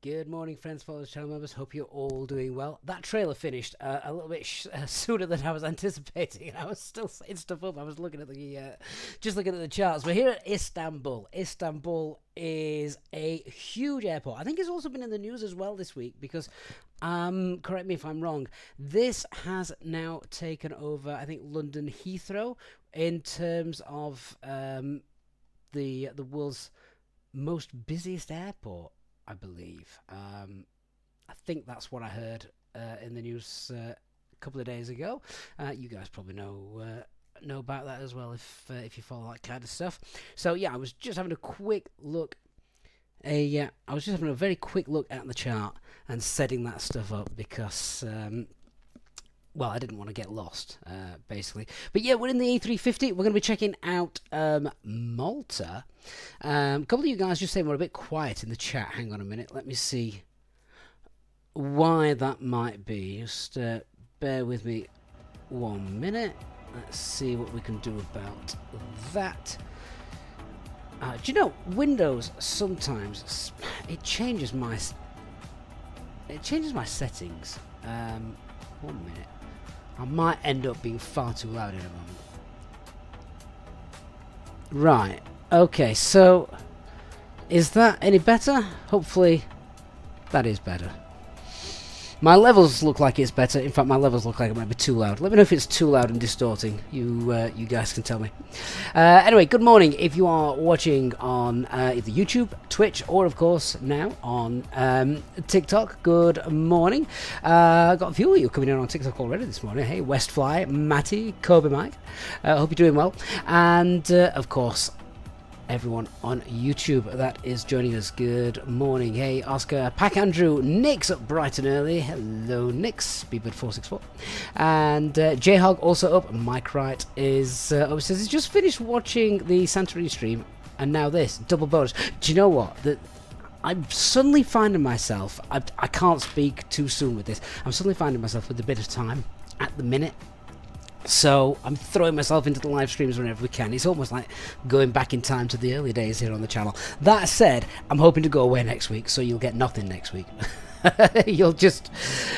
Good morning, friends, followers, channel members. Hope you're all doing well. That trailer finished a little bit sooner than I was anticipating. I was still setting stuff up. I was looking at the just looking at the charts. We're here at Istanbul. Istanbul is a huge airport. I think it's also been in the news as well this week because, correct me if I'm wrong, this has now taken over, I think, London Heathrow in terms of the world's most busiest airport. I believe. I think that's what I heard in the news a couple of days ago. You guys probably know about that as well if you follow that kind of stuff. So yeah, I was just having a quick look. I was just having a very quick look at the chart and setting that stuff up because. Well, I didn't want to get lost, basically. But yeah, we're in the A350. We're going to be checking out Malta. A couple of you guys just saying we're a bit quiet in the chat. Hang on a minute. Let me see why that might be. Just bear with me 1 minute. Let's see what we can do about that. Do you know, Windows sometimes it changes my settings. 1 minute. I might end up being far too loud in a moment. Right. Okay, so is that any better? Hopefully that is better. My levels look like it's better. In fact, my levels look like it might be too loud. Let me know if it's too loud and distorting. You guys can tell me. Anyway, good morning. If you are watching on either YouTube, Twitch, or of course now on TikTok, good morning. Got a few of you coming in on TikTok already this morning. Hey, Westfly, Matty, Kobe Mike. Hope you're doing well. And of course, everyone on YouTube that is joining us. Good morning. Hey, Oscar, Pack Andrew, Nick's up bright and early. Hello, Nick's, Beebird464. And J-Hog also up. Mike Wright is up. Says he's just finished watching the Santorini stream, and now this double bonus. Do you know what? I'm suddenly finding myself. I can't speak too soon with this. I'm suddenly finding myself with a bit of time at the minute. So I'm throwing myself into the live streams whenever we can. It's almost like going back in time to the early days here on the channel. That said, I'm hoping to go away next week, so you'll get nothing next week. You'll just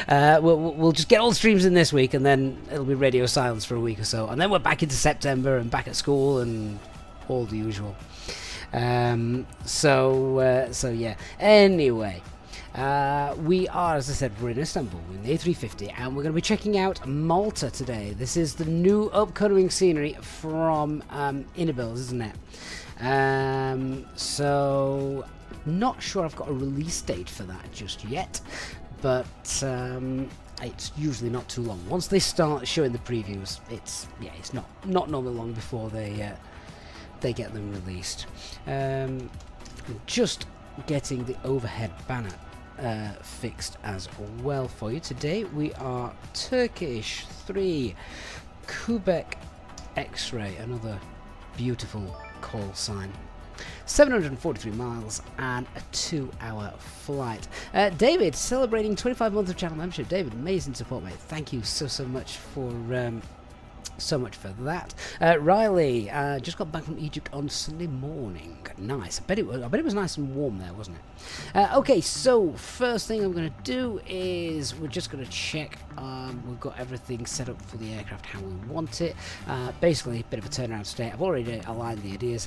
we'll just get all the streams in this week, and then it'll be radio silence for a week or so, and then we're back into September and back at school and all the usual. So yeah. Anyway. We are, as I said, we're in Istanbul in the A350, and we're going to be checking out Malta today. This is the new upcoming scenery from Inibuilds, isn't it? So not sure I've got a release date for that just yet, but it's usually not too long. Once they start showing the previews, it's not normally long before they get them released. Just getting the overhead banner fixed as well for you. Today we are Turkish 3 Quebec X-ray, another beautiful call sign. 743 miles and a 2-hour flight. David, celebrating 25 months of channel membership. David, amazing support, mate. Thank you so much for that. Riley just got back from Egypt on Sunday morning. Nice. I bet it was nice and warm there, wasn't it? Okay, so first thing I'm going to do is we're just going to check we've got everything set up for the aircraft how we want it. Basically, a bit of a turnaround today. I've already aligned the ideas.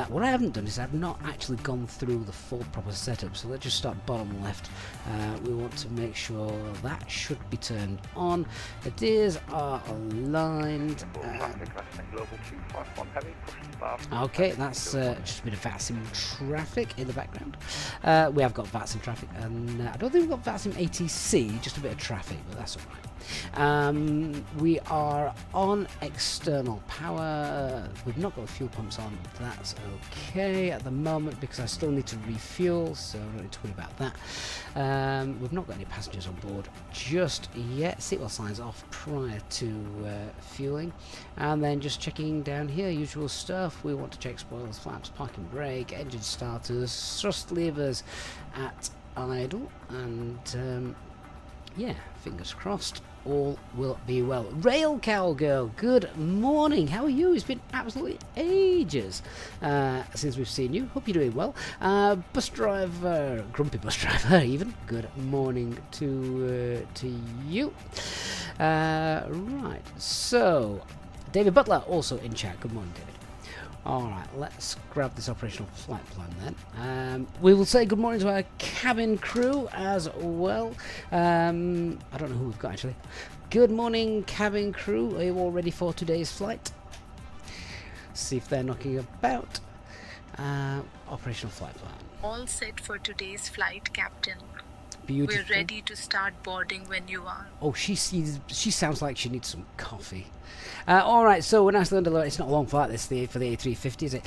What I haven't done is I've not actually gone through the full proper setup. So let's just start bottom left. We want to make sure that should be turned on. Ideas are aligned. Okay, that's just a bit of VATSIM traffic in the background. We have got VATSIM traffic, and I don't think we've got VATSIM ATC, just a bit of traffic, but that's alright. We are on external power. We've not got the fuel pumps on. That's okay at the moment because I still need to refuel, so I don't need to worry about that. We've not got any passengers on board just yet. Seatbelt signs off prior to fueling, and then just checking down here, usual stuff. We want to check spoilers, flaps, parking brake, engine starters, thrust levers at idle, and yeah, fingers crossed. all will be well. Rail Cowgirl, good morning. How are you? It's been absolutely ages since we've seen you. Hope you're doing well. Bus driver, grumpy bus driver, even. Good morning to you. Right. So, David Butler also in chat. Good morning, David. Alright, let's grab this operational flight plan then. We will say good morning to our cabin crew as well. I don't know who we've got actually. Good morning, cabin crew. Are you all ready for today's flight? See if they're knocking about. Operational flight plan. All set for today's flight, Captain. Beautiful. We're ready to start boarding when you are. Oh, she sounds like she needs some coffee. Alright, so we're nicely underloaded. It's not a long flight this for the A350, is it?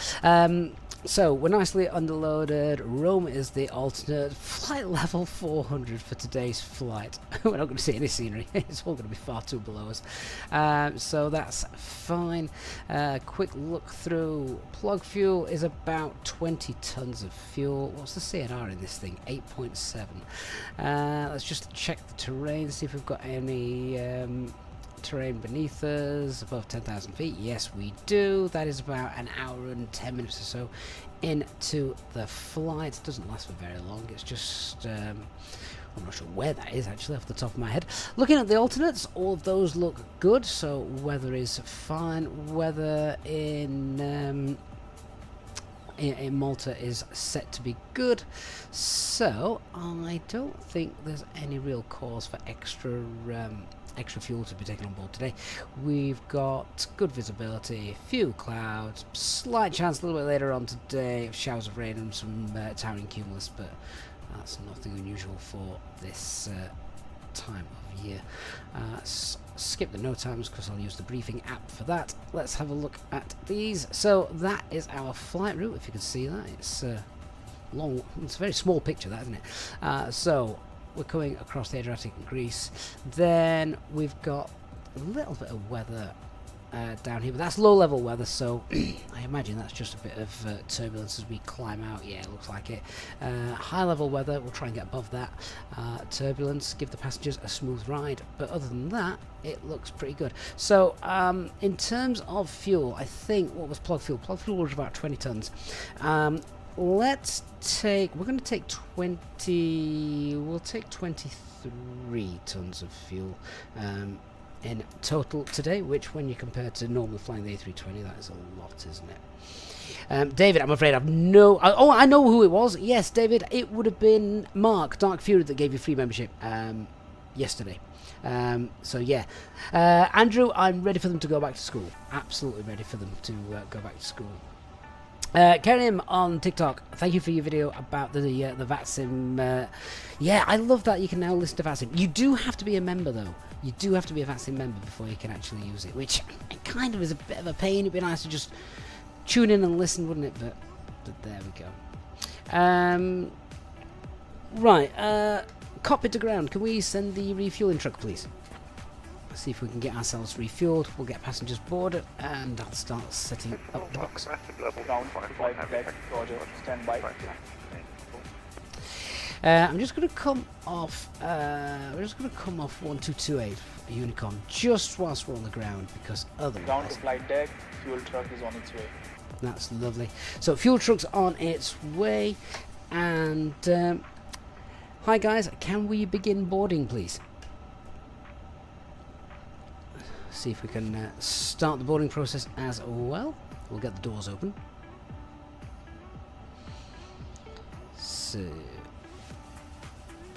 So we're nicely underloaded. Rome is the alternate. Flight level 400 for today's flight. We're not going to see any scenery. It's all going to be far too below us. So that's fine. Quick look through. Plug fuel is about 20 tons of fuel. What's the CNR in this thing? 8.7. Let's just check the terrain, see if we've got any terrain beneath us above 10,000 feet. Yes, we do. That is about an hour and 10 minutes or so into the flight. It doesn't last for very long. It's just I'm not sure where that is actually off the top of my head. Looking at the alternates, all of those look good. So weather is fine. Weather in Malta is set to be good, so I don't think there's any real cause for extra fuel to be taken on board today. We've got good visibility, few clouds, slight chance a little bit later on today of showers of rain and some towering cumulus, but that's nothing unusual for this time of year. Skip the no times because I'll use the briefing app for that. Let's have a look at these. So that is our flight route, if you can see that. It's long. It's a very small picture, that, isn't it? So we're coming across the Adriatic in Greece. Then we've got a little bit of weather down here, but that's low level weather, so I imagine that's just a bit of turbulence as we climb out. Yeah, it looks like it. High level weather, we'll try and get above that turbulence, give the passengers a smooth ride, but other than that it looks pretty good. So in terms of fuel, I think, what was plug fuel? Plug fuel was about 20 tons. Let's take, we're going to take 20, we'll take 23 tons of fuel in total today, which when you compare to normally flying the A320, that is a lot, isn't it? David, I'm afraid I've no... Oh, I know who it was. Yes, David, it would have been Mark, Dark Fury, that gave you free membership yesterday. So yeah. Andrew, I'm ready for them to go back to school. Absolutely ready for them to go back to school. Karim on TikTok, thank you for your video about the VATSIM. Yeah, I love that you can now listen to VATSIM. You do have to be a member though. You do have to be a VATSIM member before you can actually use it, which it kind of is a bit of a pain. It'd be nice to just tune in and listen, wouldn't it? But there we go. Right, cockpit to ground. Can we send the refueling truck, please? Let's see if we can get ourselves refueled. We'll get passengers boarded, and I'll start setting up the box. I'm just going to come off. We're just going to come off 1228 Unicorn just whilst we're on the ground, because otherwise. Down to flight deck. Fuel truck is on its way. That's lovely. So fuel truck's on its way, and hi guys, can we begin boarding, please? See if we can start the boarding process as well. We'll get the doors open. So,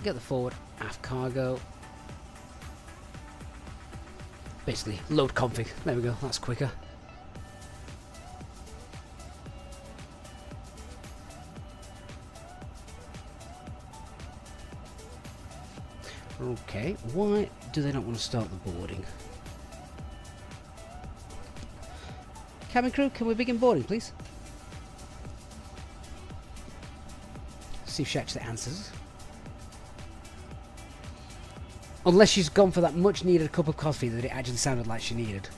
get the forward, aft cargo. Basically, load config. There we go, that's quicker. Okay, why do they not want to start the boarding? Cabin crew, can we begin boarding, please? See if she actually answers. Unless she's gone for that much needed cup of coffee that it actually sounded like she needed.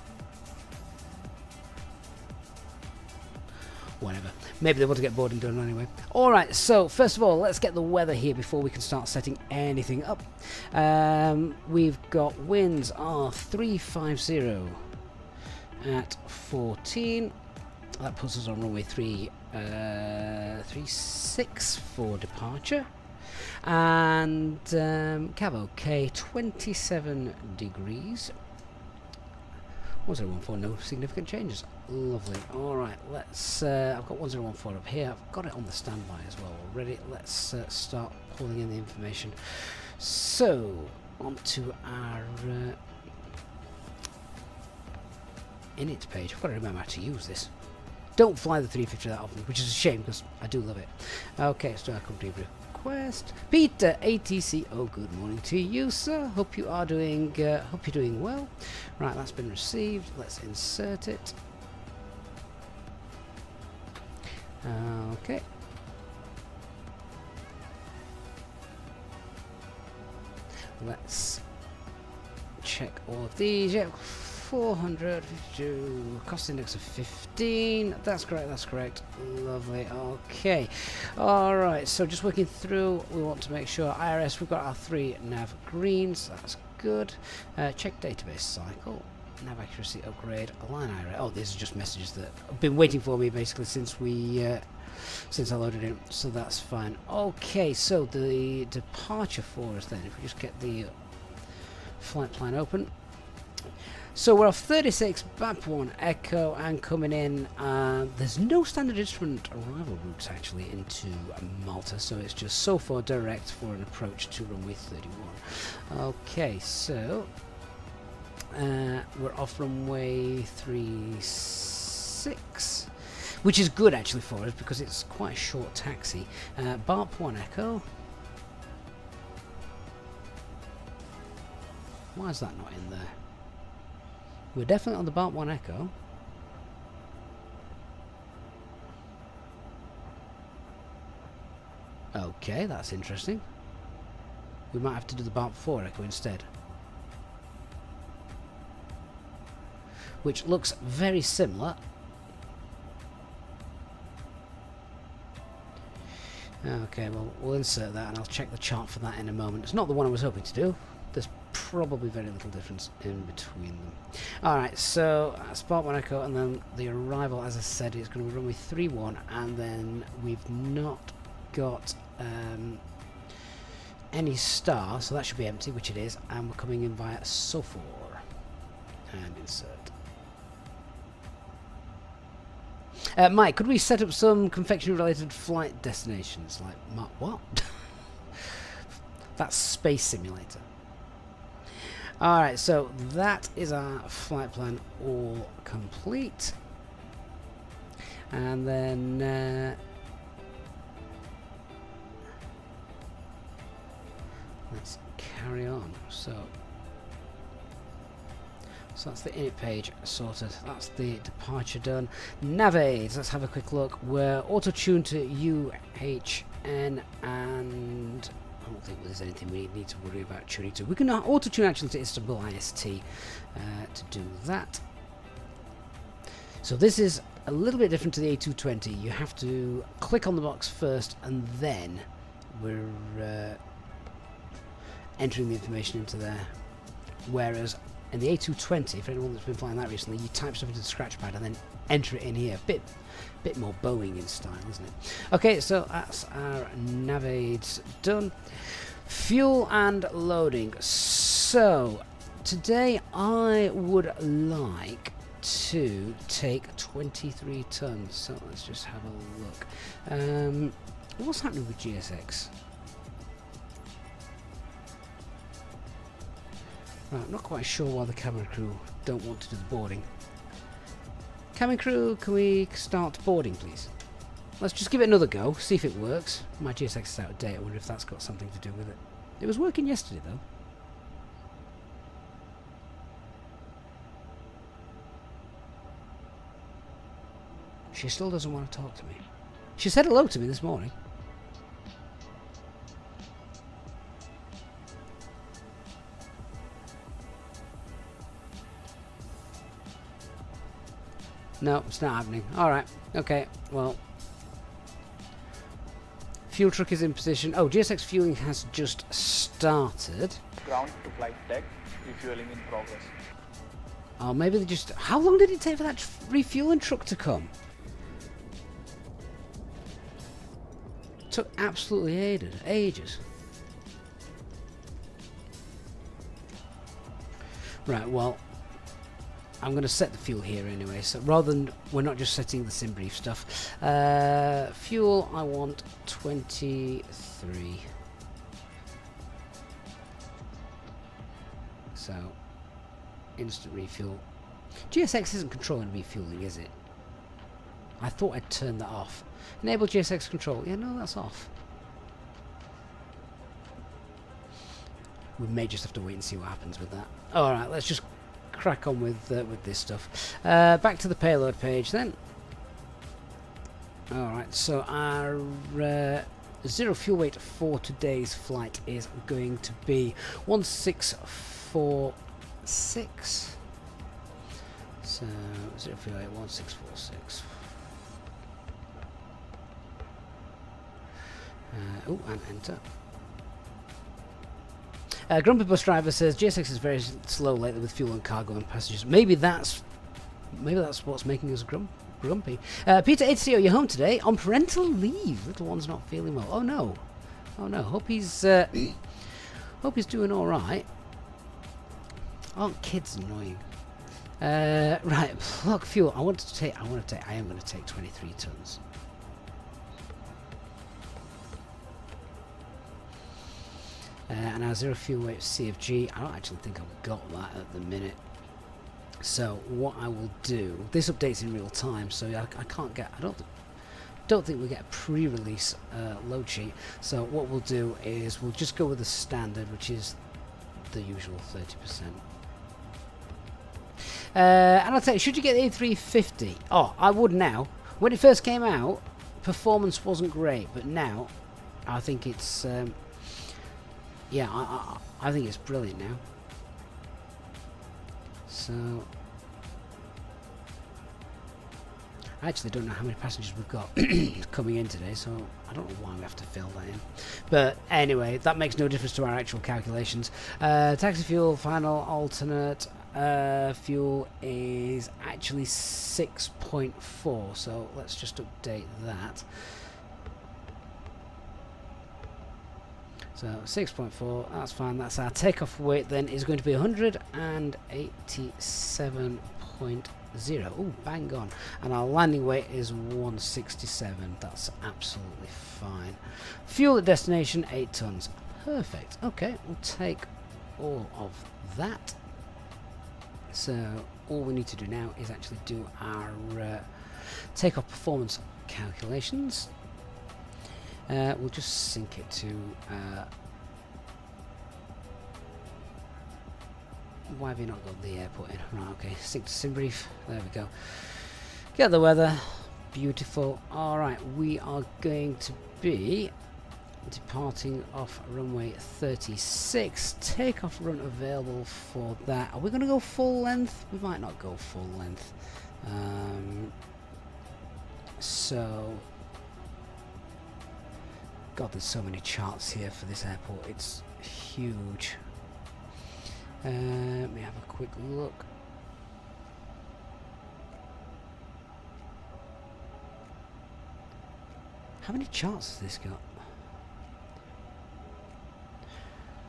whatever. Maybe they want to get boarding done anyway. Alright, so first of all, let's get the weather here before we can start setting anything up. We've got winds are 350 at 14. That puts us on runway 36 for departure. And cab OK, 27 degrees. 1014, no significant changes. Lovely. Alright, let's I've got 1014 up here. I've got it on the standby as well already. Let's start pulling in the information. So onto our init page. I've got to remember how to use this. Don't fly the 350 that often, which is a shame because I do love it. Okay, let's do our company request. Peter ATC. Oh, good morning to you, sir. Hope you are doing. Hope you're doing well. Right, that's been received. Let's insert it. Okay. Let's check all of these. Yeah, 452, cost index of 15. That's correct, that's correct. Lovely. Okay. Alright, so just working through, we want to make sure IRS, we've got our 3 nav greens. That's good. Check database cycle. Nav accuracy upgrade. Align IRS. Oh, these are just messages that have been waiting for me basically since we since I loaded it. So that's fine. Okay, so the departure for us then, if we just get the flight plan open. So we're off 36 BAP1 Echo and coming in. There's no standard instrument arrival routes actually into Malta, so it's just so far direct for an approach to runway 31. Okay, so we're off runway 36, which is good actually for us because it's quite a short taxi. BAP1 Echo. Why is that not in there? We're definitely on the BAP1 Echo. Okay, that's interesting. We might have to do the BAP4 Echo instead. Which looks very similar. Okay, well, we'll insert that and I'll check the chart for that in a moment. It's not the one I was hoping to do. There's probably very little difference in between them. Alright, so BAP1 Echo, and then the arrival, as I said, is going to be runway 31, and then we've not got any star, so that should be empty, which it is, and we're coming in via Sofor. And insert. Mike, could we set up some confectionery-related flight destinations? Like, what? That's Space Simulator. Alright, so that is our flight plan all complete. And then let's carry on. So that's the init page sorted. That's the departure done. Navaids, let's have a quick look. We're auto-tuned to UHN, and I don't think there's anything we need to worry about tuning to. We can auto-tune actually to Istanbul IST to do that. So this is a little bit different to the A320. You have to click on the box first, and then we're entering the information into there. Whereas in the A320, for anyone that's been flying that recently, you type stuff into the scratch pad and then enter it in here. Bit more Boeing in style, isn't it? Okay, so that's our navaids done. Fuel and loading. So today I would like to take 23 tons. So let's just have a look. What's happening with GSX? Right, I'm not quite sure why the cabin crew don't want to do the boarding. Cabin crew, can we start boarding, please? Let's just give it another go, see if it works. My GSX is out of date, I wonder if that's got something to do with it. It was working yesterday, though. She still doesn't want to talk to me. She said hello to me this morning. No, it's not happening. Alright, okay, well. Fuel truck is in position. Oh, GSX fueling has just started. Ground to flight deck, refueling in progress. Oh, maybe they just... How long did it take for that refueling truck to come? Took absolutely ages. Right, well, I'm going to set the fuel here anyway, so rather than we're not just setting the sim brief stuff. Fuel, I want 23. So, instant refuel. GSX isn't controlling refueling, is it? I thought I'd turn that off. Enable GSX control. Yeah, no, that's off. We may just have to wait and see what happens with that. Alright, let's just crack on with this stuff. Back to the payload page then. Alright, so our zero fuel weight for today's flight is going to be 1646. So, zero fuel weight 1646. Oh, and enter. Grumpy bus driver says GSX is very slow lately with fuel and cargo and passengers. Maybe that's what's making us grumpy. Peter HCO, you're home today on parental leave. Little one's not feeling well. Oh no, Hope he's doing all right. Aren't kids annoying? Right, plug fuel. I am going to take 23 tons. And our zero fuel weight CFG, I don't actually think I've got that at the minute. So what I will do, this updates in real time, so I can't get, I don't think we get a pre-release load sheet. So what we'll do is we'll just go with the standard, which is the usual 30%. And I'll tell you, should you get the A350? Oh, I would now. When it first came out, performance wasn't great, but now I think it's yeah, I think it's brilliant now. So I actually don't know how many passengers we've got coming in today, so I don't know why we have to fill that in. But anyway, that makes no difference to our actual calculations. Taxi fuel, final alternate fuel is actually 6.4, so let's just update that. So 6.4, that's fine. That's our takeoff weight then is going to be 187.0. Oh, bang on. And our landing weight is 167. That's absolutely fine. Fuel at destination 8 tons. Perfect. Okay, we'll take all of that. So all we need to do now is actually do our takeoff performance calculations. We'll just sync it to why have you not got the airport in? Right, okay, sync to SimBrief. There we go. Get the weather. Beautiful. Alright, we are going to be departing off runway 36. Takeoff run available for that. Are we going to go full length? We might not go full length. So God, there's so many charts here for this airport. It's huge. Let me have a quick look. How many charts has this got?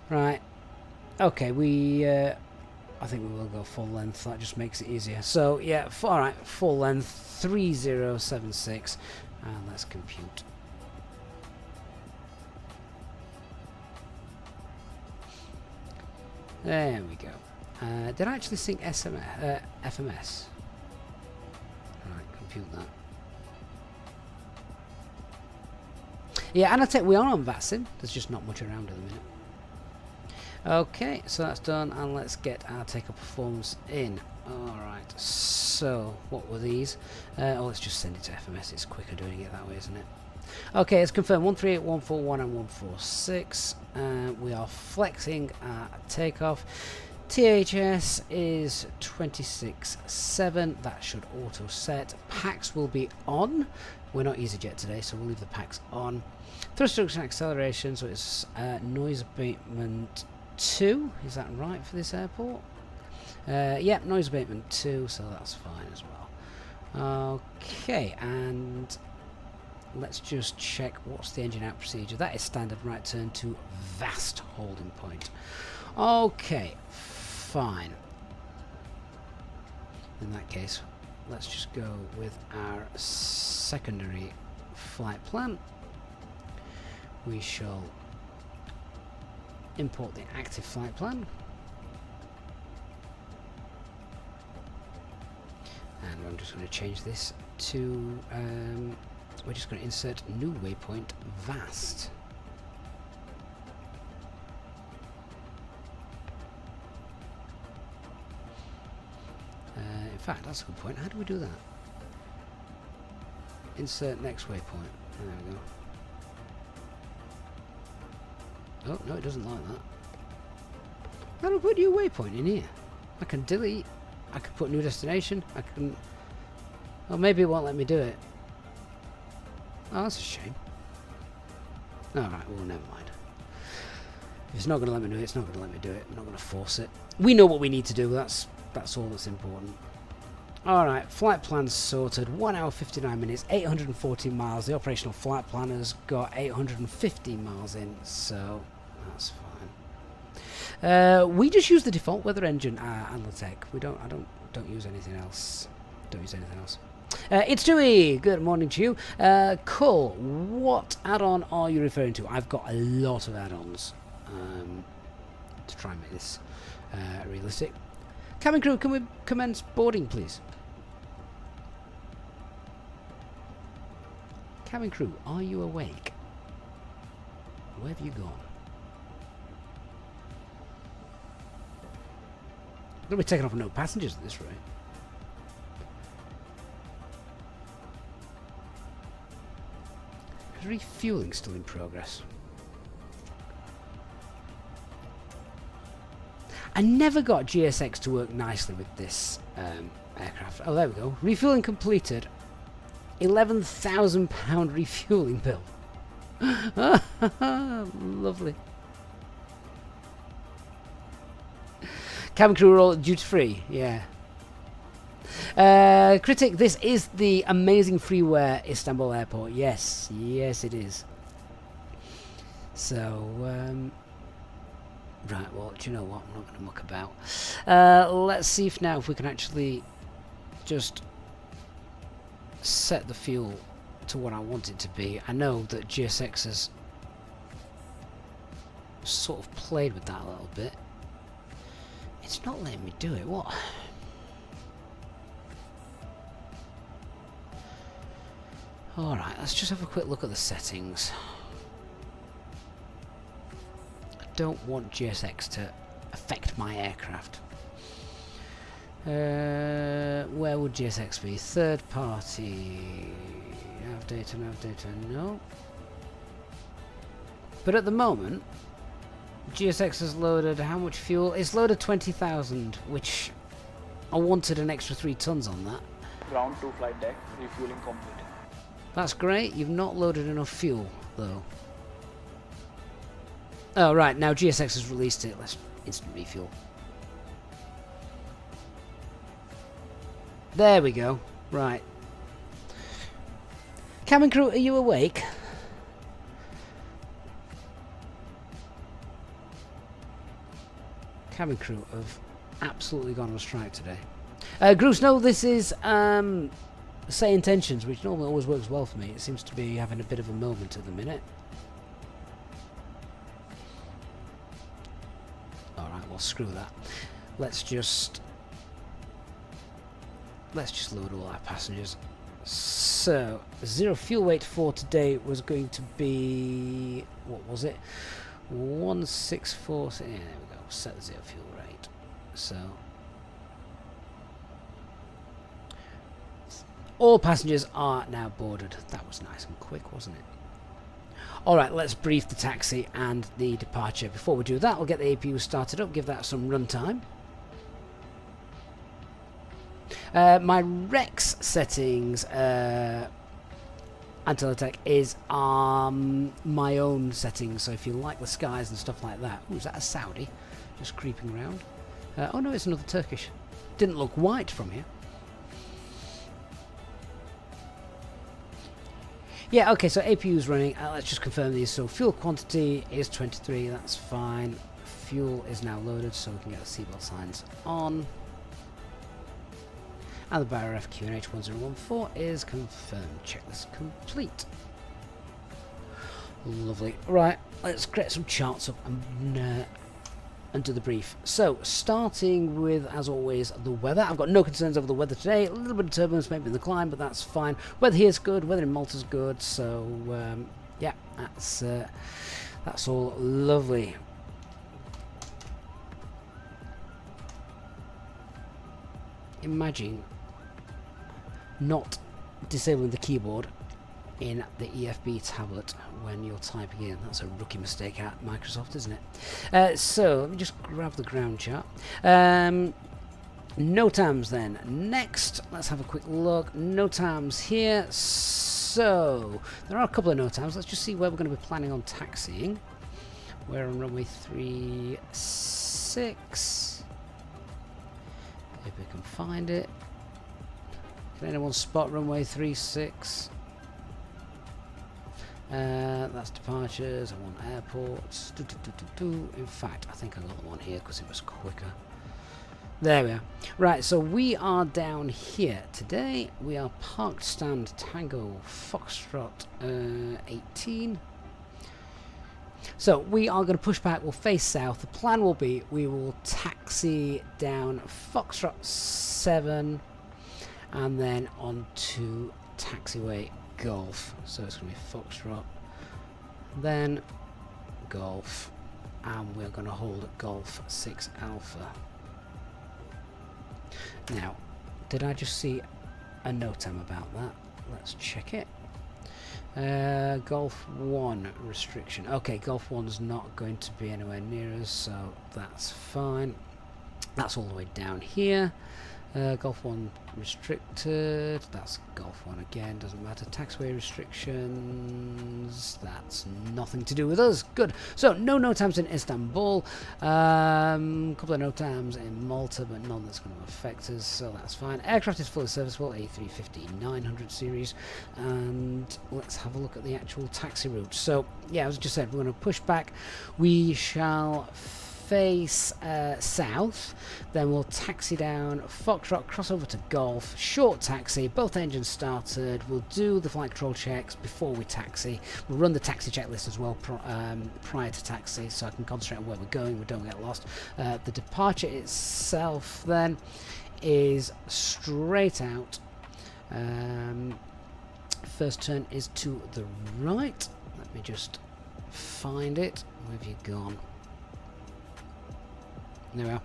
Right. Okay, I think we will go full length. That just makes it easier. So yeah, alright, full length 3076, and let's compute. There we go. Did I actually sync FMS? Alright, compute that. Yeah, and I think we are on VATSIM. There's just not much around at the minute. Okay, so that's done, and let's get our takeoff performance in. Alright, so what were these? Oh, let's just send it to FMS. It's quicker doing it that way, isn't it? Okay, it's confirmed 138, 141 and 146. We are flexing our takeoff. THS is 26.7. That should auto set. Packs will be on. We're not easyJet today, so we'll leave the packs on. Thrust reduction acceleration, so it's noise abatement 2. Is that right for this airport? Yeah, noise abatement 2, so that's fine as well. Okay, and let's just check what's the engine out procedure. That is standard right turn to vast holding point. Okay, fine. In that case, let's just go with our secondary flight plan. We shall import the active flight plan. And I'm just going to change this to, we're just going to insert new waypoint vast. In fact, that's a good point. How do we do that? Insert next waypoint. There we go. Oh, no, it doesn't like that. How do I put new waypoint in here? I can delete. I can put new destination. I can... Oh, maybe it won't let me do it. Oh, that's a shame. Alright, well, never mind. If it's not going to let me do it, it's not going to let me do it. I'm not going to force it. We know what we need to do. That's all that's important. Alright, flight plan's sorted. 1 hour 59 minutes, 814 miles. The operational flight planner's got 850 miles in, so that's fine. We just use the default weather engine, Analytech. I don't use anything else. Don't use anything else. It's Dewey. Good morning to you. Cool. What add-on are you referring to? I've got a lot of add-ons to try and make this realistic. Cabin crew, can we commence boarding, please? Cabin crew, are you awake? Where have you gone? We're going to be taking off no passengers at this rate. Is refueling still in progress? I never got GSX to work nicely with this aircraft. Oh, there we go. Refueling completed. £11,000 refueling bill. Lovely. Cabin crew are all duty free. Yeah. Critic, this is the amazing freeware Istanbul Airport. Yes, yes it is. So, right, well, do you know what? I'm not going to muck about. Let's see if we can actually just set the fuel to what I want it to be. I know that GSX has sort of played with that a little bit. It's not letting me do it. What? Alright, let's just have a quick look at the settings. I don't want GSX to affect my aircraft. Where would GSX be? Third party. Nav data, no. But at the moment, GSX has loaded how much fuel? It's loaded 20,000, which I wanted an extra 3 tons on that. Ground to flight deck, refueling completed. That's great. You've not loaded enough fuel, though. Oh, right. Now GSX has released it. Let's instant refuel. There we go. Right. Cabin crew, are you awake? Cabin crew have absolutely gone on strike today. Groose, no, this is SayIntentions, which normally always works well for me. It seems to be having a bit of a moment at the minute. Alright, well, screw that. Let's just load all our passengers. So, zero fuel weight for today was going to be, what was it? 164, yeah, there we go, set the zero fuel rate. So, all passengers are now boarded. That was nice and quick, wasn't it? Alright, let's brief the taxi and the departure. Before we do that, we'll get the APU started up, give that some runtime. My Rex settings, Antilotech, is my own settings. So if you like the skies and stuff like that. Ooh, is that a Saudi just creeping around? Oh no, it's another Turkish. Didn't look white from here. Yeah, okay, so APU is running. Let's just confirm these. So fuel quantity is 23, that's fine. Fuel is now loaded, so we can get the seatbelt signs on. And the Barra FQNH 1014 is confirmed. Checklist complete. Lovely. Right, let's create some charts up and do the brief. So, starting with, as always, the weather. I've got no concerns over the weather today. A little bit of turbulence maybe in the climb, but that's fine. Weather here is good. Weather in Malta's good. So, yeah, that's all lovely. Imagine not disabling the keyboard in the EFB tablet when you're typing in. That's a rookie mistake at Microsoft, isn't it? So let me just grab the ground chart. NOTAMs then. Next, let's have a quick look. NOTAMs here. So there are a couple of NOTAMs. Let's just see where we're going to be planning on taxiing. We're on runway 36. If we can find it. Can anyone spot runway 36? That's departures. I want airports. In fact, I think I got one here because it was quicker. There we are. Right, so we are down here today. We are parked stand Tango Foxtrot 18. So we are going to push back. We'll face south. The plan will be we will taxi down Foxtrot 7 and then on to taxiway Golf. So it's going to be Foxtrot, then Golf, and we're going to hold Golf 6 Alpha. Now, did I just see a NOTAM about that? Let's check it. Golf 1 restriction. Okay, Golf 1's not going to be anywhere near us, so that's fine. That's all the way down here. Golf 1 restricted. That's Golf 1 again, doesn't matter. Taxiway restrictions. That's nothing to do with us. Good. So, no NOTAMs in Istanbul. Couple of NOTAMs in Malta, but none that's going to affect us, so that's fine. Aircraft is fully serviceable, A350-900 series. And let's have a look at the actual taxi route. So, yeah, as I just said, we're going to push back. We shall face south, then we'll taxi down Foxtrot, cross over to Golf, short taxi, both engines started. We'll do the flight control checks before we taxi. We'll run the taxi checklist as well prior to taxi, so I can concentrate on where we're going, we don't get lost. The departure itself then is straight out. First turn is to the right. Let me just find it. Where have you gone? There we are.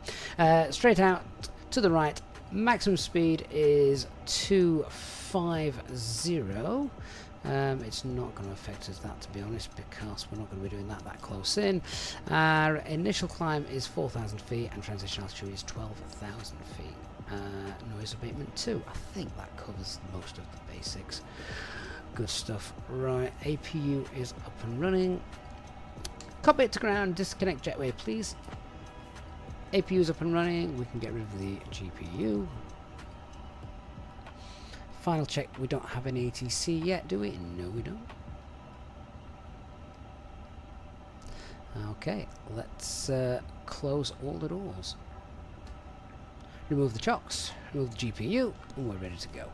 Straight out to the right. Maximum speed is 250. It's not going to affect us that, to be honest, because we're not going to be doing that close in. Our initial climb is 4,000 feet and transition altitude is 12,000 feet. Noise abatement 2. I think that covers most of the basics. Good stuff. Right, APU is up and running. Cockpit to ground, disconnect jetway, please. APU is up and running. We can get rid of the GPU. Final check. We don't have any ATC yet, do we? No, we don't. Okay, let's close all the doors. Remove the chocks, remove the GPU, and we're ready to go.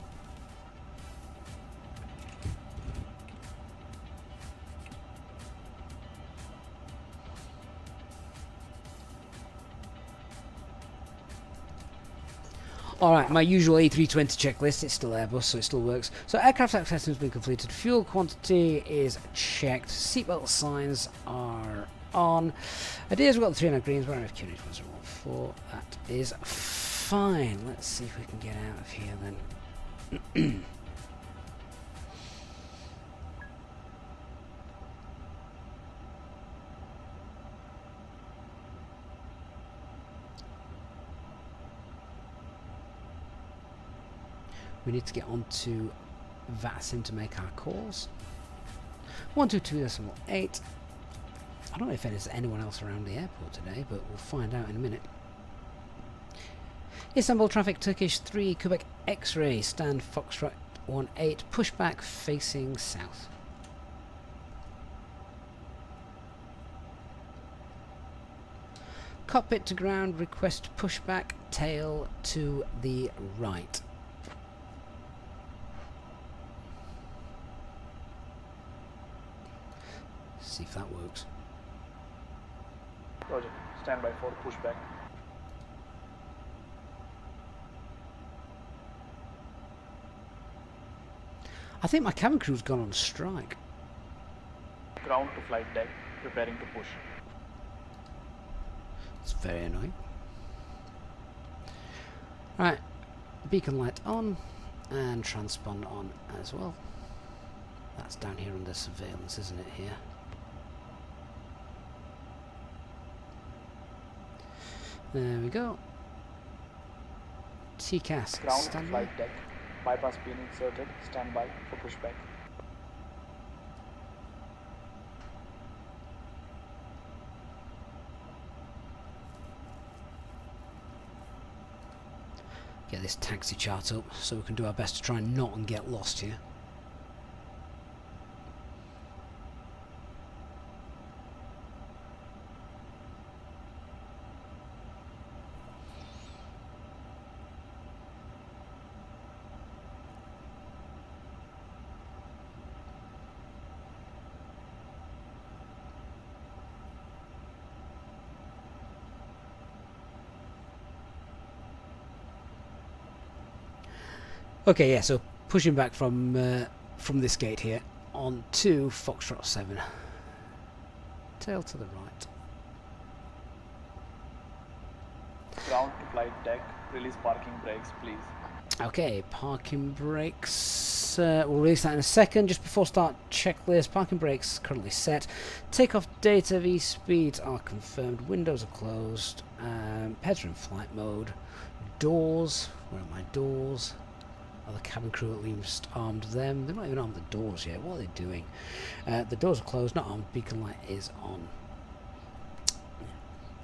Alright, my usual A320 checklist. It's still Airbus, so it still works. So aircraft access has been completed. Fuel quantity is checked. Seatbelt signs are on. Ideas, we've got the 309 greens. We're on FQNH 1014. That is fine. Let's see if we can get out of here then. We need to get onto VATSIM to make our calls. 122.8. I don't know if there's anyone else around the airport today, but we'll find out in a minute. Istanbul traffic, Turkish 3, Quebec X-ray, stand Foxtrot 18, pushback facing south. Cockpit to ground, request pushback, tail to the right. See if that works. Roger. Stand by for pushback. I think my cabin crew's gone on strike. Ground to flight deck. Preparing to push. It's very annoying. Right, beacon light on and transponder on as well. That's down here under surveillance, isn't it, here? There we go. TCAS Ground to standby. flight deck. Bypass pin inserted. Stand by for pushback. Get this taxi chart up so we can do our best to try and not and get lost here. Okay, yeah, so pushing back from this gate here on to Foxtrot 7. Tail to the right. Ground to flight deck. Release parking brakes, please. Okay, parking brakes. We'll release that in a second. Just before start checklist, parking brakes currently set. Takeoff data, V speeds are confirmed. Windows are closed. Peds are in flight mode. Doors. Where are my doors? Oh, the cabin crew at least armed them. They're not even armed the doors yet. What are they doing? The doors are closed, not armed. Beacon light is on.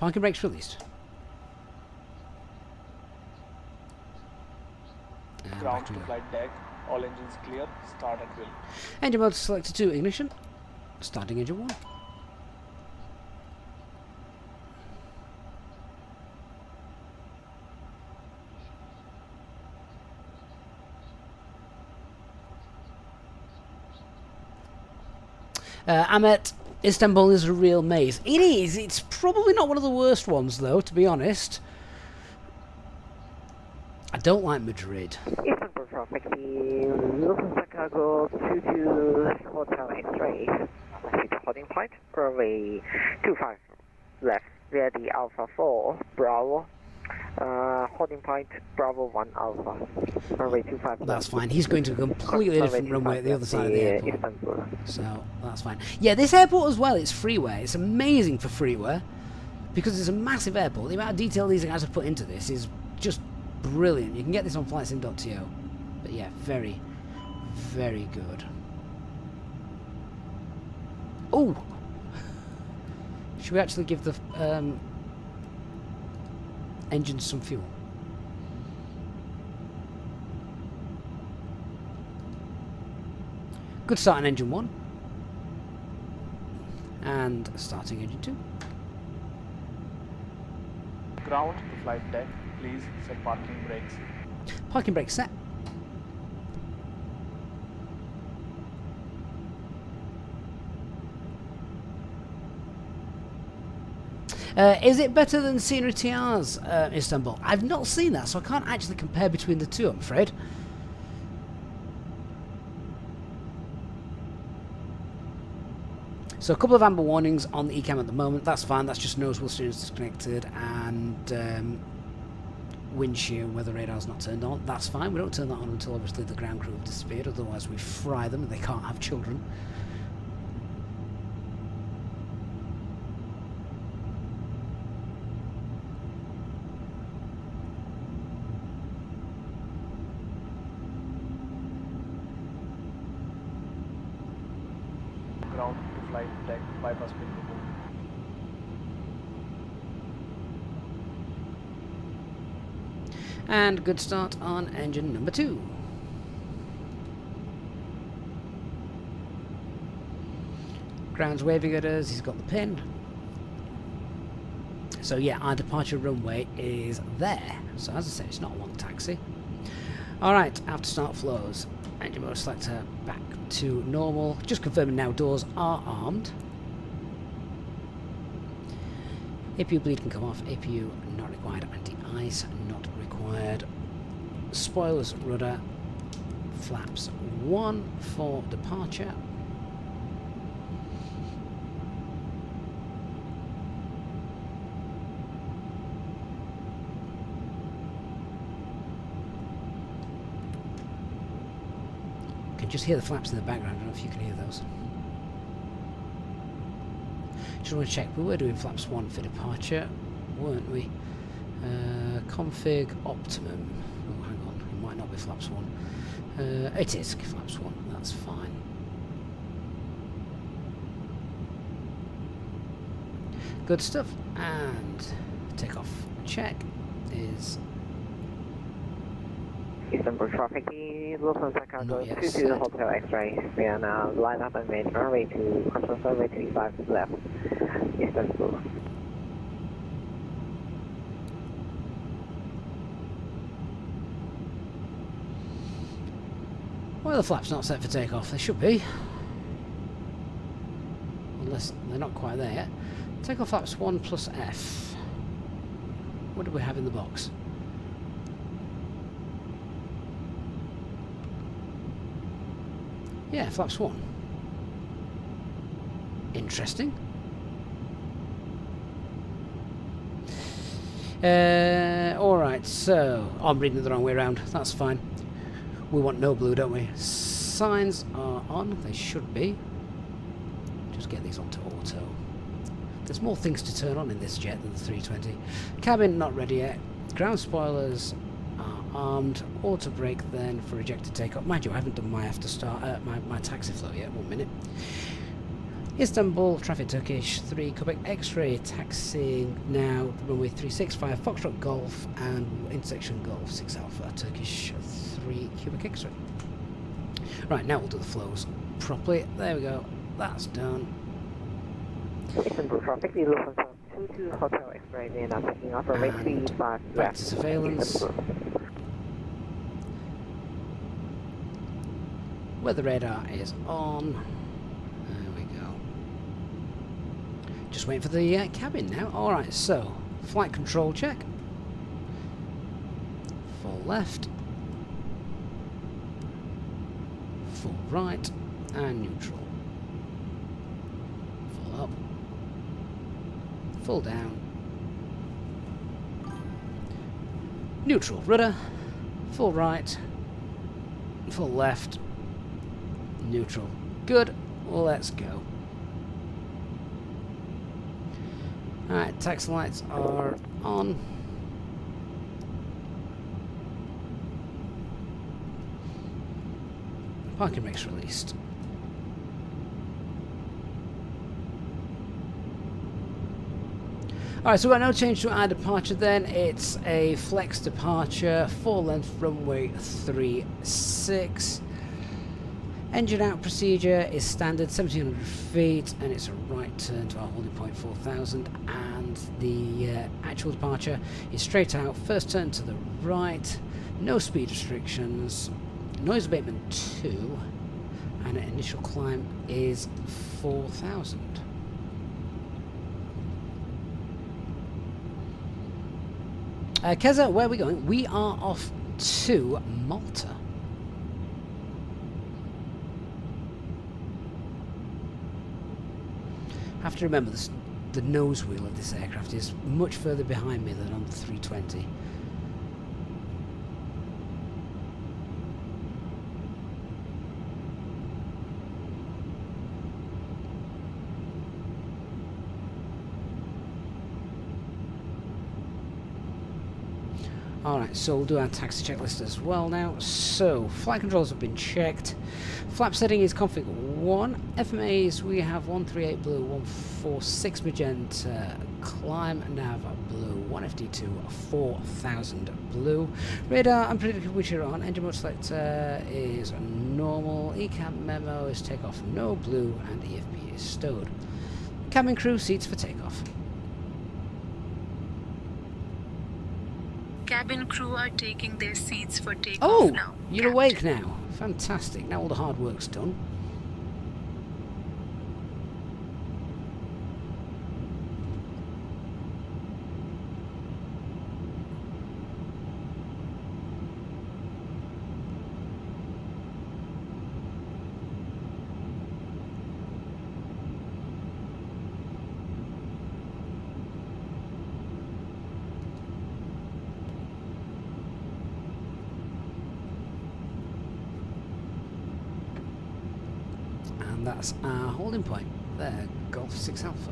Parking brakes released. And Ground to flight deck. All engines clear. Start at will. Engine mode selected to ignition. Starting engine 1. Ahmet, Istanbul is a real maze. It is. It's probably not one of the worst ones, though, to be honest. I don't like Madrid. Istanbul traffic, Looking Chicago 22 Hotel X-ray. Holding point, runway 25 left, via the Alpha 4, Bravo. Holding point, Bravo 1 Alpha. Runway 25 left. That's fine. He's going to a completely different runway at the other side of the airport. Istanbul. So, that's fine. Yeah, this airport as well, it's freeware. It's amazing for freeware because it's a massive airport. The amount of detail these guys have put into this is just brilliant. You can get this on flightsim.to. But yeah, very, very good. Oh! Should we actually give the engines some fuel? Good start on engine 1. And starting engine 2. Ground to flight deck. Please set parking brakes. Parking brake set. Is it better than Scenery TR's Istanbul? I've not seen that, so I can't actually compare between the two, I'm afraid. So a couple of amber warnings on the ECAM at the moment. That's fine. That's just nose wheel steering is disconnected and wind shear weather radar's not turned on. That's fine. We don't turn that on until obviously the ground crew have disappeared. Otherwise we fry them and they can't have children. ground to flight deck bypass been removed. And good start on engine number 2. Ground's waving at us, he's got the pin. So yeah, our departure runway is there. So as I said, it's not a long taxi. Alright, after start flows. Engine mode selector back to normal. Just confirming now doors are armed. APU bleed can come off. APU not required. Anti-ice not required. Spoilers, rudder, flaps 1 for departure. Can just hear the flaps in the background. I don't know if you can hear those. Just want to check. We were doing flaps 1 for departure, weren't we? Config optimum. Oh, hang on. It might not be flaps 1. It is flaps 1. That's fine. Good stuff. And takeoff check is Istanbul traffic is Luton Chicago Not yet 22 set. Hotel X-ray. We are now line up and main runway to customer runway 35 left. Istanbul. well, the flaps not set for takeoff. They should be, unless they're not quite there yet. Takeoff flaps 1 plus F. What do we have in the box? Yeah, flaps 1. Interesting. Alright, so I'm reading it the wrong way around. That's fine. We want no blue, don't we? Signs are on. They should be. Just get these onto auto. There's more things to turn on in this jet than the 320. Cabin not ready yet. Ground spoilers are armed. Auto brake then for ejected takeoff. Mind you, I haven't done my after start my taxi flow yet. 1 minute. Istanbul traffic Turkish 3 Quebec X-ray taxiing now runway 365 Foxtrot Golf and intersection Golf 6 Alpha Turkish 3 Quebec X-ray. Right, now we'll do the flows properly. There we go. That's done. Istanbul traffic is Luton 22 Hotel X-ray. We are now taking off runway And 35 back left. to surveillance. Istanbul. Weather radar is on. There we go. Just waiting for the cabin now. Alright, so flight control check. Full left. Full right. And neutral. Full up. Full down. Neutral rudder. Full right. Full left. Neutral. Good. Let's go. Alright, taxi lights are on. Parking brakes released. Alright, so we've got no change to our departure then. It's a flex departure, 4-length runway 36. Engine out procedure is standard, 1700 feet, and it's a right turn to our holding point 4000. And the actual departure is straight out, first turn to the right, no speed restrictions, noise abatement 2, and initial climb is 4000. Keza, where are we going? We are off to Malta. Have to remember this, the nose wheel of this aircraft is much further behind me than on the 320. Alright, so we'll do our taxi checklist as well now. So, flight controls have been checked. Flap setting is config 1. FMAs, we have 138 blue, 146 magenta, climb nav blue, 1FD2, 4000 blue. Radar, unpredictable which you're on. Engine mode selector is normal. ECAM memo is takeoff no blue, and EFB is stowed. Cabin crew seats for takeoff. Cabin crew are taking their seats for takeoff now. You're Captain. awake now. Fantastic. Now all the hard work's done. And that's our holding point. There, Golf 6 Alpha.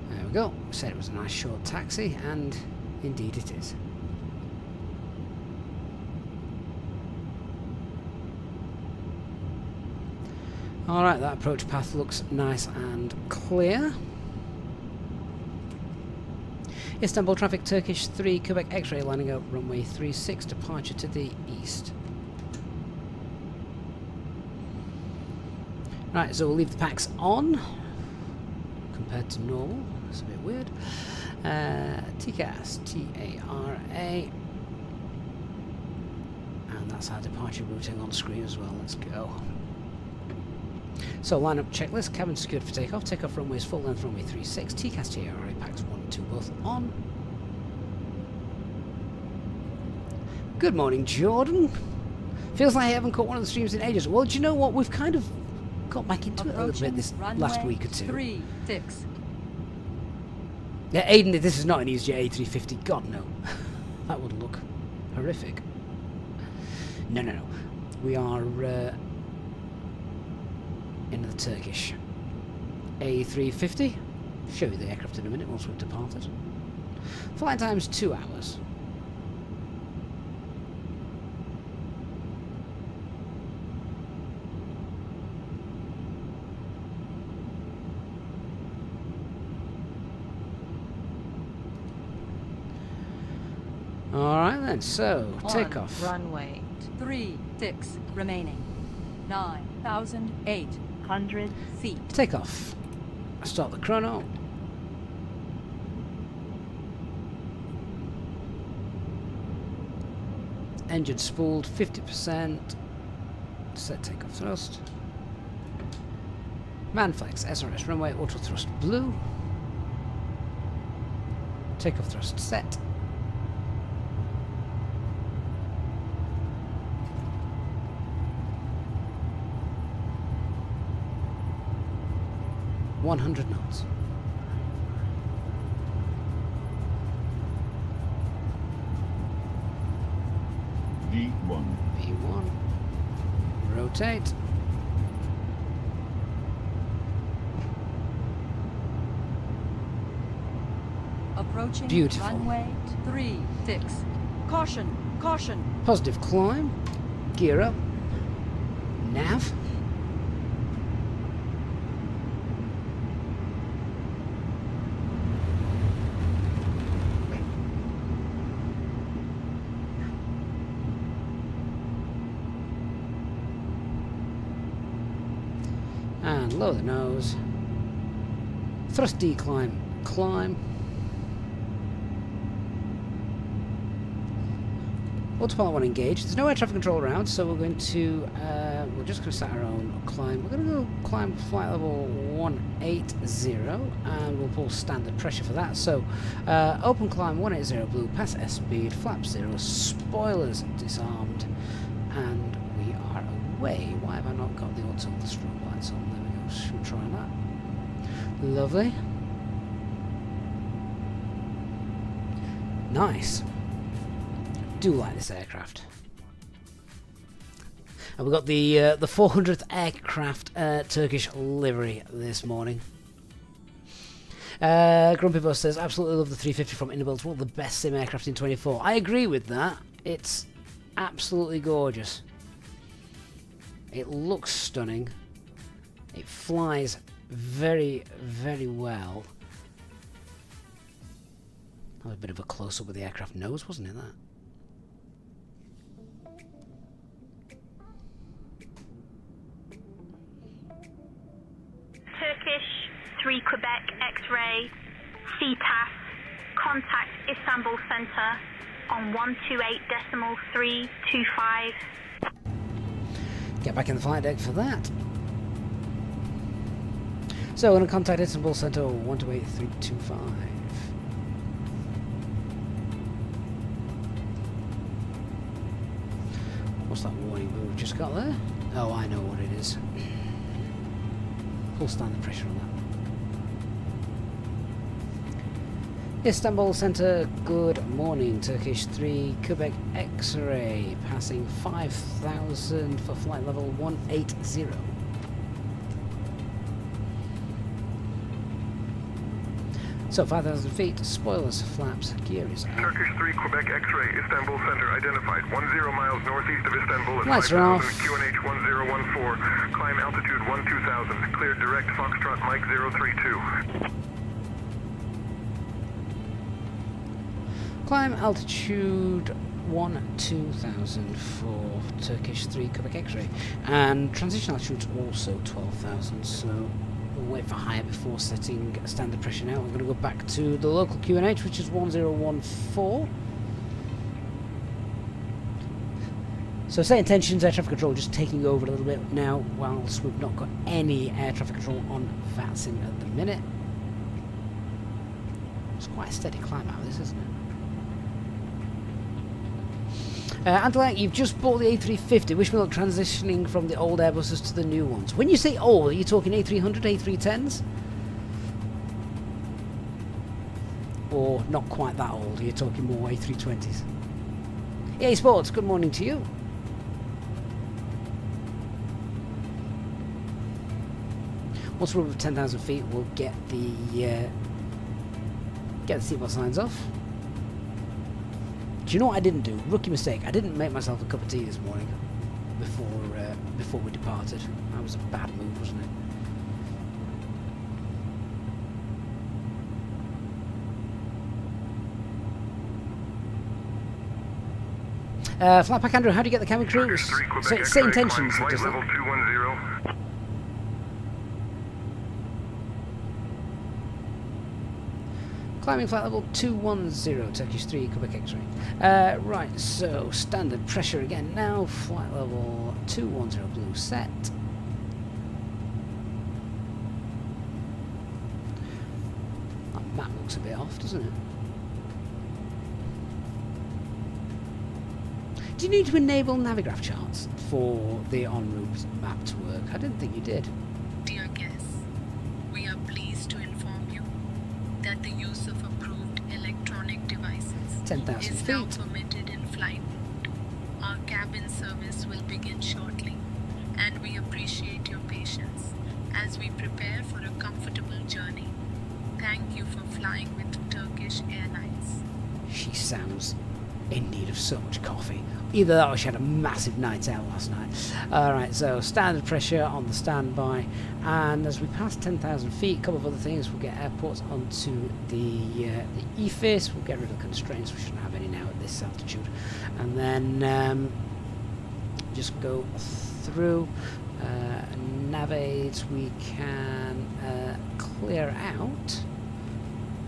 There we go. Said it was a nice short taxi, and indeed it is. Alright, that approach path looks nice and clear. Istanbul traffic, Turkish 3, Quebec X-ray lining up, runway 36, departure to the east. Right, so we'll leave the packs on, compared to normal. That's a bit weird. TCAS, T-A-R-A. And that's our departure routing on screen as well. Let's go. So lineup checklist, cabin secured for takeoff, takeoff runways full length runway 36, TCAS TARA packs 1 and 2 both on. Good morning, Jordan. Feels like I haven't caught one of the streams in ages. Well, do you know what? We've kind of got back into it a little bit this last week or two. 36. Yeah, Aiden, this is not an EasyJet A350. God, no. That would look horrific. No, no, no. We are in the Turkish A350. Show you the aircraft in a minute once we've departed. Flight time's 2 hours. Alright then, so takeoff. Runway 36 remaining. 9,800 feet. Takeoff. Start the chrono. Engine spooled 50%. Set takeoff thrust. Manflex SRS runway auto thrust blue. Takeoff thrust set. .100 knots. V1. V1. Rotate. Approaching Beautiful. runway 36. Caution, caution. Positive climb. Gear up. Nav. And lower the nose. Thrust decline, climb. Autopilot 1 engaged. There's no air traffic control around, so we're going to, we're just going to set our own climb. We're going to go climb flight level 180, and we'll pull standard pressure for that. So, open climb 180 blue, pass S speed, flap 0, spoilers disarmed, and we are away. Why have I not got the auto strobe lights on? There we go. Should we try that? Lovely. Nice. Do like this aircraft. And we've got the 400th aircraft Turkish livery this morning. Grumpy Bus says, absolutely love the 350 from Inibuilds. One of the best sim aircraft in 24. I agree with that. It's absolutely gorgeous. It looks stunning. It flies very, very well. That was a bit of a close-up of the aircraft nose, wasn't it, that? Turkish 3 Quebec X-ray CTAS, contact Istanbul Centre on 128.325. Get back in the flight deck for that. So I'm going to contact Istanbul Centre 128.325. What's that warning we've just got there? Oh, I know what it is. Full standard pressure on that. Istanbul Centre, good morning. Turkish 3 Quebec X-ray, passing 5,000 for flight level 180. So 5,000 feet, spoilers, flaps, gear is out. Turkish 3 Quebec X-ray, Istanbul Centre identified, 10 miles northeast of Istanbul at Lights are off. 5,000 QNH 1014, climb altitude 12,000, cleared direct Foxtrot Mike 032. Climb altitude 12,000 for Turkish 3 Quebec X-ray, and transition altitude also 12,000, so we'll wait for higher before setting standard pressure now. We're going to go back to the local QNH, which is 1014. So SayIntentions air traffic control just taking over a little bit now, whilst we've not got any air traffic control on VATSIM at the minute. It's quite a steady climb out of this, isn't it? Antelak, you've just bought the A350. Wish me luck transitioning from the old Airbuses to the new ones. When you say old, are you talking A300, A310s? Or not quite that old? Are you talking more A320s? EA Sports, good morning to you. Once we're over 10,000 feet, we'll get the seatbelt signs off. Do you know what I didn't do? Rookie mistake. I didn't make myself a cup of tea this morning before we departed. That was a bad move, wasn't it? Flatpack Andrew, how do you get the cabin crew? SayIntentions. Flight level 210. Climbing flight level 210, Turkish 3 Quebec X-ray. Right, so standard pressure again now. Flight level 210 blue set. That map looks a bit off, doesn't it? Do you need to enable Navigraph charts for the en route map to work? I didn't think you did. Dear guests, we are pleased to inform you that the use of approved electronic devices 10,000 is now feet. permitted in flight mode. Our cabin service will begin shortly, and we appreciate your patience as we prepare for a comfortable journey. Thank you for flying with Turkish Airlines. She sounds in need of so much coffee. Either that or she had a massive night out last night. Alright, so standard pressure on the standby, and as we pass 10,000 feet, a couple of other things. We'll get airports onto the EFIS. We'll get rid of constraints. We shouldn't have any now at this altitude. And then just go through navigate. We can clear out,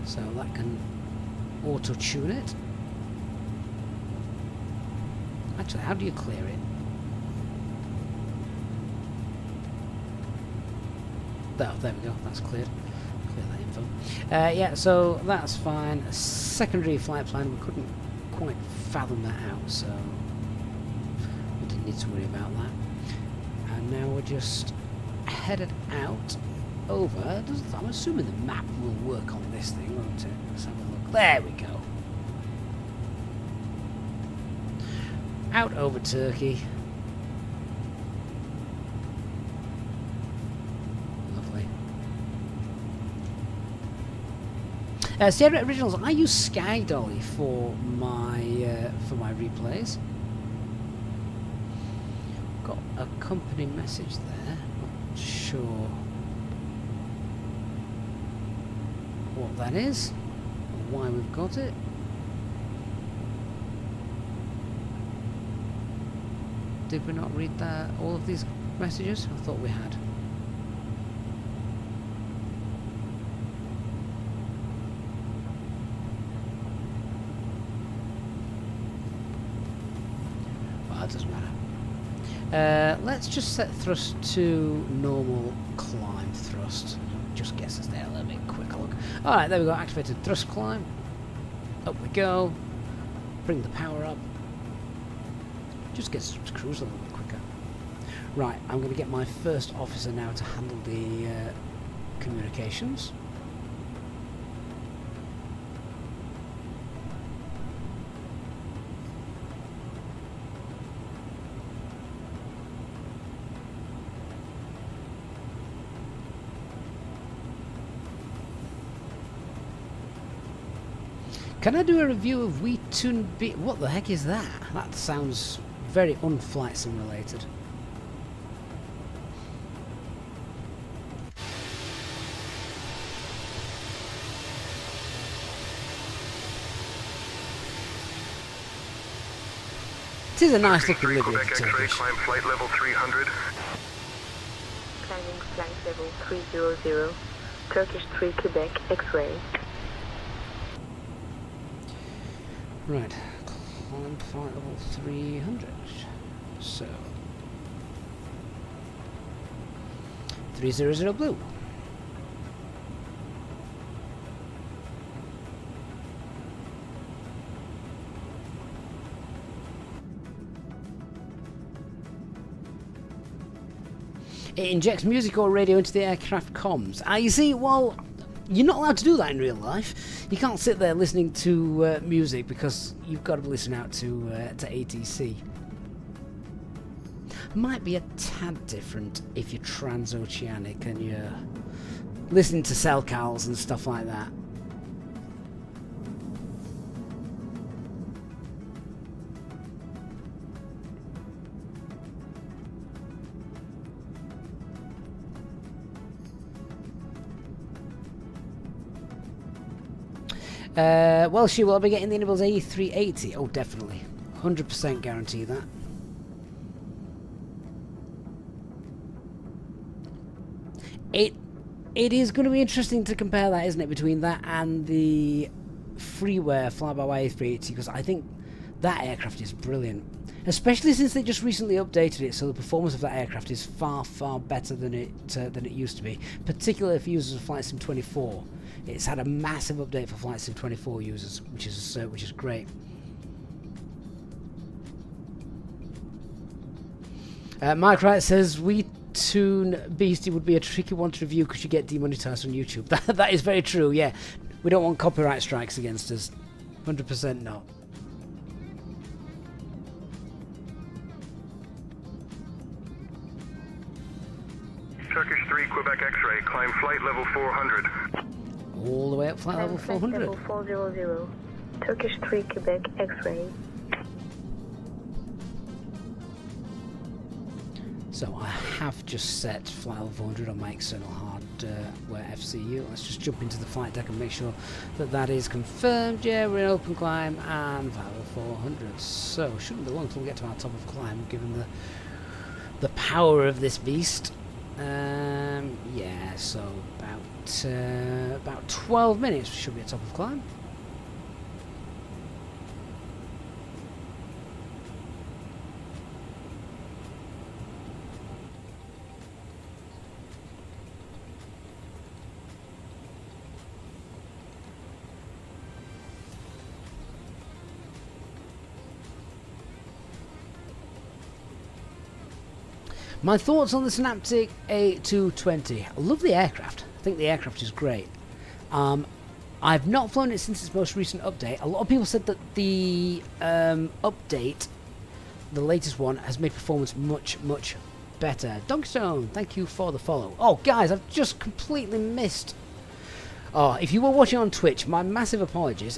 so that can auto-tune it. Actually, how do you clear it? Oh, there we go. That's cleared. Clear that info. Yeah, so that's fine. Secondary flight plan, we couldn't quite fathom that out, so we didn't need to worry about that. And now we're just headed out over. I'm assuming the map will work on this thing, won't it? Let's have a look. There we go. Out over Turkey. Lovely. Sierra Originals, I use Sky Dolly for my replays. Got a company message there. Not sure what that is, or why we've got it. Did we not read that, all of these messages? I thought we had. Well, that doesn't matter. Let's just set thrust to normal climb thrust. Just gets us there a little bit quicker. Look. Alright, there we go. Activated thrust climb. Up we go. Bring the power up. Just gets us to cruise a little bit quicker. Right, I'm going to get my first officer now to handle the communications. Can I do a review of We2B? What the heck is that? That sounds very unflight sim related. It is a nice looking livery Quebec for X-ray, Turkish. climb flight level 300. Climbing flight level 300. Turkish 3 Quebec X-ray. Right, climb flight level 300. So 300 blue. It injects music or radio into the aircraft comms. You see, well, you're not allowed to do that in real life. You can't sit there listening to music because you've got to listen out to ATC. Might be a tad different if you're transoceanic and you're listening to cell calls and stuff like that. Well, she will be getting the Inibuilds A380. Oh, definitely. 100% guarantee that. It is going to be interesting to compare that, isn't it, between that and the freeware fly-by-wire A380, because I think that aircraft is brilliant. Especially since they just recently updated it, so the performance of that aircraft is far, far better than it used to be. Particularly if users of Flight Sim 24. It's had a massive update for Flight Sim 24 users, which is great. Mike Wright says We Tune Beastie would be a tricky one to review because you get demonetized on YouTube. That is very true. Yeah, we don't want copyright strikes against us. 100% not. Turkish 3 Quebec X-ray, climb flight level 400. All the way up flight level 400. Level 400. Turkish 3 Quebec X-ray. So I have just set flight level 400 on my external hardware FCU. Let's just jump into the flight deck and make sure that that is confirmed. Yeah, we're in open climb and flight level 400. So shouldn't be long till we get to our top of climb, given the power of this beast. Yeah, so about 12 minutes we should be at top of climb. My thoughts on the Synaptic A320. I love the aircraft. I think the aircraft is great. I've not flown it since its most recent update. A lot of people said that the update, the latest one, has made performance much, much better. Donkstone, thank you for the follow. Oh, guys, I've just completely missed. Oh, if you were watching on Twitch, my massive apologies.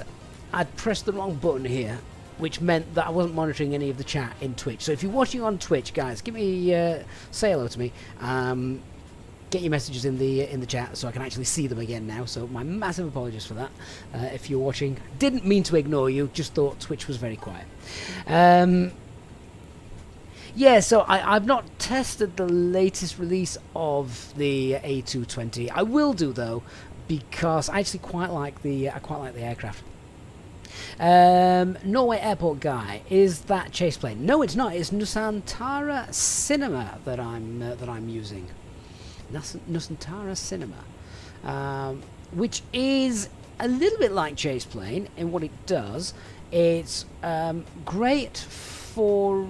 I'd pressed the wrong button here, which meant that I wasn't monitoring any of the chat in Twitch. So if you're watching on Twitch, guys, give me say hello to me. Get your messages in the chat so I can actually see them again now. So my massive apologies for that. If you're watching, didn't mean to ignore you. Just thought Twitch was very quiet. Yeah, so I've not tested the latest release of the A320. I will do though, because I actually quite like the aircraft. Norway Airport guy, is that chase plane? No, it's not. It's Nusantara Cinema that I'm using. Nusantara Cinema, which is a little bit like chase plane in what it does. It's great for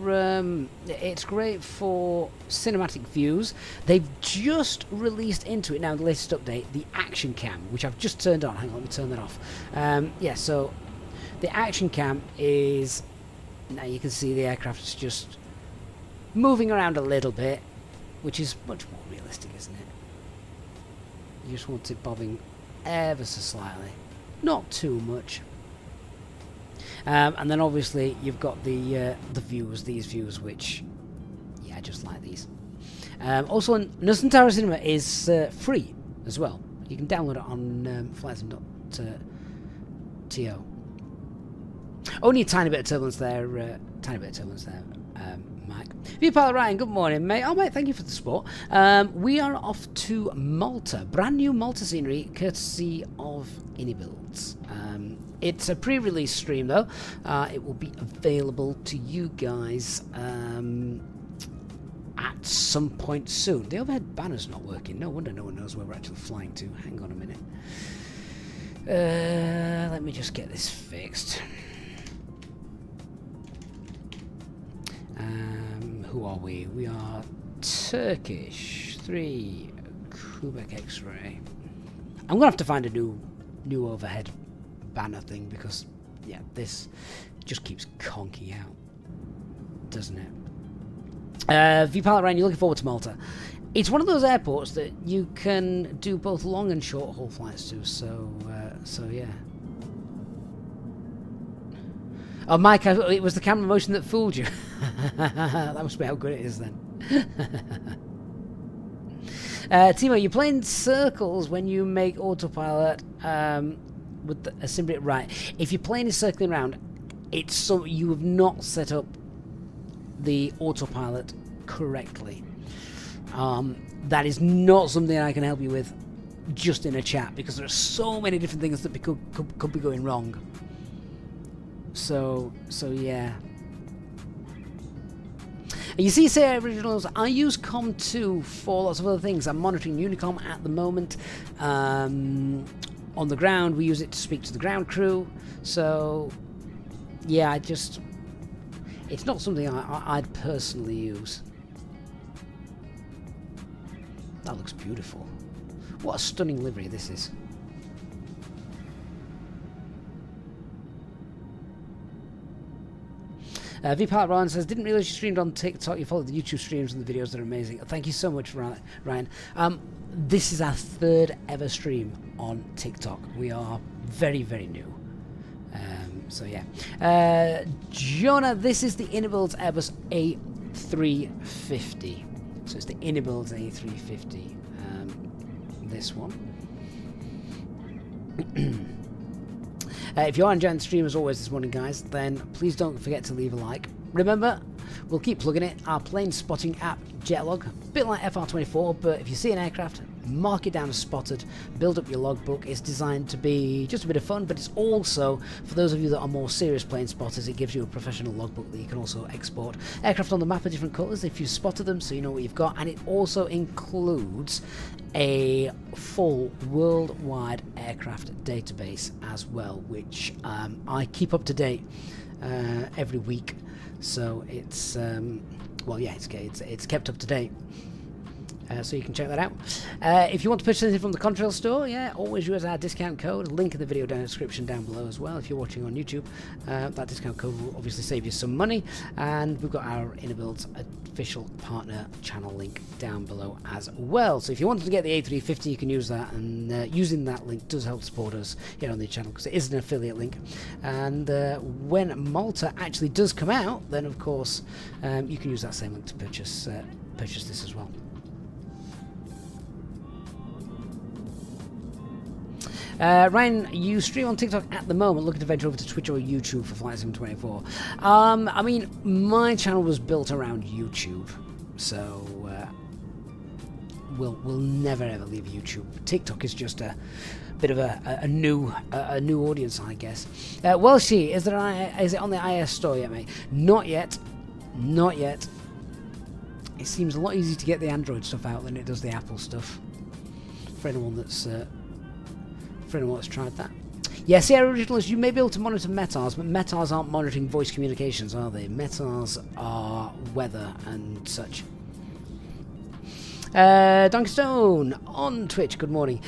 cinematic views. They've just released into it now, the latest update, the action cam, which I've just turned on. Hang on, let me turn that off. Yeah, so the action cam is, now you can see the aircraft is just moving around a little bit, which is much more realistic, isn't it? You just want it bobbing ever so slightly, not too much. And then obviously you've got the views, these views, which, yeah, I just like these. Also, Nusantara Cinema is free as well. You can download it on flightsm.to. Only a tiny bit of turbulence there, Mike. Viewpilot Ryan, good morning, mate. Oh, mate, thank you for the support. We are off to Malta. Brand new Malta scenery, courtesy of Inibuilds. It's a pre-release stream, though. It will be available to you guys at some point soon. The overhead banner's not working. No wonder no one knows where we're actually flying to. Hang on a minute. Let me just get this fixed. Who are we? We are Turkish 3 Quebec X-ray. I'm gonna have to find a new overhead banner thing, because yeah, this just keeps conking out, doesn't it? Viewpilot Ryan, you're looking forward to Malta. It's one of those airports that you can do both long and short haul flights to. So yeah. Oh, Mike, it was the camera motion that fooled you. That must be how good it is then. Timo, you're playing circles when you make autopilot with a symbiote, right? If you're playing it circling around, it's so you have not set up the autopilot correctly. That is not something I can help you with just in a chat, because there are so many different things that could be going wrong. So yeah. And you see, say originals, I use Com2 for lots of other things. I'm monitoring Unicom at the moment. On the ground, we use it to speak to the ground crew. So yeah, it's not something I'd personally use. That looks beautiful. What a stunning livery this is. Viewpilot Ryan says, didn't realize you streamed on TikTok. You followed the YouTube streams and the videos. They're amazing. Thank you so much, Ryan. This is our third ever stream on TikTok. We are very, very new. So yeah. Jonah, this is the Inibuilds Airbus A350. So it's the Inibuilds A350. This one. If you are enjoying the stream as always this morning, guys, then please don't forget to leave a like. Remember, we'll keep plugging it. Our plane spotting app, Jetlog, a bit like FR24, but if you see an aircraft, mark it down as spotted, build up your logbook. It's designed to be just a bit of fun, but it's also, for those of you that are more serious plane spotters, it gives you a professional logbook that you can also export. Aircraft on the map are different colours if you spotted them, so you know what you've got, and it also includes a full worldwide aircraft database as well, which I keep up to date every week. So it's well, yeah, it's kept up to date. So you can check that out. If you want to purchase anything from the Contrail store, yeah, always use our discount code. Link in the video description down below as well. If you're watching on YouTube, that discount code will obviously save you some money. And we've got our Inibuilds official partner channel link down below as well. So if you wanted to get the A350, you can use that, and using that link does help support us here on the channel because it is an affiliate link. And when Malta actually does come out, then of course you can use that same link to purchase this as well. Ryan, you stream on TikTok at the moment, looking to venture over to Twitch or YouTube for Flight Sim 24. I mean, my channel was built around YouTube, so we'll never ever leave YouTube. TikTok is just a bit of a new audience, I guess. Welshie, is it on the iOS store yet, mate? Not yet. Not yet. It seems a lot easier to get the Android stuff out than it does the Apple stuff. For anyone that's tried that. Yeah, Sierra Originals, you may be able to monitor METARs, but METARs aren't monitoring voice communications, are they? METARs are weather and such. Duncan Stone on Twitch, good morning.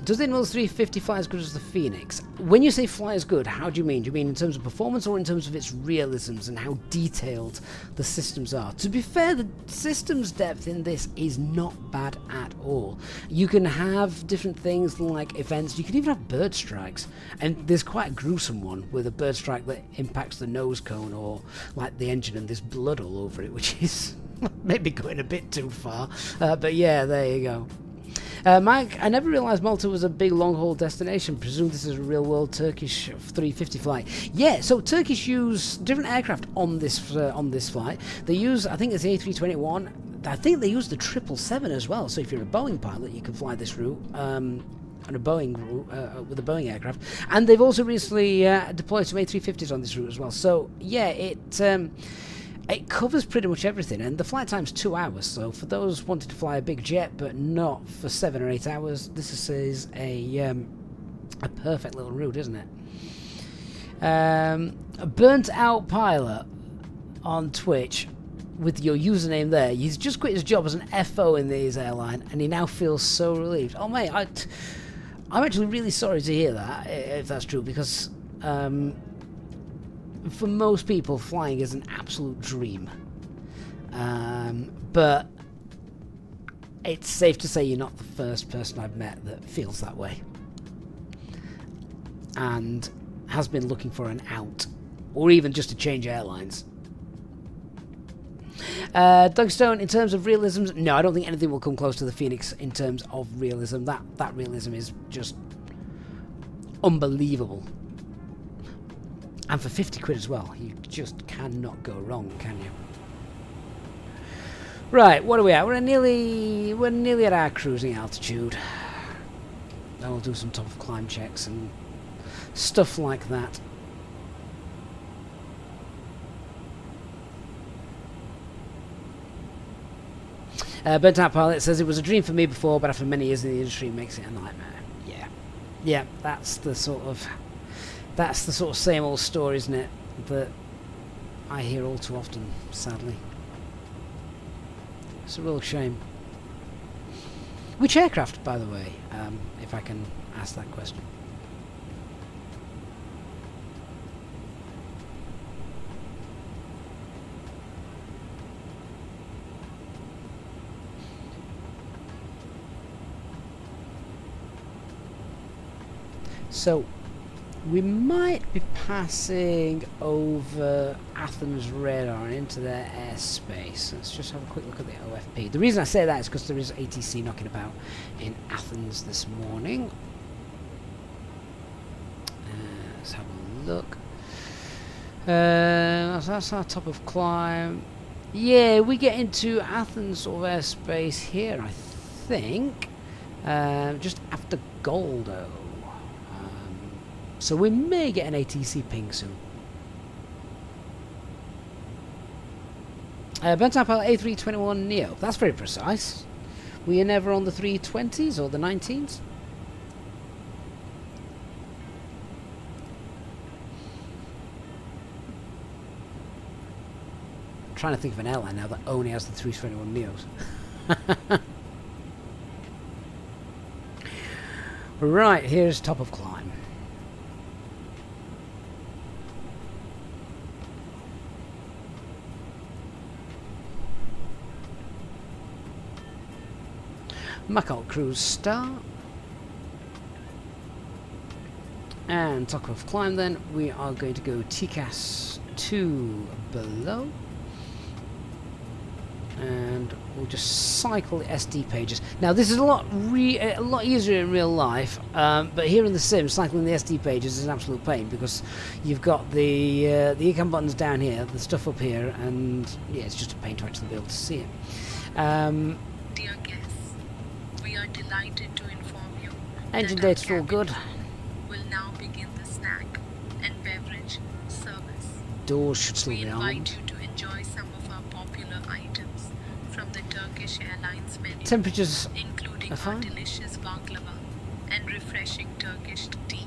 Does the Inibuilds 350 fly as good as the Fenix? When you say fly as good, how do you mean? Do you mean in terms of performance or in terms of its realisms and how detailed the systems are? To be fair, the systems depth in this is not bad at all. You can have different things like events. You can even have bird strikes. And there's quite a gruesome one with a bird strike that impacts the nose cone or like the engine and there's blood all over it, which is maybe going a bit too far. But yeah, there you go. Mike, I never realised Malta was a big long-haul destination. Presume this is a real-world Turkish 350 flight. Yeah, so Turkish use different aircraft on this flight. They use, I think it's the A321. I think they use the 777 as well. So if you're a Boeing pilot, you can fly this route. On a Boeing route, with a Boeing aircraft. And they've also recently deployed some A350s on this route as well. So yeah, it covers pretty much everything, and the flight time's 2 hours, so for those wanting to fly a big jet but not for 7 or 8 hours, this is a perfect little route, isn't it? A burnt out pilot on Twitch with your username there. He's just quit his job as an FO in the airline, and he now feels so relieved. Oh mate, I'm actually really sorry to hear that, if that's true, because for most people, flying is an absolute dream. But it's safe to say you're not the first person I've met that feels that way. And has been looking for an out. Or even just to change airlines. Doug Stone, in terms of realisms, no, I don't think anything will come close to the Fenix in terms of realism. That realism is just unbelievable. And for 50 quid as well, you just cannot go wrong, can you? Right, what are we at? We're nearly at our cruising altitude. Then we'll do some top of climb checks and stuff like that. Burnt Out Pilot says it was a dream for me before, but after many years in the industry, it makes it a nightmare. Yeah, that's the sort of same old story, isn't it, that I hear all too often, sadly. It's a real shame. Which aircraft, by the way, if I can ask that question? So, we might be passing over Athens radar and into their airspace. Let's just have a quick look at the OFP. The reason I say that is because there is ATC knocking about in Athens this morning. Let's have a look. That's our top of climb. Yeah, we get into Athens sort of airspace here, I think. Just after Goldo. So we may get an ATC ping soon. Burnt Out Pilot A321 Neo. That's very precise. Were you never on the 320s or the 19s? trying to think of an airline now that only has the 321 neos. Right, here's top of climb. Macau cruise start. And top of climb then, we are going to go TCAS 2 below. And we'll just cycle the SD pages. Now this is a lot easier in real life, but here in the sim, cycling the SD pages is an absolute pain because you've got the econ buttons down here, the stuff up here, and yeah, it's just a pain to actually be able to see it. Dear guests, we are delighted to inform you Engine that our data's all good. will now begin the snack and beverage service. Doors should still We be on. invite you to enjoy some of our popular items from the Turkish Airlines menu, Temperatures including are our fine. delicious baklava and refreshing Turkish tea.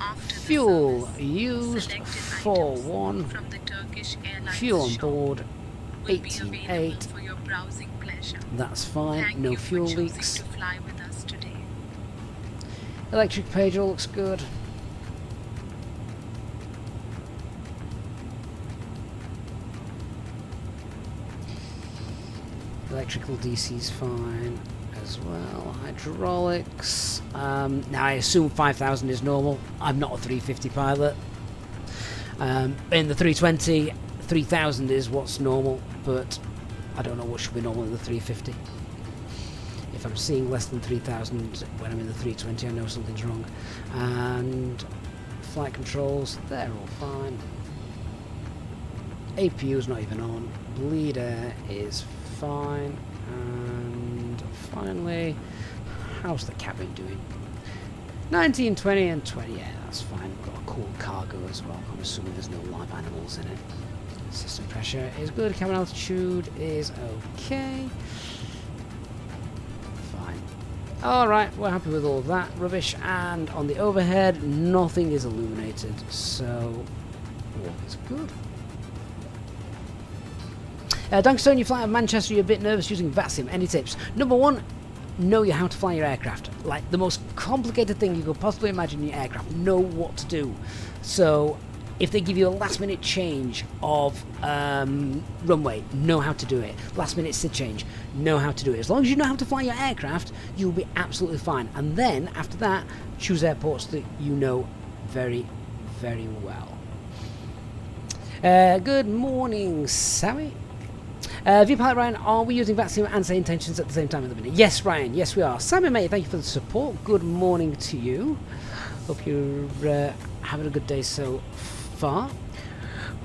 After the Fuel service, used selected for items one. from the Turkish Airlines Fuel on shop board will be available 18.8. for your browsing pleasure. That's fine. Thank No you for fuel choosing leaks. to fly with us today. Electric page all looks good. Electrical DC's fine as well. Hydraulics. Now I assume 5,000 is normal. I'm not a 350 pilot. In the 320, 3,000 is what's normal, but I don't know what should be normal in the 350. If I'm seeing less than 3,000 when I'm in the 320, I know something's wrong. And flight controls, they're all fine. APU's not even on. Bleed air is fine. And finally, how's the cabin doing? 19, 20 and 20, yeah, that's fine. We've got a cool cargo as well. I'm assuming there's no live animals in it. System pressure is good. Cabin altitude is okay. Fine. Alright, we're happy with all of that rubbish. And on the overhead, nothing is illuminated. So, all is good. Dunkstone, you fly out of Manchester, you're a bit nervous using VATSIM. Any tips? Number one, know how to fly your aircraft. Like the most complicated thing you could possibly imagine in your aircraft. Know what to do. So if they give you a last minute change of runway, know how to do it. Last minute SID change, know how to do it. As long as you know how to fly your aircraft, you'll be absolutely fine. And then after that, choose airports that you know very, very well. Good morning, Sammy. Viewpilot Ryan, are we using VATSIM and SayIntentions at the same time at the minute? Yes, Ryan, yes we are. Sammy, mate, thank you for the support. Good morning to you. Hope you're having a good day so far.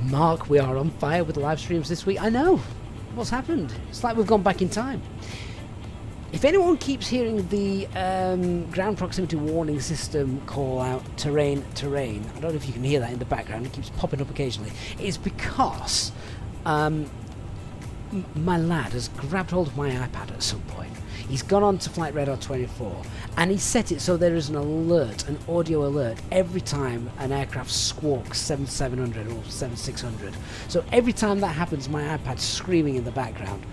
Mark, we are on fire with the live streams this week. I know. What's happened? It's like we've gone back in time. If anyone keeps hearing the ground proximity warning system call out terrain, terrain, I don't know if you can hear that in the background, it keeps popping up occasionally, it's because my lad has grabbed hold of my iPad at some point. He's gone on to Flight Radar 24 and he set it so there is an alert, an audio alert, every time an aircraft squawks 7700 or 7600. So every time that happens, my iPad's screaming in the background.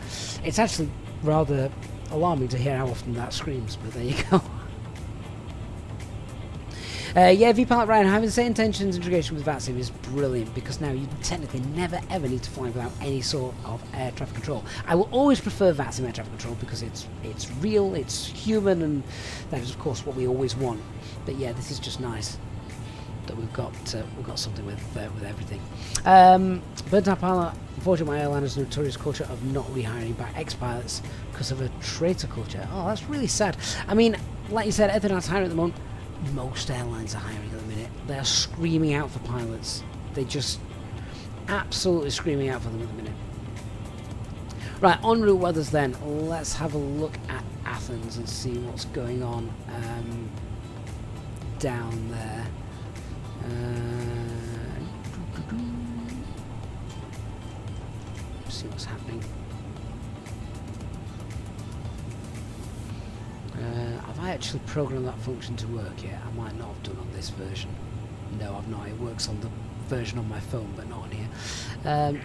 It's actually rather alarming to hear how often that screams, but there you go. Yeah, VPilot Ryan, having SayIntentions integration with VATSIM is brilliant because now you technically never ever need to fly without any sort of air traffic control. I will always prefer VATSIM air traffic control because it's real, it's human, and that is of course what we always want. But yeah, this is just nice that we've got something with everything. Burnt Out Pilot, unfortunately my airline has a notorious culture of not rehiring back ex-pilots because of a traitor culture. Oh, that's really sad. I mean, like you said, everything else hiring at the moment. Most airlines are hiring at the minute. They are screaming out for pilots. They just absolutely screaming out for them at the minute. Right, en route weathers then. Let's have a look at Athens and see what's going on down there. See what's happening. Have I actually programmed that function to work yet? I might not have done on this version. No, I've not. It works on the version on my phone, but not on here.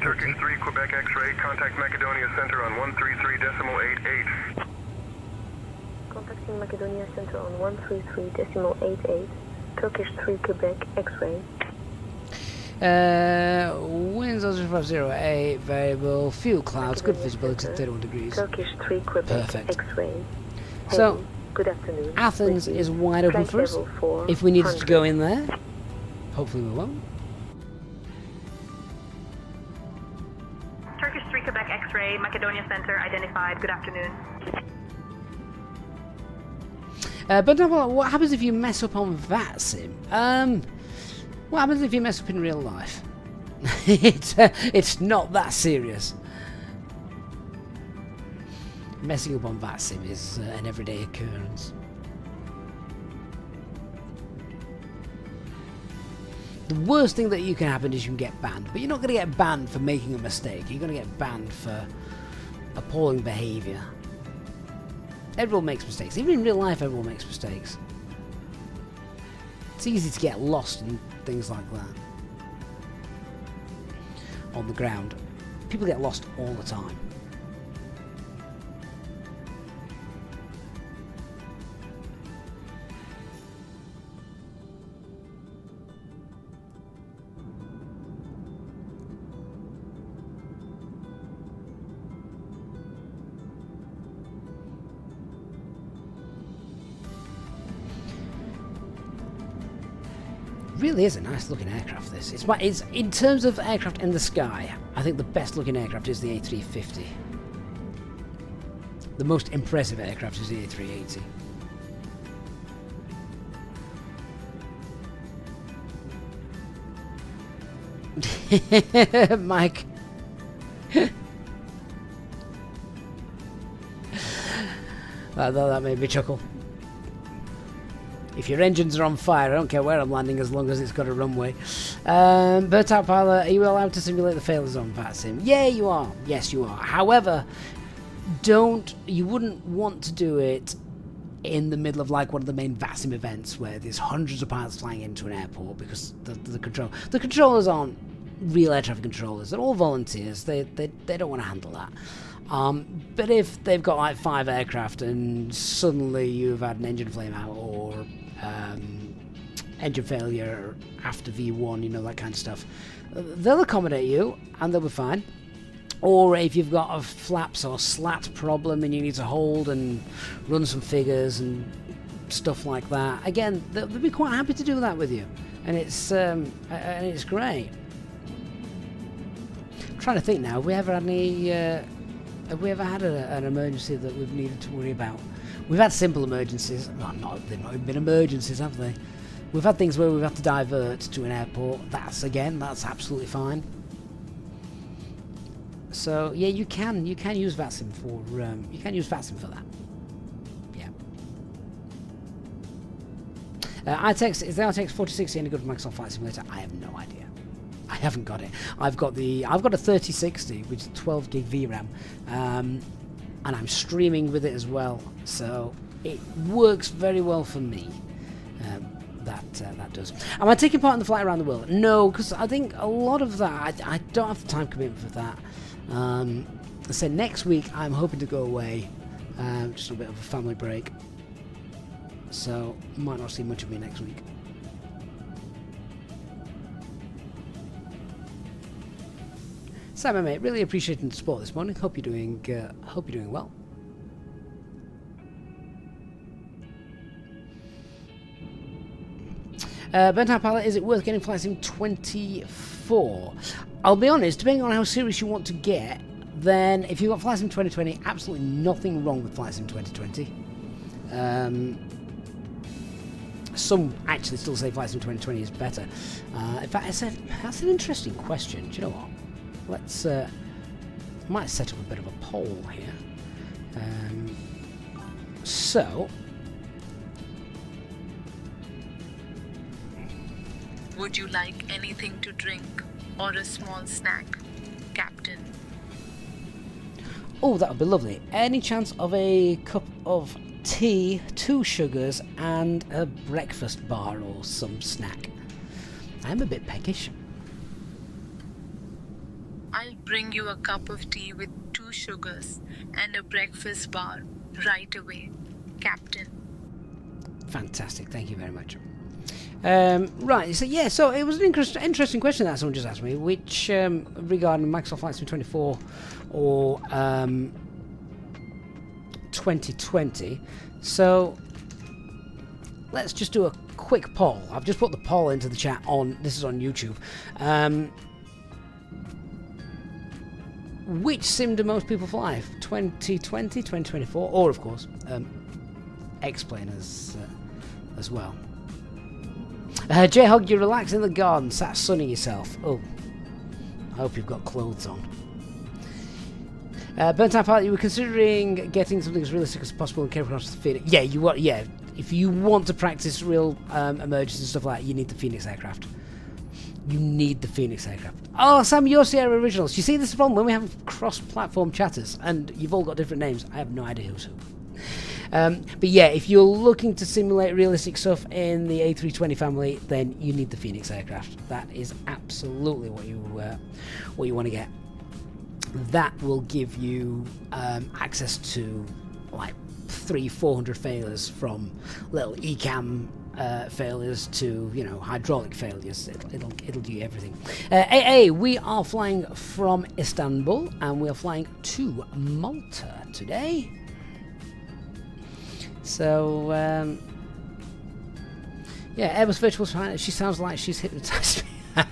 Turkish Okay. 3, Quebec X-ray, contact Macedonia Center on 133.88. Contacting Macedonia Center on 133.88. Turkish 3 Quebec X-ray. Winds 0508, variable, fuel clouds, good visibility, 31 degrees. Turkish 3 Quebec Perfect. X-ray. So, Heading. Good afternoon. Athens With is you. wide open Flight for us. level If we needed to 400. go in there, hopefully we won't. Turkish 3 Quebec X-ray, Macedonia Center identified. Good afternoon. But no, what happens if you mess up on VATSIM? What happens if you mess up in real life? It's not that serious. Messing up on VATSIM is an everyday occurrence. The worst thing that you can happen is you can get banned, but you're not going to get banned for making a mistake. You're going to get banned for appalling behaviour. Everyone makes mistakes. Even in real life, everyone makes mistakes. It's easy to get lost and things like that. On the ground. People get lost all the time. Really is a nice looking aircraft, this. It's in terms of aircraft in the sky, I think the best looking aircraft is the A350. The most impressive aircraft is the A380. Mike. that made me chuckle. If your engines are on fire, I don't care where I'm landing as long as it's got a runway. Bert out pilot, are you allowed to simulate the failures on VATSIM? Yeah, you are. Yes, you are. However, you wouldn't want to do it in the middle of like one of the main VATSIM events where there's hundreds of pilots flying into an airport, because the controllers aren't real air traffic controllers. They're all volunteers. They don't want to handle that. But if they've got like 5 aircraft and suddenly you've had an engine flame out or engine failure after V1, you know, that kind of stuff, they'll accommodate you and they'll be fine. Or if you've got a flaps or slat problem and you need to hold and run some figures and stuff like that, again, they'll be quite happy to do that with you, and it's great. I'm trying to think now, have we ever had any? Have we ever had an emergency that we've needed to worry about? We've had simple emergencies. Well, they've not even been emergencies, have they? We've had things where we've had to divert to an airport. That's absolutely fine. So yeah, you can use VATSIM for that. Yeah. Is the RTX 4060 any good for Microsoft Flight Simulator? I have no idea. I haven't got it. I've got a 3060, which is 12 gig VRAM, and I'm streaming with it as well, so it works very well for me. That does. Am I taking part in the flight around the world? No, because I think a lot of that I don't have the time commitment for that. I said next week I'm hoping to go away, just a bit of a family break, so might not see much of me next week. Simon, mate, really appreciating the support this morning. Hope you're doing well. Bernhard Pilot, is it worth getting Flight Sim 24? I'll be honest, depending on how serious you want to get, then if you've got Flight Sim 2020, absolutely nothing wrong with Flight Sim 2020. Some actually still say Flight Sim 2020 is better. In fact, that's an interesting question. Do you know what? Let's might set up a bit of a poll here. So, Would you like anything to drink or a small snack, Captain? oh, that would be lovely. Any chance of a cup of tea, 2 sugars, and a breakfast bar or some snack? I'm a bit peckish. I'll bring you a cup of tea with 2 sugars and a breakfast bar right away, Captain. Fantastic, thank you very much. Right, so yeah, so it was an interesting question that someone just asked me, which regarding Microsoft Flight Sim 24 or 2020. So let's just do a quick poll. I've just put the poll into the chat on, this is on YouTube. Which sim do most people fly? 2020, 2024, or of course, X-Plane as well. J-Hog, you relax in the garden, sat sunning yourself. Oh, I hope you've got clothes on. Burnt Out Pilot, you were considering getting something as realistic as possible and carry across the Phoenix. Yeah, you want. Yeah, if you want to practice real emergencies and stuff like that, you need the Phoenix aircraft. You need the Phoenix aircraft. Oh, Sam, your Sierra Originals. You see, this is the problem when we have cross-platform chatters and you've all got different names. I have no idea who's who. But yeah, if you're looking to simulate realistic stuff in the A320 family, then you need the Phoenix aircraft. That is absolutely what you want to get. That will give you access to like 300-400 failures, from little ECAM failures to, you know, hydraulic failures. It'll do you everything. AA, we are flying from Istanbul and we are flying to Malta today. So yeah, Airbus Virtual Pilot, she sounds like she's hypnotized me.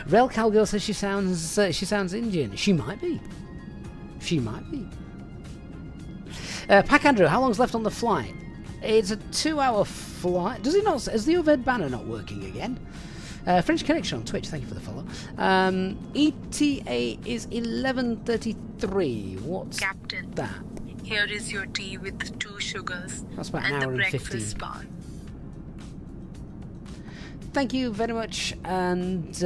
Rel Calgirl says she sounds Indian. She might be. She might be. Pack Andrew, how long's left on the flight? It's a 2-hour flight. Does it not? Is the overhead banner not working again? French Connection on Twitch, thank you for the follow. ETA is 11:33. What's Captain, that? here is your tea with 2 sugars That's about and an the hour and breakfast 15. bar. Thank you very much, and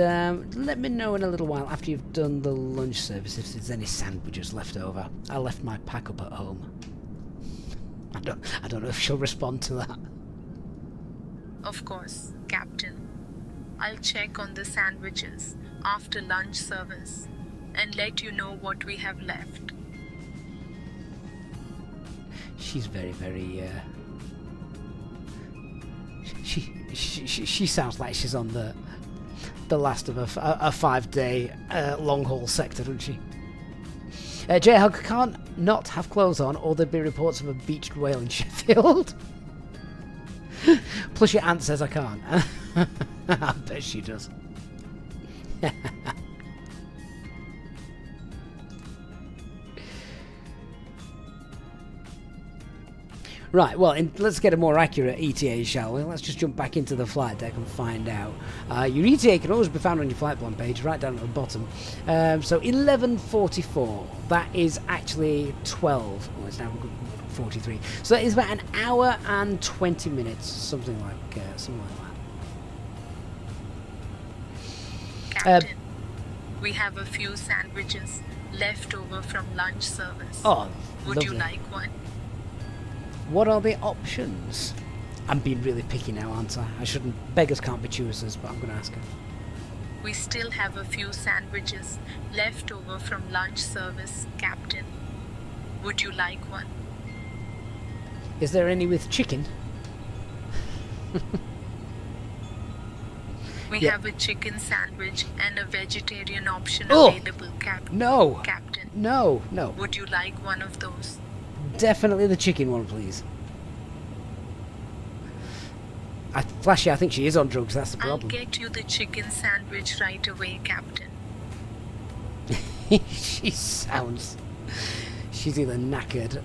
let me know in a little while after you've done the lunch service if there's any sandwiches left over. I left my pack up at home. I don't know if she'll respond to that. Of course, Captain. I'll check on the sandwiches after lunch service and let you know what we have left. She's very, very. She sounds like she's on the last of a 5-day long haul sector, doesn't she? J-Hug can't not have clothes on, or there'd be reports of a beached whale in Sheffield. Plus your aunt says I can't. I bet she does. Right, well, let's get a more accurate ETA, shall we? Let's just jump back into the flight deck and find out. Your ETA can always be found on your flight plan page, right down at the bottom. So 11:44. That is actually 12. Oh, it's now 43. So that is about an hour and 20 minutes, something like that. Captain, we have a few sandwiches left over from lunch service. Oh, Would you lovely. like one? What are the options? I'm being really picky now, aren't I? I shouldn't. Beggars can't be choosers, but I'm going to ask her. We still have a few sandwiches left over from lunch service, Captain. Would you like one? Is there any with chicken? We Yeah. have a chicken sandwich and a vegetarian option Oh! available, Captain. No! Captain, No, no. would you like one of those? Definitely the chicken one, please. Flashy, I think she is on drugs, that's the I'll problem. get you the chicken sandwich right away, Captain. She sounds... She's either knackered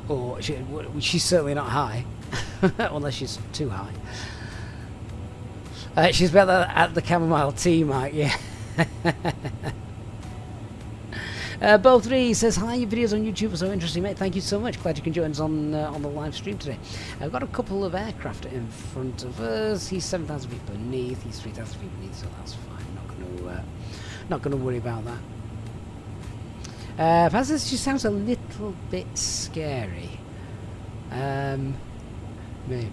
or she's certainly not high. Unless she's too high. She's better at the chamomile tea, Mike, yeah. Bo3 says, hi, your videos on YouTube are so interesting, mate. Thank you so much. Glad you can join us on the live stream today. I've got a couple of aircraft in front of us. He's 7,000 feet beneath. He's 3,000 feet beneath, so that's fine. Not going to worry about that. Paz says she sounds a little bit scary. Maybe.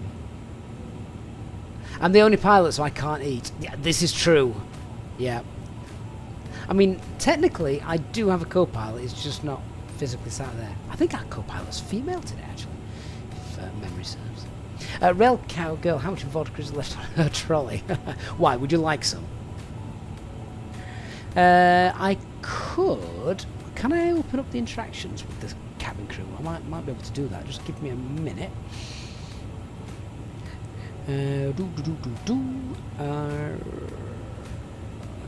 I'm the only pilot, so I can't eat. Yeah, this is true. Yeah. I mean, technically, I do have a co-pilot. It's just not physically sat there. I think our co-pilot's female today, actually, if memory serves. Rail Cowgirl, how much vodka is left on her trolley? Why? Would you like some? I could. Can I open up the interactions with the cabin crew? I might be able to do that. Just give me a minute. Let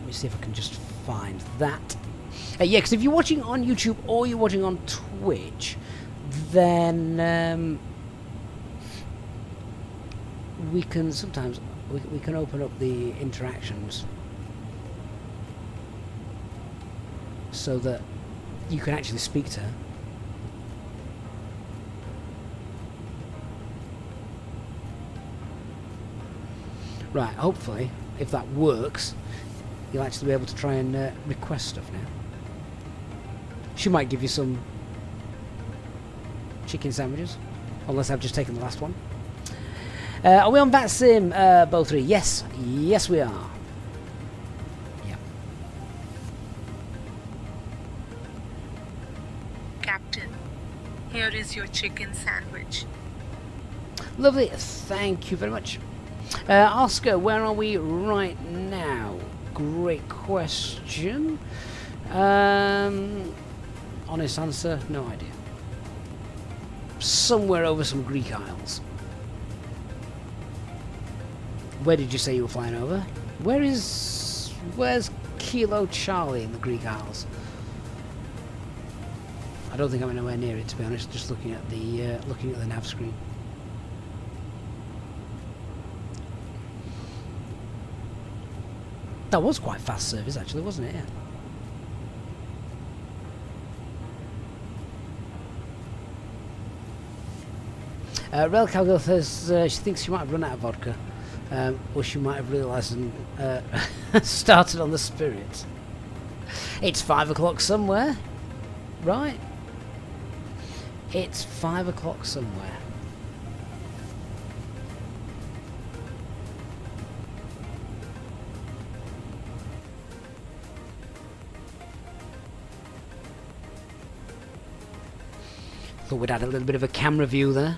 me see if I can just find that. Yeah, because if you're watching on YouTube or you're watching on Twitch, then we can sometimes we can open up the interactions so that you can actually speak to her. Right, hopefully, if that works, you'll actually be able to try and request stuff now. She might give you some chicken sandwiches, unless I've just taken the last one. Are we on VATSIM, both three? Yes, yes we are. Yeah. Captain, here is your chicken sandwich. Lovely, thank you very much. Oscar, where are we right now? Great question. Honest answer, no idea. Somewhere over some Greek Isles. Where did you say you were flying over? Where's Kilo Charlie in the Greek Isles? I don't think I'm anywhere near it, to be honest. Just looking at the nav screen. That was quite fast service, actually, wasn't it? Yeah. Rail Cowgirl says she thinks she might have run out of vodka, or she might have realised and started on the spirit. It's 5 o'clock somewhere, right? It's 5 o'clock somewhere. Thought we'd add a little bit of a camera view there.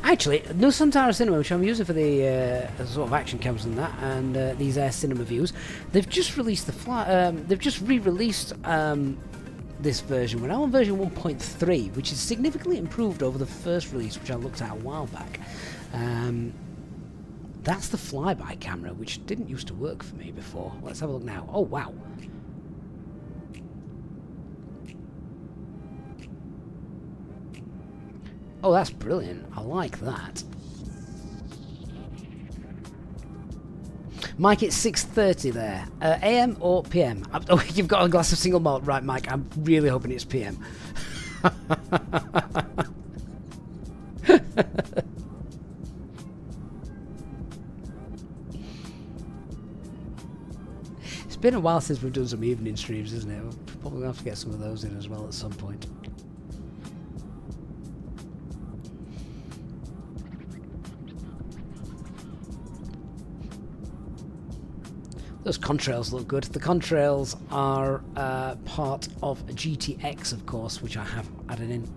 Actually, no Santara Cinema, which I'm using for the sort of action cameras and that, and these Air Cinema views, they've just released they've just re-released this version. We're now on version 1.3, which is significantly improved over the first release, which I looked at a while back. That's the flyby camera, which didn't used to work for me before. Let's have a look now. Oh wow. Oh, that's brilliant. I like that. Mike, it's 6:30 there. AM or PM? Oh, you've got a glass of single malt. Right, Mike, I'm really hoping it's PM. It's been a while since we've done some evening streams, isn't it? We'll probably have to get some of those in as well at some point. Those contrails look good. The contrails are part of GTX, of course, which I have added in.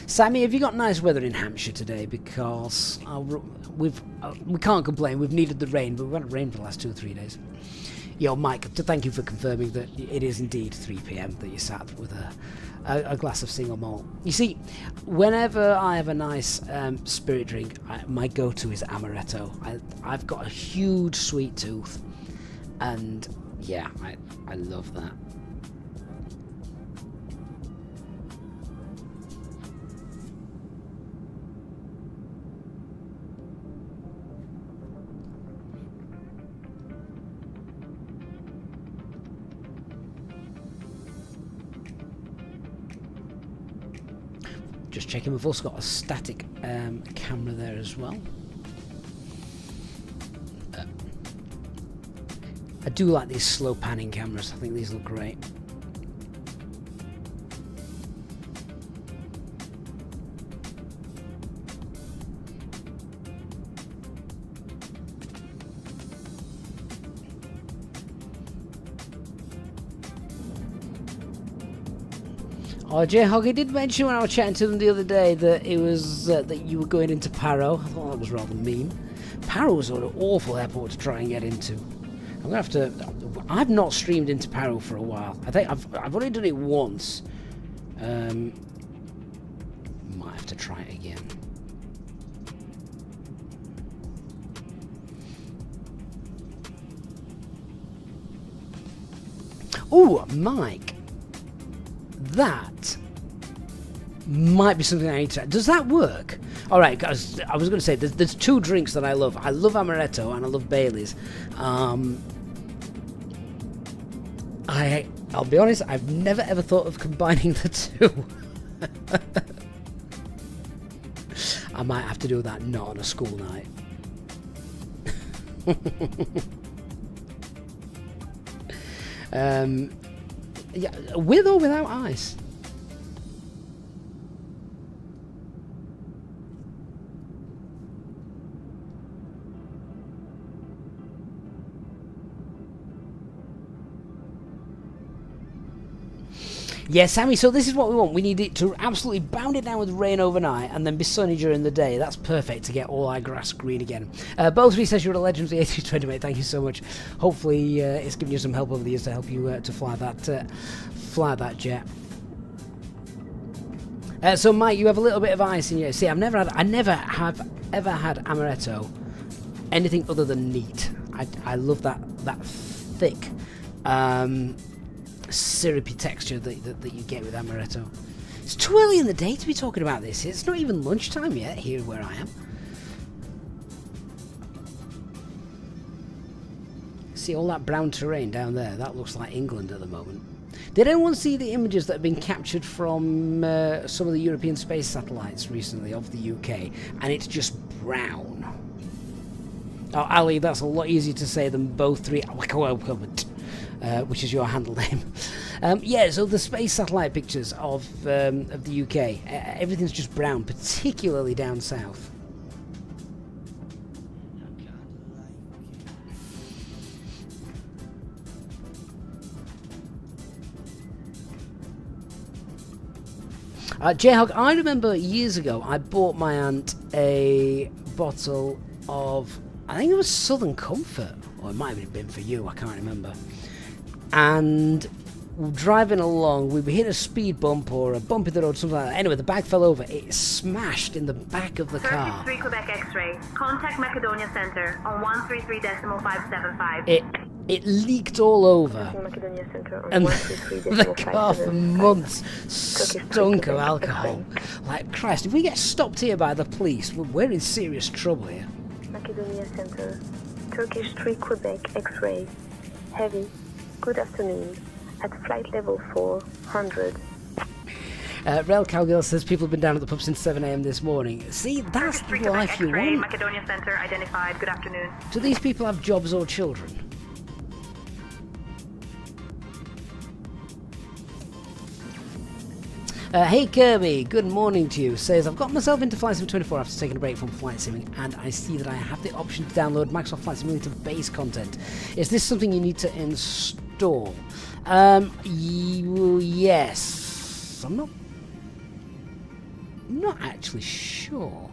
Sammy, have you got nice weather in Hampshire today? Because we can't complain. We've needed the rain, but we've had rain for the last 2 or 3 days. Yo, Mike, thank you for confirming that it is indeed 3 PM that you sat with a glass of single malt. You see, whenever I have a nice spirit drink, my go-to is amaretto. I've got a huge sweet tooth, and yeah, I love that. Just checking, we've also got a static camera there as well. I do like these slow panning cameras. I think these look great. Oh, J-Hog, he did mention when I was chatting to them the other day that it was that you were going into Paro. I thought that was rather mean. Paro was an awful airport to try and get into. I'm gonna have to. I've not streamed into Paro for a while. I think I've only done it once. Might have to try it again. Oh, Mike. That might be something I need to. Does that work? All right, guys. I was going to say there's two drinks that I love. I love amaretto and I love Bailey's. I'll be honest. I've never ever thought of combining the two. I might have to do that not on a school night. Yeah, with or without ice? Yeah, Sammy, so this is what we want. We need it to absolutely bound it down with rain overnight and then be sunny during the day. That's perfect to get all our grass green again. Bowlesby says you're a legend for the A320, mate. Thank you so much. Hopefully it's given you some help over the years to help you to fly that jet. So, Mike, you have a little bit of ice in your... See, I never have ever had amaretto, anything other than neat. I love that thick... syrupy texture that you get with amaretto. It's too early in the day to be talking about this. It's not even lunchtime yet here where I am. See all that brown terrain down there? That looks like England at the moment. Did anyone see the images that have been captured from some of the European space satellites recently of the UK? And it's just brown. Oh, Ali, that's a lot easier to say than both three. Which is your handle name. Yeah, so the space satellite pictures of the UK, everything's just brown, particularly down south. J-Hog, I remember years ago I bought my aunt a bottle of, I think it was Southern Comfort, or it might have been for you, I can't remember. And driving along, we hit a speed bump or a bump in the road, something like that. Anyway, the bag fell over. It smashed in the back of the car. 33 Quebec X-ray. Contact Macedonia Center on 133.575. It leaked all over. Macedonia Center on And 133.575. the car for months stunk of alcohol. Like, Christ, if we get stopped here by the police, we're in serious trouble here. Macedonia Center, Turkish 3 Quebec X-ray, heavy. Good afternoon. At flight level 400. Rel Cowgirl says people have been down at the pub since 7 AM this morning. See, that's the life you want. Macedonia Center identified. Good afternoon. Do these people have jobs or children? Hey Kirby, good morning to you. Says, I've got myself into Flight Sim 24 after taking a break from flight simming, and I see that I have the option to download Microsoft Flight Simulator base content. Is this something you need to install? Yes. I'm not actually sure.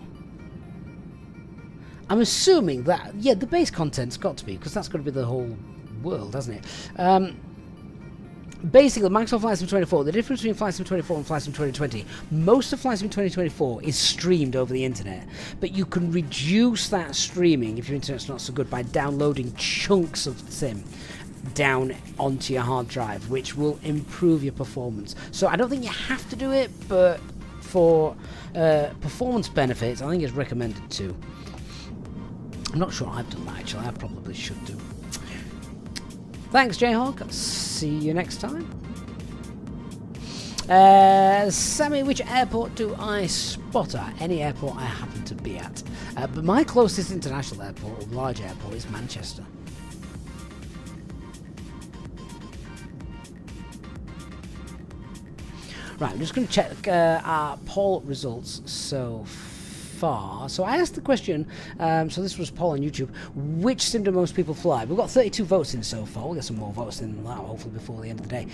I'm assuming that, yeah, the base content's got to be, because that's got to be the whole world, hasn't it? Basically, Microsoft Flight Sim 24, the difference between Flight Sim 24 and Flight Sim 2020, most of Flight Sim 2024 is streamed over the internet, but you can reduce that streaming, if your internet's not so good, by downloading chunks of Sim down onto your hard drive, which will improve your performance. So I don't think you have to do it, but for performance benefits, I think it's recommended too. I'm not sure I've done that actually, I probably should do. Thanks, J-Hawk. See you next time. Sammy, which airport do I spot at? Any airport I happen to be at. But my closest international airport, or large airport, is Manchester. Right, I'm just going to check our poll results so far. So I asked the question, so this was a poll on YouTube, which sim do most people fly? We've got 32 votes in so far. We'll get some more votes in that, hopefully before the end of the day.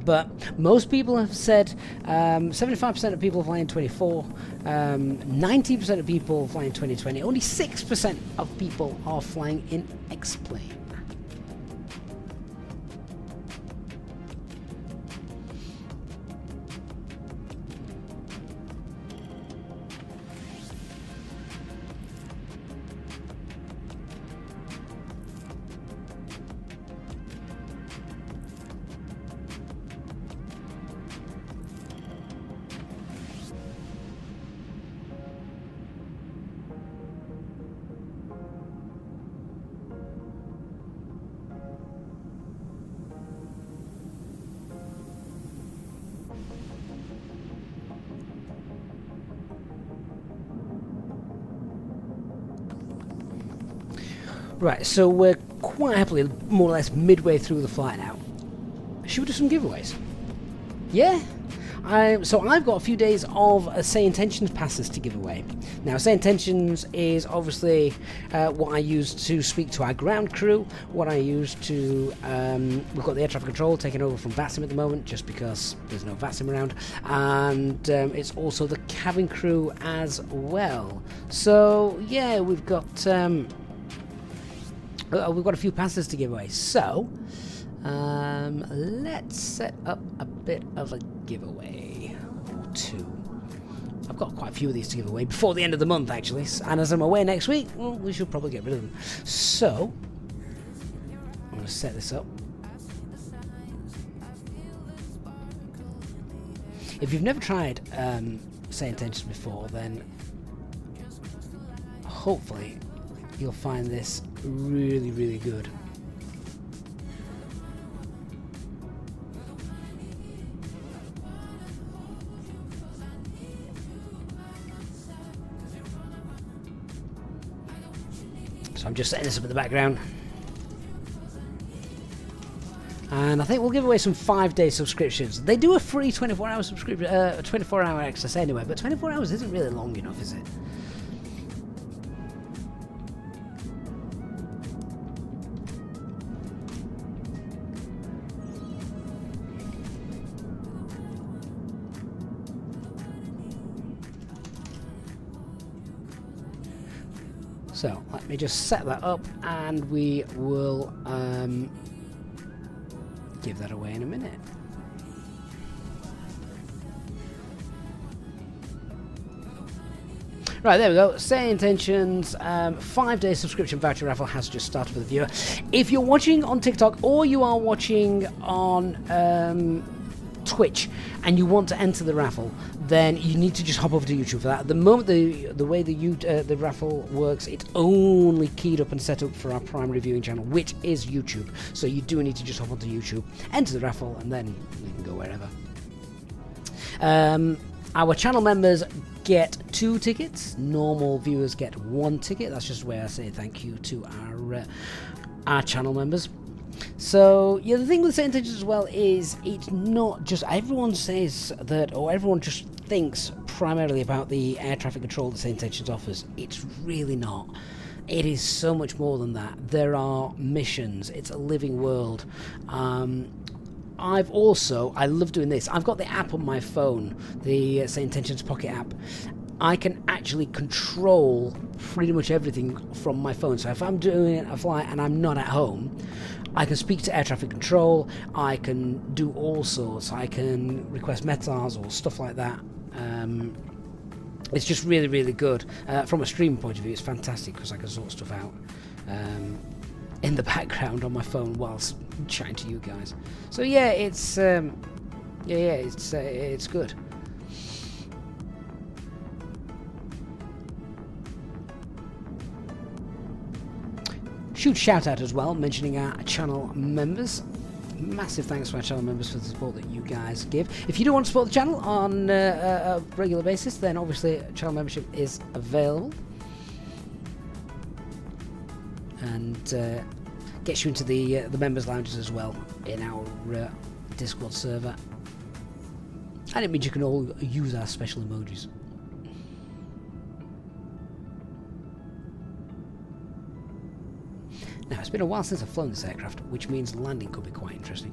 But most people have said 75% of people are flying 24, 19% of people flying 2020, only 6% of people are flying in X-Plane. Right, so we're quite happily more or less midway through the flight now. Should we do some giveaways? Yeah? So I've got a few days of SayIntentions passes to give away. Now, SayIntentions is obviously what I use to speak to our ground crew, what I use to... we've got the air traffic control taking over from VATSIM at the moment, just because there's no VATSIM around, and it's also the cabin crew as well. So, yeah, we've got a few passes to give away. So, let's set up a bit of a giveaway or two. I've got quite a few of these to give away before the end of the month, actually. And as I'm away next week, well, we should probably get rid of them. So, I'm going to set this up. If you've never tried SayIntentions before, then hopefully you'll find this really, really good. So I'm just setting this up in the background. And I think we'll give away some 5-day subscriptions. They do a free 24-hour subscription, 24-hour access anyway, but 24 hours isn't really long enough, is it? So let me just set that up and we will give that away in a minute. Right, there we go. SayIntentions 5-day subscription voucher raffle has just started for the viewer. If you're watching on TikTok or you are watching on Twitch and you want to enter the raffle, then you need to just hop over to YouTube for that. At the moment, the way the raffle works, it's only keyed up and set up for our primary viewing channel, which is YouTube. So you do need to just hop onto YouTube, enter the raffle, and then you can go wherever. Our channel members get 2 tickets. Normal viewers get 1 ticket. That's just where I say thank you to our channel members. So, yeah, the thing with SayIntentions as well is it's not just... Everyone says that, or everyone just thinks primarily about the air traffic control that SayIntentions offers. It's really not. It is so much more than that. There are missions. It's a living world. I love doing this. I've got the app on my phone, the SayIntentions Pocket app. I can actually control pretty much everything from my phone. So if I'm doing a flight and I'm not at home, I can speak to air traffic control, I can do all sorts, I can request METARs or stuff like that. It's just really, really good. From a streaming point of view, it's fantastic because I can sort stuff out in the background on my phone whilst chatting to you guys. So yeah, it's it's good. Huge shout out as well, mentioning our channel members. Massive thanks to our channel members for the support that you guys give. If you do want to support the channel on a regular basis, then obviously channel membership is available. And gets you into the members lounges as well in our Discord server. And it means you can all use our special emojis. Now, it's been a while since I've flown this aircraft, which means landing could be quite interesting.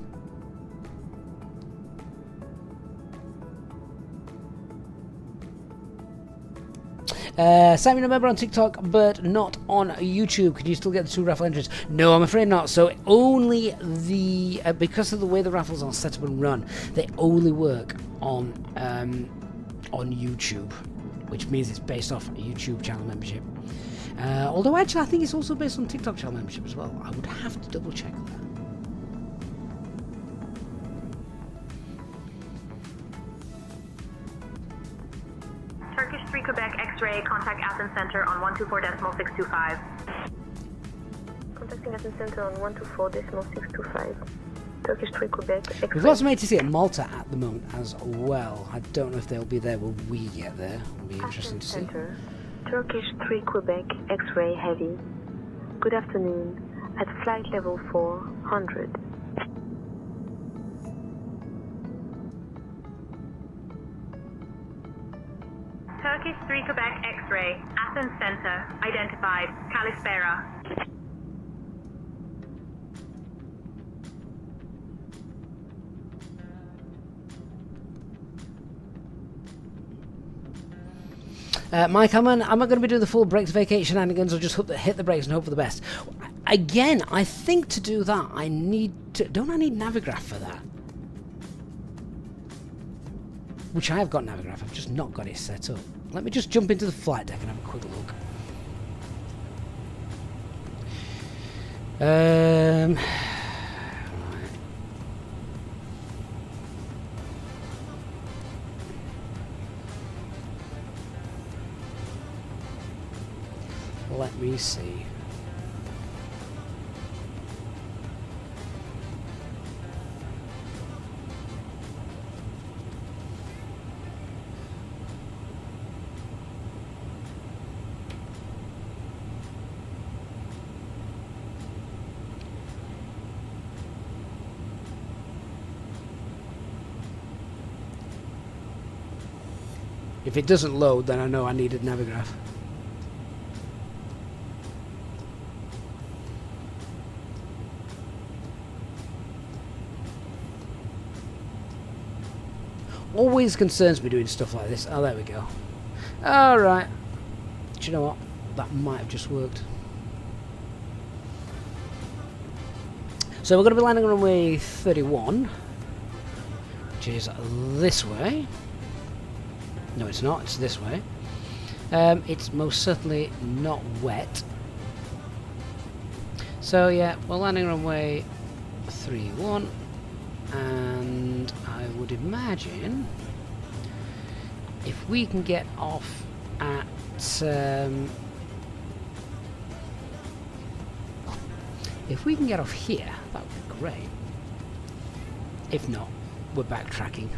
Simon, a member on TikTok, but not on YouTube. Can you still get the 2 raffle entries? No, I'm afraid not. So only the because of the way the raffles are set up and run, they only work on YouTube, which means it's based off a YouTube channel membership. Although actually, I think it's also based on TikTok channel membership as well. I would have to double check that. Turkish 3 Quebec X-ray, contact Athens Center on 124.625. Contacting Athens Center on 124.625. Turkish 3 Quebec X-ray. We've got some ATC at Malta at the moment as well. I don't know if they'll be there when we get there. It'll be interesting to see. Center, Turkish 3 Quebec X-ray Heavy. Good afternoon. At flight level 400. Turkish 3 Quebec X-ray, Athens Center, identified, Kalispera. Mike, am I going to be doing the full brake to vacate shenanigans, or just hit the brakes and hope for the best? Again, I think to do that, I need to... Don't I need Navigraph for that? Which I have got Navigraph, I've just not got it set up. Let me just jump into the flight deck and have a quick look. Right. Let me see. If it doesn't load, then I know I needed Navigraph. Always concerns me doing stuff like this. Oh, there we go. Alright. Do you know what? That might have just worked. So we're going to be landing on runway 31, which is this way. No, it's not. It's this way. It's most certainly not wet. So yeah, we're landing on runway 31, and I would imagine if we can get off at if we can get off here, that would be great. If not, we're backtracking.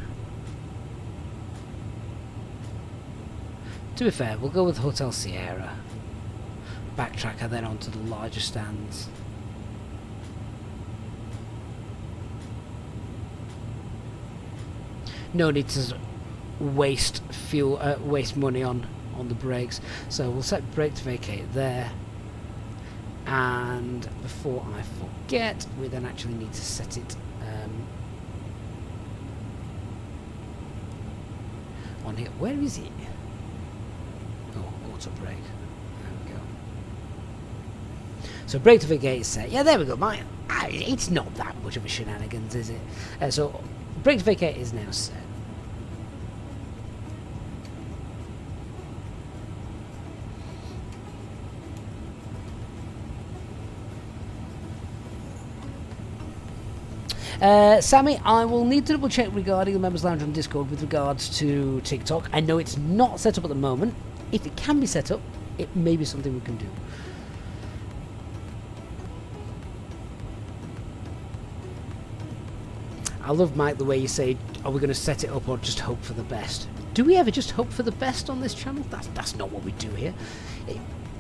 To be fair, we'll go with Hotel Sierra. Backtrack and then onto the larger stands. No need to waste fuel, waste money on the brakes. So we'll set brake to vacate there. And before I forget, we then actually need to set it on here. Where is it? Oh, auto brake. There we go. So brake to vacate is set. Yeah, there we go. It's not that much of a shenanigans, is it? So brake to vacate is now set. Sammy, I will need to double check regarding the Members Lounge on Discord with regards to TikTok. I know it's not set up at the moment. If it can be set up, it may be something we can do. I love, Mike, the way you say, are we going to set it up or just hope for the best? Do we ever just hope for the best on this channel? That's not what we do here.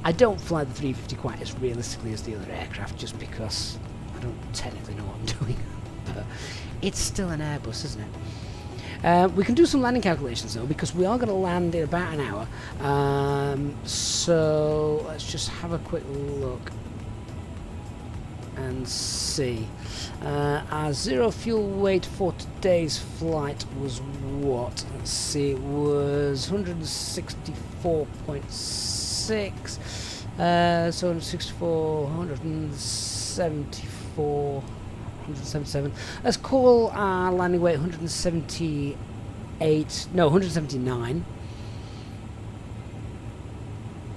I don't fly the 350 quite as realistically as the other aircraft just because I don't technically know what I'm doing. But it's still an Airbus, isn't it? We can do some landing calculations though, because we are going to land in about an hour. So let's just have a quick look. and see. Our zero fuel weight for today's flight was what? Let's see, it was 164.6. So 164, 174, 177. Let's call our landing weight 178. No, 179.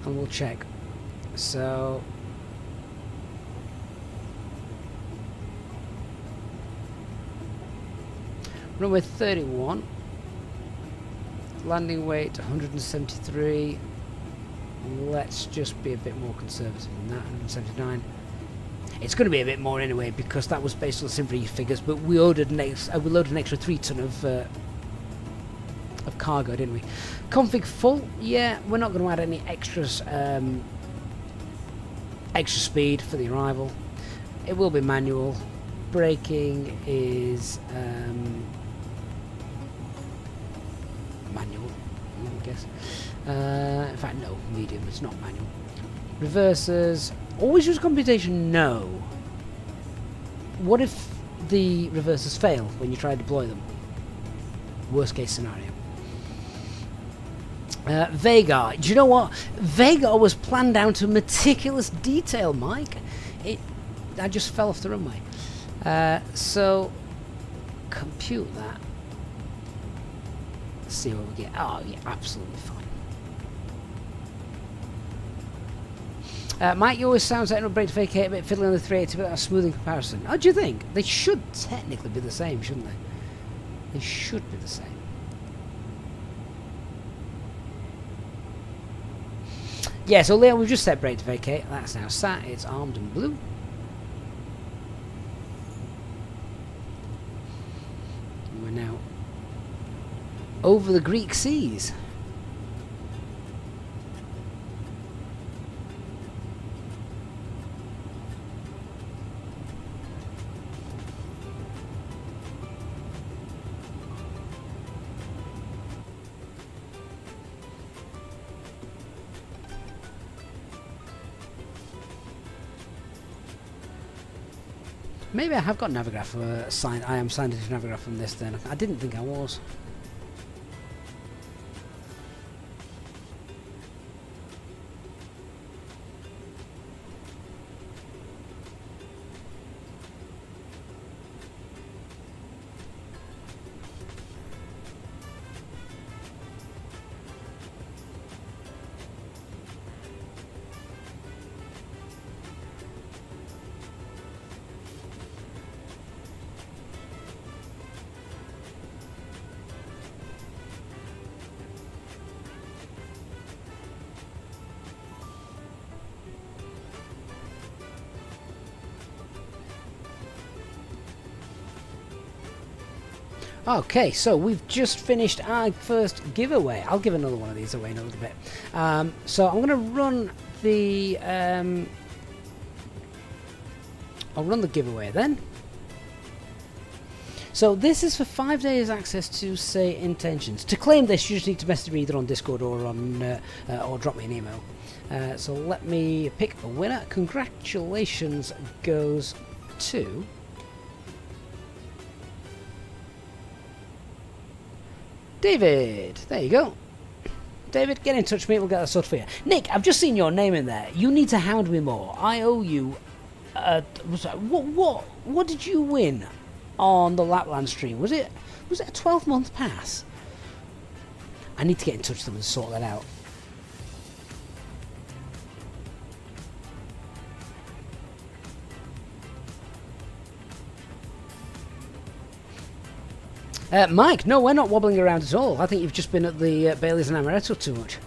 And we'll check. So runway 31, landing weight 173. Let's just be a bit more conservative than that. 179. It's going to be a bit more anyway because that was based on Symphony figures, but we ordered we loaded an extra 3 ton of cargo, didn't we? Config full. Yeah, we're not going to add any extras. Extra speed for the arrival. It will be manual. Braking is manual, I guess. In fact, no, medium. It's not manual. Reversers. Always use computation. No. What if the reversers fail when you try to deploy them? Worst case scenario. Vagar. Do you know what? Vagar was planned down to meticulous detail, Mike. I just fell off the runway. So, compute that. Let's see what we get. Oh, yeah, absolutely fine. Mike, you always sounds like an upgrade to vacate a bit fiddling on the 380, but that's a smoothing comparison. How do you think? They should technically be the same, shouldn't they? They should be the same. Yeah, so Leo, we've just set brake to vacate. That's now sat. It's armed and blue. And we're now over the Greek seas. Maybe I have got Navigraph signed. I am signed into Navigraph from this then. I didn't think I was. Okay, so we've just finished our first giveaway. I'll give another one of these away in a little bit. So I'm going to run the I'll run the giveaway then. So this is for 5 days access to SayIntentions. To claim this, you just need to message me either on Discord or on or drop me an email. So let me pick a winner. Congratulations goes to David. There you go. David, get in touch with me. We'll get that sorted for you. Nick, I've just seen your name in there. You need to hound me more. I owe you. What did you win on the Lapland stream? Was it a 12-month pass? I need to get in touch with them and sort that out. Mike, no, we're not wobbling around at all. I think you've just been at the Baileys and Amaretto too much.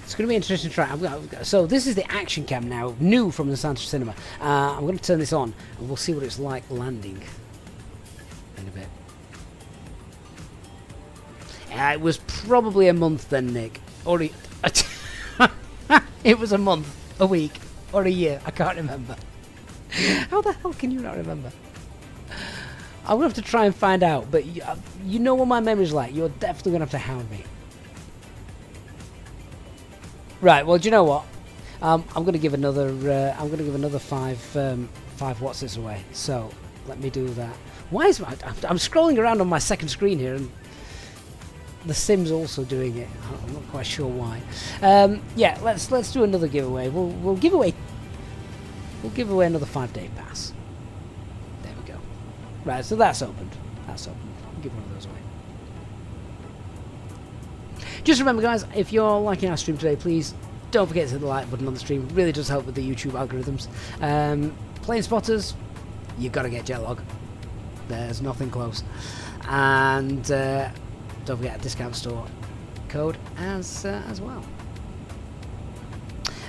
It's going to be interesting to try. So this is the action cam now, new from the Santa Cinema. I'm going to turn this on and we'll see what it's like landing in a bit. It was probably a month then, Nick. Or it was a month, a week. or a year. I can't remember. How the hell can you not remember? I'm going to have to try and find out, but you know what my memory's like. You're definitely going to have to hound me. Right, well, do you know what? I'm going to give another. I'm going to give another five what's this away. So let me do that. Why is I'm scrolling around on my second screen here, and the sim's also doing it. I'm not quite sure why. Yeah, let's do another giveaway. We'll give away another 5-day pass. There we go. Right, so that's opened. That's opened. We'll give one of those away. Just remember, guys, if you're liking our stream today, please don't forget to hit the like button on the stream. It really does help with the YouTube algorithms. Plane spotters, you've got to get Jetlog. There's nothing close. And don't forget a discount store code as well.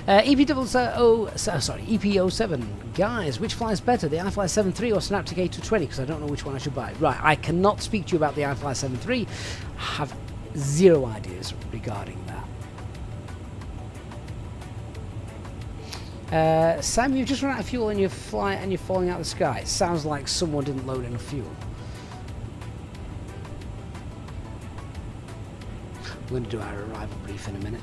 EP07, guys, which flies better, the iFly 7.3 or Synaptic A220? Because I don't know which one I should buy. Right, I cannot speak to you about the iFly 7.3. I have zero ideas regarding that. Sam, you've just run out of fuel in your flight and you're falling out of the sky. It sounds like someone didn't load enough fuel. We're going to do our arrival brief in a minute.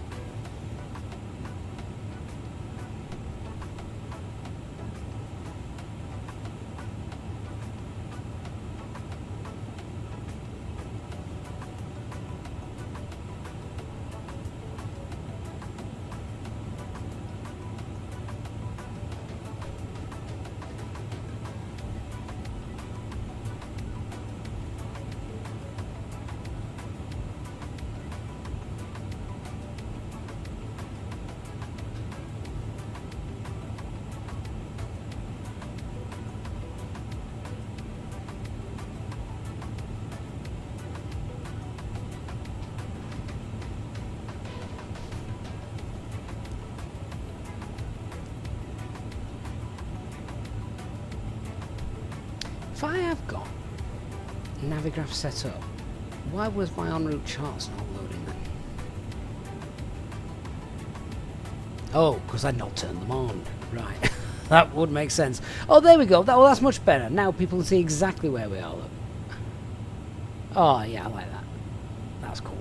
If I have got Navigraph set up, why was my en route charts not loading then? Oh, because I'd not turned them on. Right. That would make sense. Oh, there we go. Well, that's much better. Now people can see exactly where we are. Look. Oh, yeah, I like that. That's cool.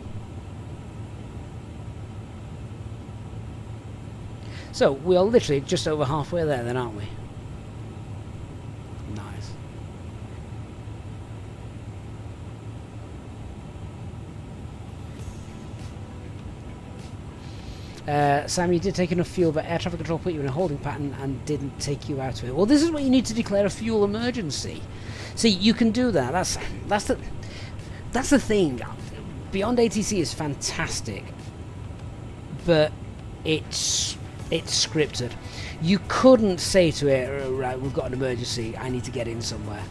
So, we are literally just over halfway there then, aren't we? Nice. Sam, you did take enough fuel, but air traffic control put you in a holding pattern and didn't take you out of it. Well, this is what you need to declare a fuel emergency. See, you can do that. That's the thing. Beyond ATC is fantastic, but it's scripted. You couldn't say to it, right, we've got an emergency, I need to get in somewhere.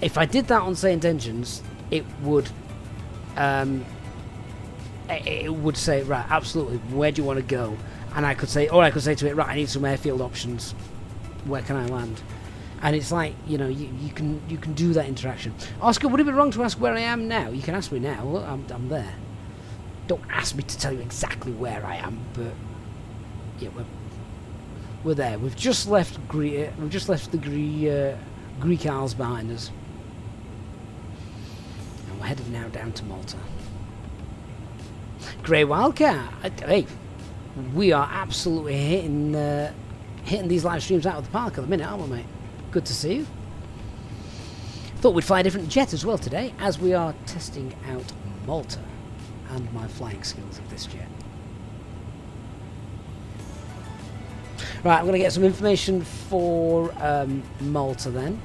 If I did that on SayIntentions, it would say, right, absolutely, where do you want to go? And I could say, or I could say to it, right, I need some airfield options. Where can I land? And it's like, you know, you can do that interaction. Oscar, would it be wrong to ask where I am now? You can ask me now. Look, I'm there. Don't ask me to tell you exactly where I am, but yeah, we're there. We've just left the Greek Isles behind us, and we're headed now down to Malta. Grey Wildcat, hey, we are absolutely hitting these live streams out of the park at the minute, aren't we, mate? Good to see you. Thought we'd fly a different jet as well today, as we are testing out Malta and my flying skills of this jet. Right, I'm going to get some information for Malta then.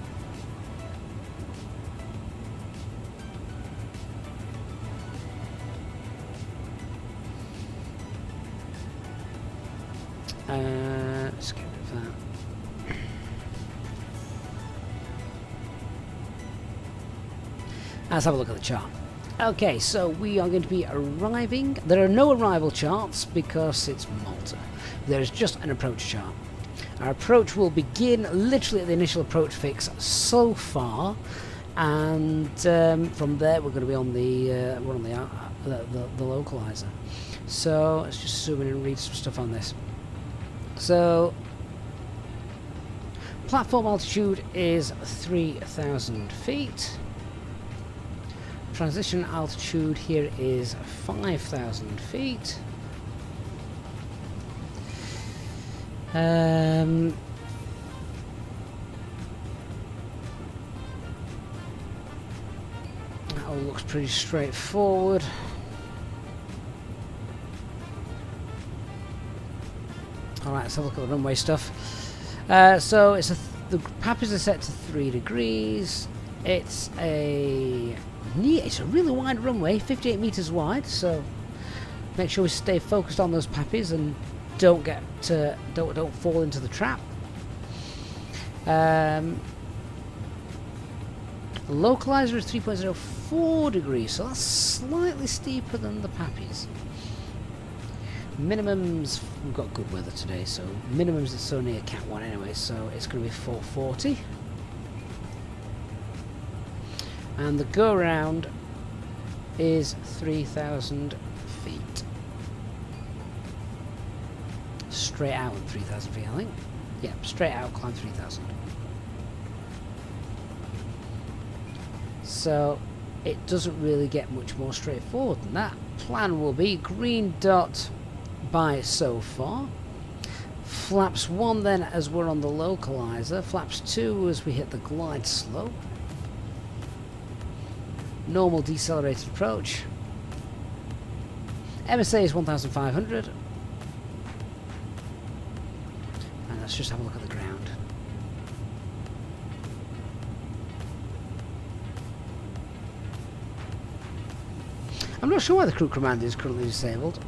Let's get rid of that. Let's have a look at the chart. Okay, so we are going to be arriving. There are no arrival charts because it's Malta. There's just an approach chart. Our approach will begin literally at the initial approach fix so far, and from there we're going to be on the localizer. So let's just zoom in and read some stuff on this. So, platform altitude is 3,000 feet. Transition altitude here is 5,000 feet. That all looks pretty straightforward. Alright, let's have a look at the runway stuff. So it's the PAPs are set to 3 degrees. It's a really wide runway, 58 meters wide. So make sure we stay focused on those PAPs and don't fall into the trap. Localizer is 3.04 degrees, so that's slightly steeper than the PAPs. Minimums, we've got good weather today, so minimums it's so near Cat 1 anyway, so it's going to be 440. And the go round is 3,000 feet. Straight out at 3,000 feet, I think. Yeah, straight out, climb 3,000. So it doesn't really get much more straightforward than that. Plan will be green dot by so far. Flaps 1 then as we're on the localizer. Flaps 2 as we hit the glide slope. Normal decelerated approach. MSA is 1,500. And let's just have a look at the ground. I'm not sure why the crew commander is currently disabled.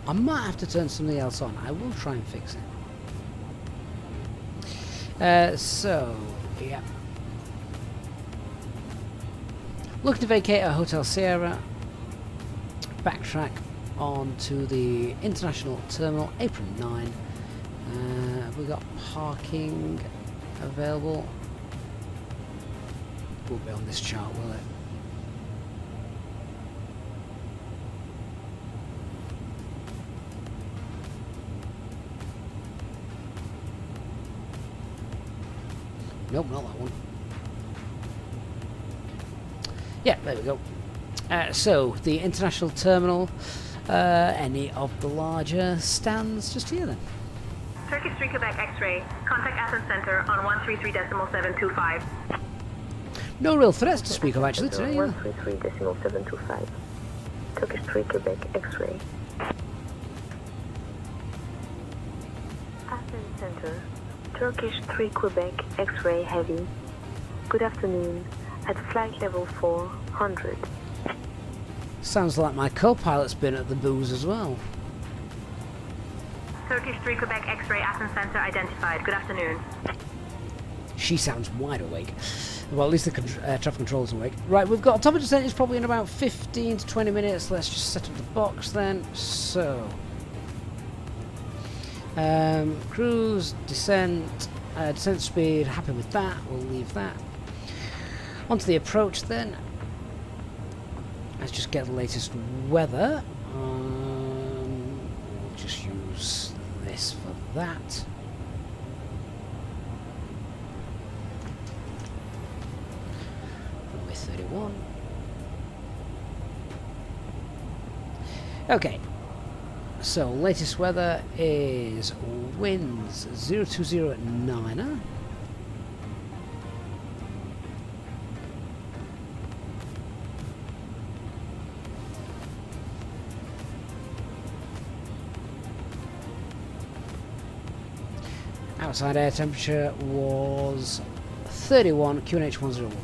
I might have to turn something else on. I will try and fix it. So, yeah. Looking to vacate a Hotel Sierra. Backtrack on to the international terminal, apron 9. We've got parking available. Won't be on this chart, will it? Nope, not that one. Yeah, there we go. So, the international terminal, any of the larger stands just here then. Turkish 3 Quebec X-ray, contact Athens Center on 133.725. No real threats to speak of actually today. 133.725. Turkish 3 Quebec X-ray. Athens Center. Turkish 3 Quebec X-ray Heavy. Good afternoon. At flight level 400. Sounds like my co-pilot's been at the booze as well. Turkish 3 Quebec X-ray Athens Center identified. Good afternoon. She sounds wide awake. Well, at least the traffic controller's awake. Right, we've got top of descent is probably in about 15 to 20 minutes. Let's just set up the box then. So, cruise, descent, descent speed, happy with that. We'll leave that. Onto the approach then. Let's just get the latest weather. We'll just use this for that. Runway 31. Okay. So latest weather is winds 020 at 9er. Outside air temperature was 31, QNH 1014.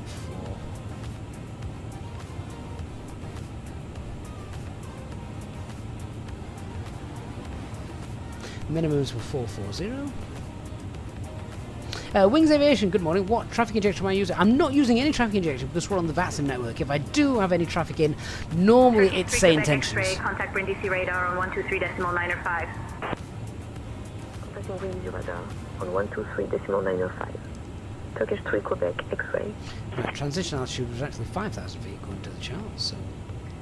Minimums were 440. Wings Aviation, good morning. What traffic injector am I using? I'm not using any traffic injector because we're on the VATSIM network. If I do have any traffic in, normally it's SayIntentions. Contact Brindisi radar on 123.905. Contacting Brindisi radar on 123.905. Turkish 3 Quebec X-ray. Right, transition altitude was actually 5,000 feet according to the chart, so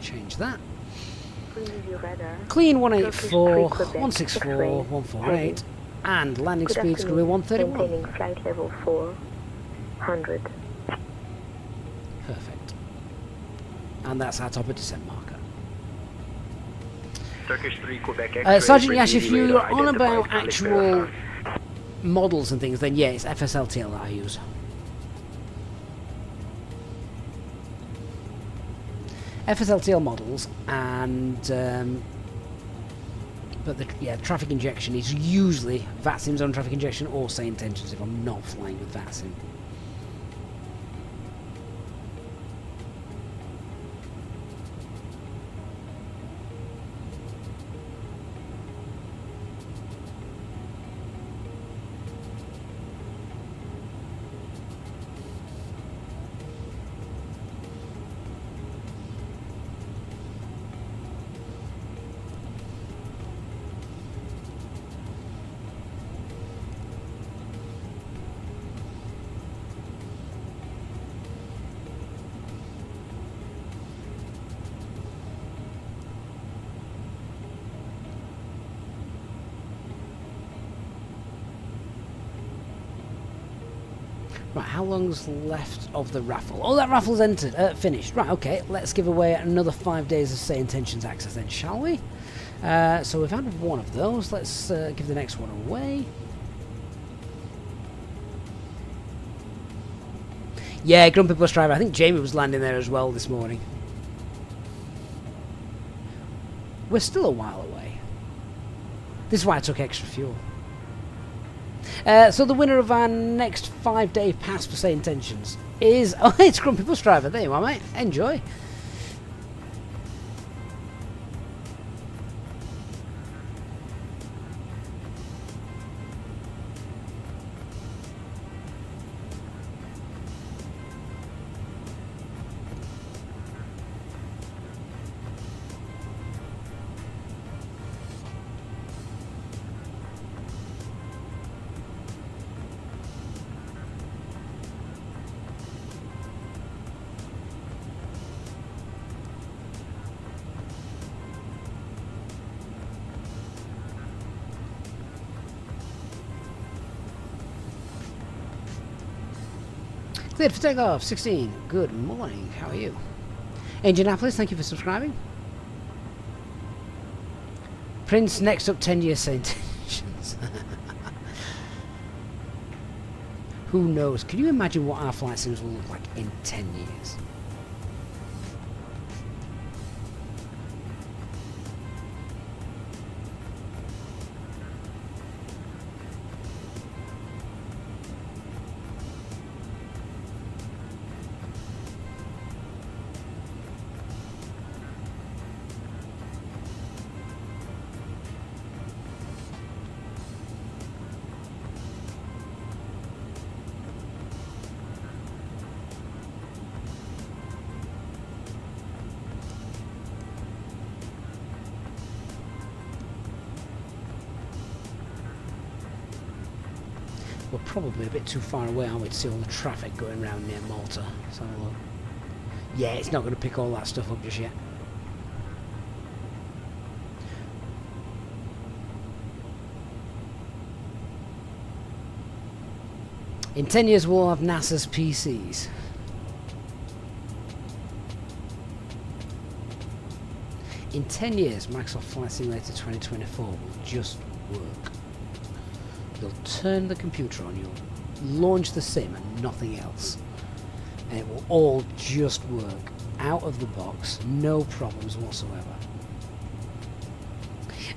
change that. Brindisi radar. Clean 184, Turkish 3 Quebec 164, X-ray. 148. And landing Good speed's going to be afternoon. 131. Maintaining flight level 400. Perfect. And that's our top of descent marker. Turkish 3 Quebec X-ray. Sergeant Yash, if radar you're on identified about Felix actual Verify. models and things, then yeah, it's FSLTL that I use. FSLTL models, and but the traffic injection is usually VATSIM's own traffic injection or SayIntentions if I'm not flying with VATSIM. Right, how long's left of the raffle? Oh, that raffle's finished. Right, okay, let's give away another 5 days of SayIntentions access then, shall we? So we've had one of those. Let's give the next one away. Yeah, Grumpy Bus Driver. I think Jamie was landing there as well this morning. We're still a while away. This is why I took extra fuel. So the winner of our next 5-day pass for SayIntentions is... Oh, it's Grumpy Bus Driver. There you are, mate. Enjoy. Cleared for takeoff, 16. Good morning, how are you? Indianapolis, thank you for subscribing. Prince, next up 10 years SayIntentions. Who knows? Can you imagine what our flight sims will look like in 10 years? We're probably a bit too far away, aren't we, to see all the traffic going around near Malta. So, yeah, it's not going to pick all that stuff up just yet. In 10 years, we'll have NASA's PCs. In 10 years, Microsoft Flight Simulator 2024 will just work. You'll turn the computer on, you'll launch the sim and nothing else. And it will all just work out of the box, no problems whatsoever.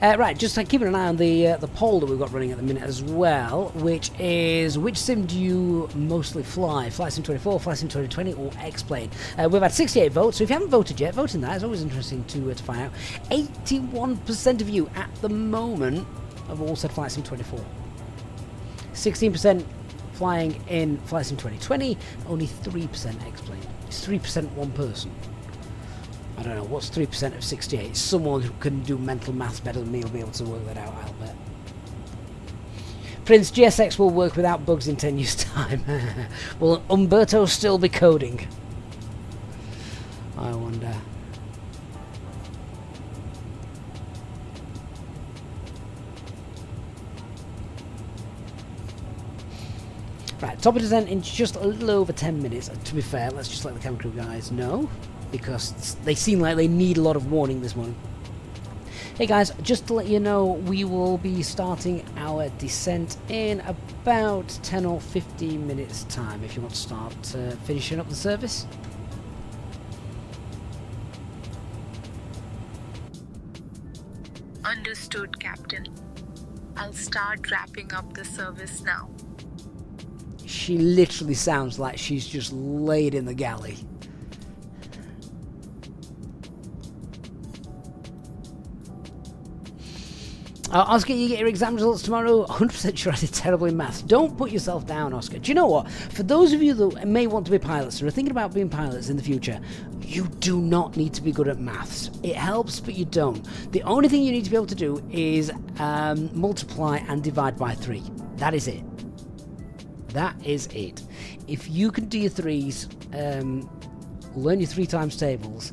Right, just keeping an eye on the poll that we've got running at the minute as well, which is, which sim do you mostly fly? Flight Sim 24, Flight Sim 2020 or X-Plane? We've had 68 votes, so if you haven't voted yet, vote in that. It's always interesting to find out. 81% of you at the moment have all said Flight Sim 24. 16% flying in Flight Sim 2020, only 3% X-Plane. It's 3% one person. I don't know, what's 3% of 68? Someone who can do mental maths better than me will be able to work that out, I'll bet. Prince, GSX will work without bugs in 10 years' time. Will Umberto still be coding? I wonder. Right, top of descent in just a little over 10 minutes. To be fair, let's just let the camera crew guys know, because they seem like they need a lot of warning this morning. Hey guys, just to let you know, we will be starting our descent in about 10 or 15 minutes time if you want to start finishing up the service. Understood, Captain. I'll start wrapping up the service now. She literally sounds like she's just laid in the galley. Oscar, you get your exam results tomorrow. 100% sure I did terribly in maths. Don't put yourself down, Oscar. Do you know what? For those of you that may want to be pilots or are thinking about being pilots in the future, you do not need to be good at maths. It helps, but you don't. The only thing you need to be able to do is multiply and divide by 3. That is it. That is it. If you can do your 3s, learn your 3 times tables,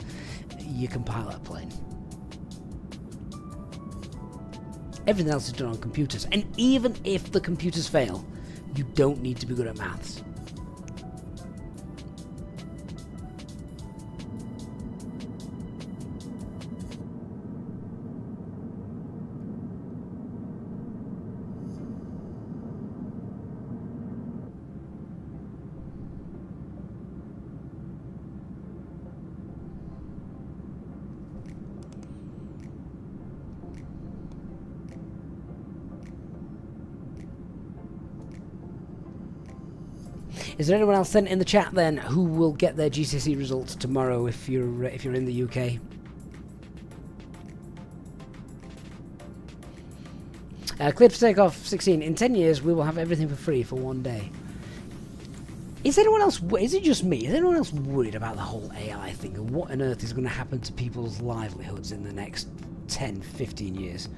you can pilot a plane. Everything else is done on computers, and even if the computers fail, you don't need to be good at maths. Is there anyone else sent in the chat then who will get their GCSE results tomorrow if you're in the UK? Cleared for takeoff 16. In 10 years we will have everything for free for 1 day. Is anyone else? Is it just me? Is anyone else worried about the whole AI thing and what on earth is going to happen to people's livelihoods in the next 10, 15 years?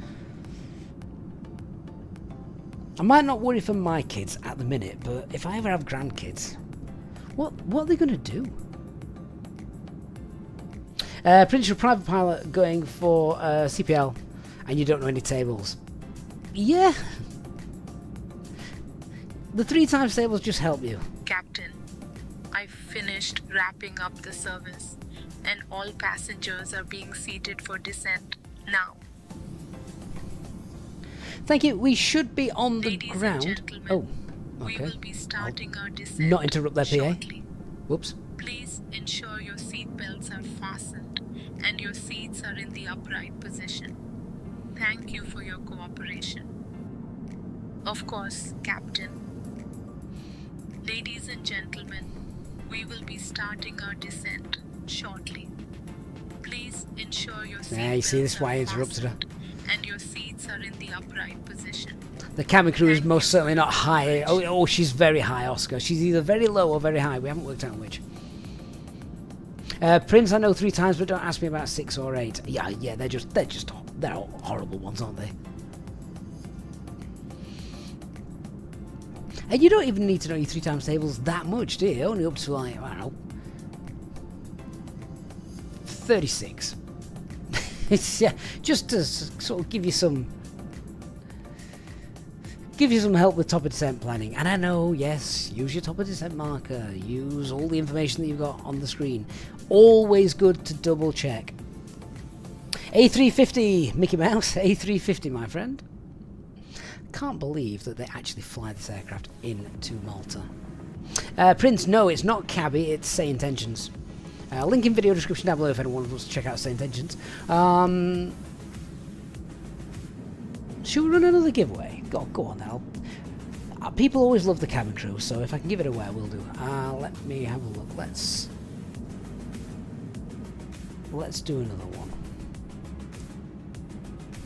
I might not worry for my kids at the minute, but if I ever have grandkids, what are they going to do? Prince, you're a private pilot going for CPL, and you don't know any tables. Yeah. The 3 times tables just help you. Captain, I've finished wrapping up the service, and all passengers are being seated for descent now. Thank you. We should be on the Ladies ground. and gentlemen, Oh, okay. we will be starting our descent Not interrupt their PA. shortly. Whoops. Please ensure your seat belts are fastened and your seats are in the upright position. Thank you for your cooperation. Of course, Captain. Ladies and gentlemen, we will be starting our descent shortly. Please ensure your seat Yeah, you see, this is belts why I are interrupted her. fastened and your seats are in the upright position. The cabin crew is most certainly not high. Oh, she's very high, Oscar. She's either very low or very high. We haven't worked out which. Prince, I know 3 times, but don't ask me about 6 or 8. Yeah, they're all horrible ones, aren't they? And you don't even need to know your 3 times tables that much, do you? Only up to like, I don't know, 36. It's just to sort of give you some help with top of descent planning. And I know, yes, use your top of descent marker, use all the information that you've got on the screen. Always good to double check. A350, Mickey Mouse, A350, my friend. Can't believe that they actually fly this aircraft into Malta. Prince, no, it's not cabby, it's SayIntentions. Link in video description down below if anyone wants to check out SayIntentions. Should we run another giveaway? Go on now. People always love the cabin crew, so if I can give it away, I will do. Let me have a look. Let's do another one.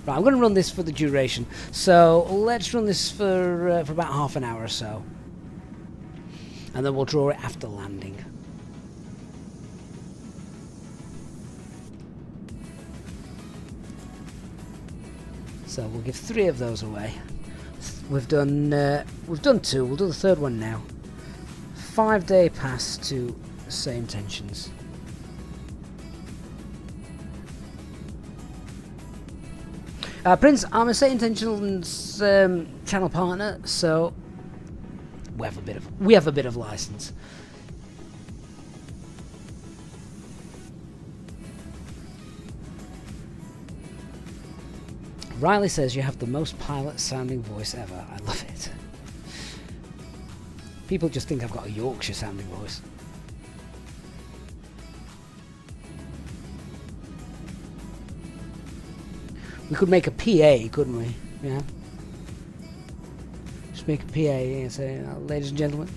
Right, I'm going to run this for the duration. So let's run this for about half an hour or so, and then we'll draw it after landing. So we'll give 3 of those away. We've done 2. We'll do the 3rd one now. 5-day pass to SayIntentions. Prince, I'm a SayIntentions channel partner, so we have a bit of license. Riley says you have the most pilot-sounding voice ever. I love it. People just think I've got a Yorkshire-sounding voice. We could make a PA, couldn't we? Yeah. Just make a PA and say, ladies and gentlemen,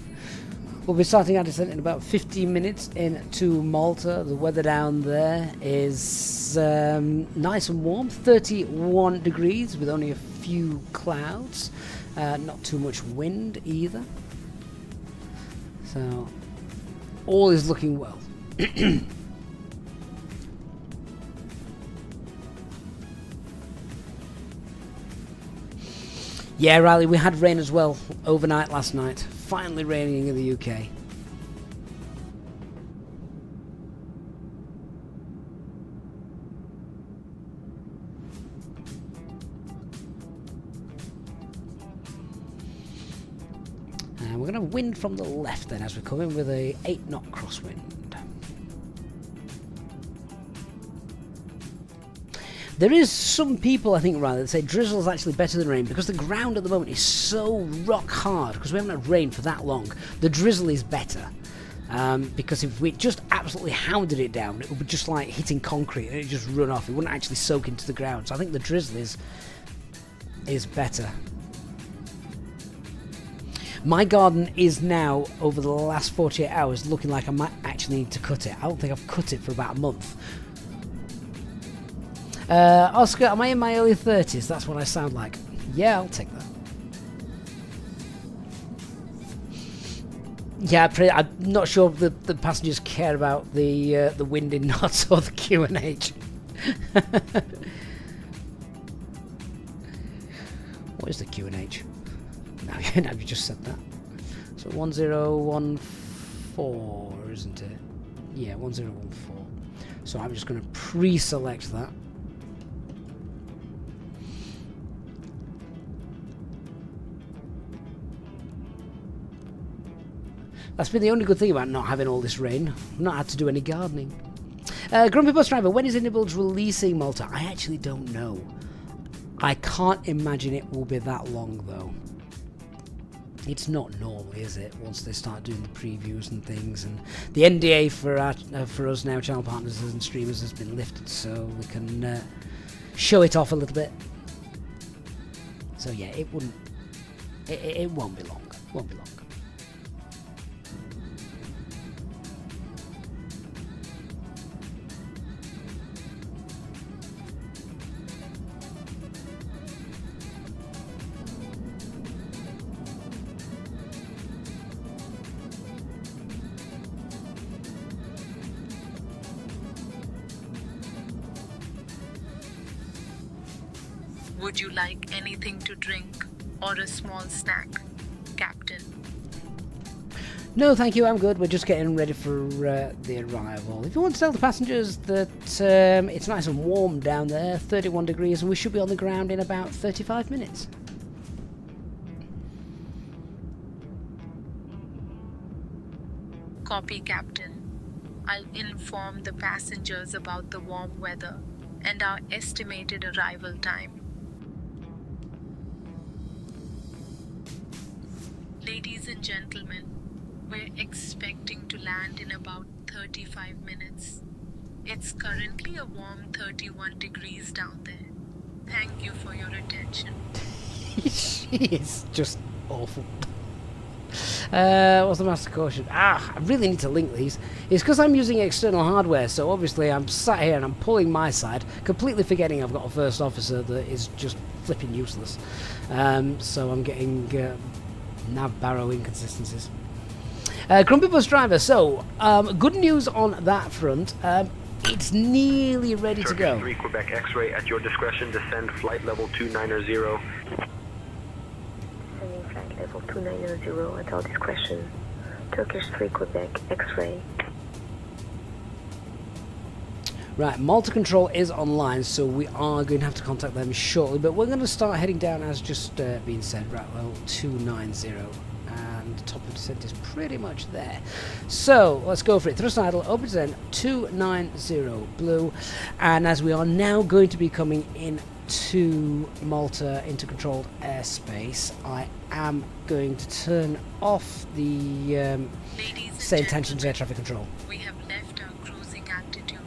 we'll be starting our descent in about 15 minutes into Malta. The weather down there is nice and warm, 31 degrees with only a few clouds. Not too much wind either. So, all is looking well. Yeah, Riley, we had rain as well overnight last night. Finally raining in the UK. And we're going to wind from the left then as we come in with a 8-knot crosswind. There is some people, I think, rather, that say drizzle is actually better than rain because the ground at the moment is so rock hard because we haven't had rain for that long. The drizzle is better because if we just absolutely hounded it down, it would be just like hitting concrete and it would just run off. It wouldn't actually soak into the ground. So I think the drizzle is better. My garden is now, over the last 48 hours, looking like I might actually need to cut it. I don't think I've cut it for about a month. Oscar, am I in my early 30s? That's what I sound like. Yeah, I'll take that. Yeah, I'm not sure the passengers care about the wind in knots or the QNH. What is the QNH? Now you just said that. So 1014, isn't it? Yeah, 1014. So I'm just going to pre-select that. That's been the only good thing about not having all this rain. I've not had to do any gardening. Grumpy Bus Driver, when is Inibuilds releasing Malta? I actually don't know. I can't imagine it will be that long, though. It's not normal, is it? Once they start doing the previews and things, and the NDA for us now, channel partners and streamers, has been lifted, so we can show it off a little bit. So yeah, it won't be long. Won't be long. Would you like anything to drink or a small snack, Captain? No, thank you, I'm good. We're just getting ready for the arrival. If you want to tell the passengers that it's nice and warm down there, 31 degrees, and we should be on the ground in about 35 minutes. Copy, Captain. I'll inform the passengers about the warm weather and our estimated arrival time. Ladies and gentlemen, we're expecting to land in about 35 minutes. It's currently a warm 31 degrees down there. Thank you for your attention. She is just awful. What's the master caution? I really need to link these. It's because I'm using external hardware, so obviously I'm sat here and I'm pulling my side, completely forgetting I've got a first officer that is just flipping useless. So I'm getting nav barrow inconsistencies. Grumpy Bus Driver, so good news on that front. It's nearly ready to go. Turkish 3 Quebec X-ray at your discretion, descend flight level 290. Descending flight level 290 at our discretion. Turkish 3 Quebec X-ray. Right, Malta Control is online, so we are going to have to contact them shortly, but we're going to start heading down as just being said, right, level 290, and and the top of descent is pretty much there. So let's go for it. Thrust idle, open descent, 290 blue, and as we are now going to be coming in to Malta into controlled airspace, I am going to turn off the SayIntentions air traffic control. We have left our cruising altitude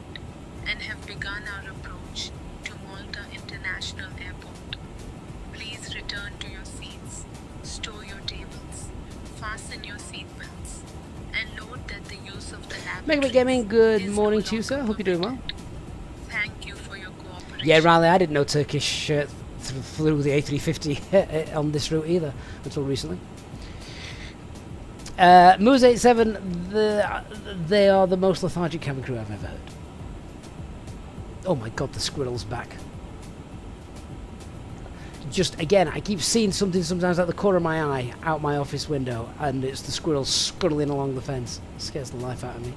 and have begun our approach to Malta International Airport. Please return to your seats, stow your tables, fasten your seatbelts, and note that the use of the lavatory Megabit Gaming, good is morning no to you, sir. longer Hope you're doing well. permitted. Thank you for your cooperation. Yeah, Riley, I didn't know Turkish flew the A350 on this route either until recently. Moose 87, they are the most lethargic cabin crew I've ever heard. Oh my god, the squirrel's back. Just, again, I keep seeing something sometimes at the corner of my eye, out my office window, and it's the squirrel scuttling along the fence. It scares the life out of me.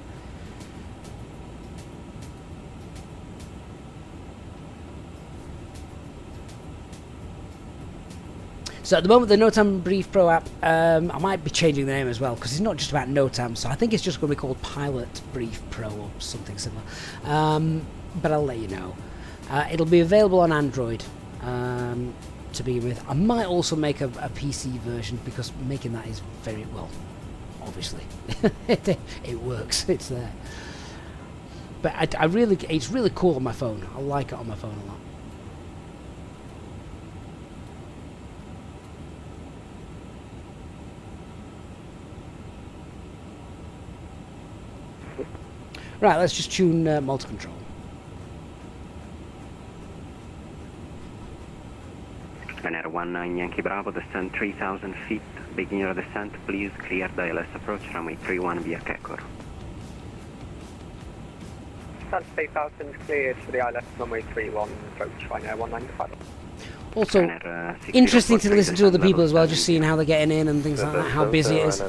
So at the moment, the NOTAM Brief Pro app, I might be changing the name as well, because it's not just about NOTAM, so I think it's just going to be called Pilot Brief Pro or something similar. But I'll let you know. It'll be available on Android to begin with. I might also make a PC version, because making that is very, well, obviously. it works, it's there. But it's really cool on my phone. I like it on my phone a lot. Right, let's just tune Malta control. Ryanair 19 Yankee Bravo, descent 3,000 feet. Begin your descent, please clear the ILS approach, runway 31 via Kekor. Descent 3,000 cleared for the ILS runway 31, approach Ryanair 195. Also, interesting to listen to other people as well, just seeing how they're getting in and things like that, how busy it is.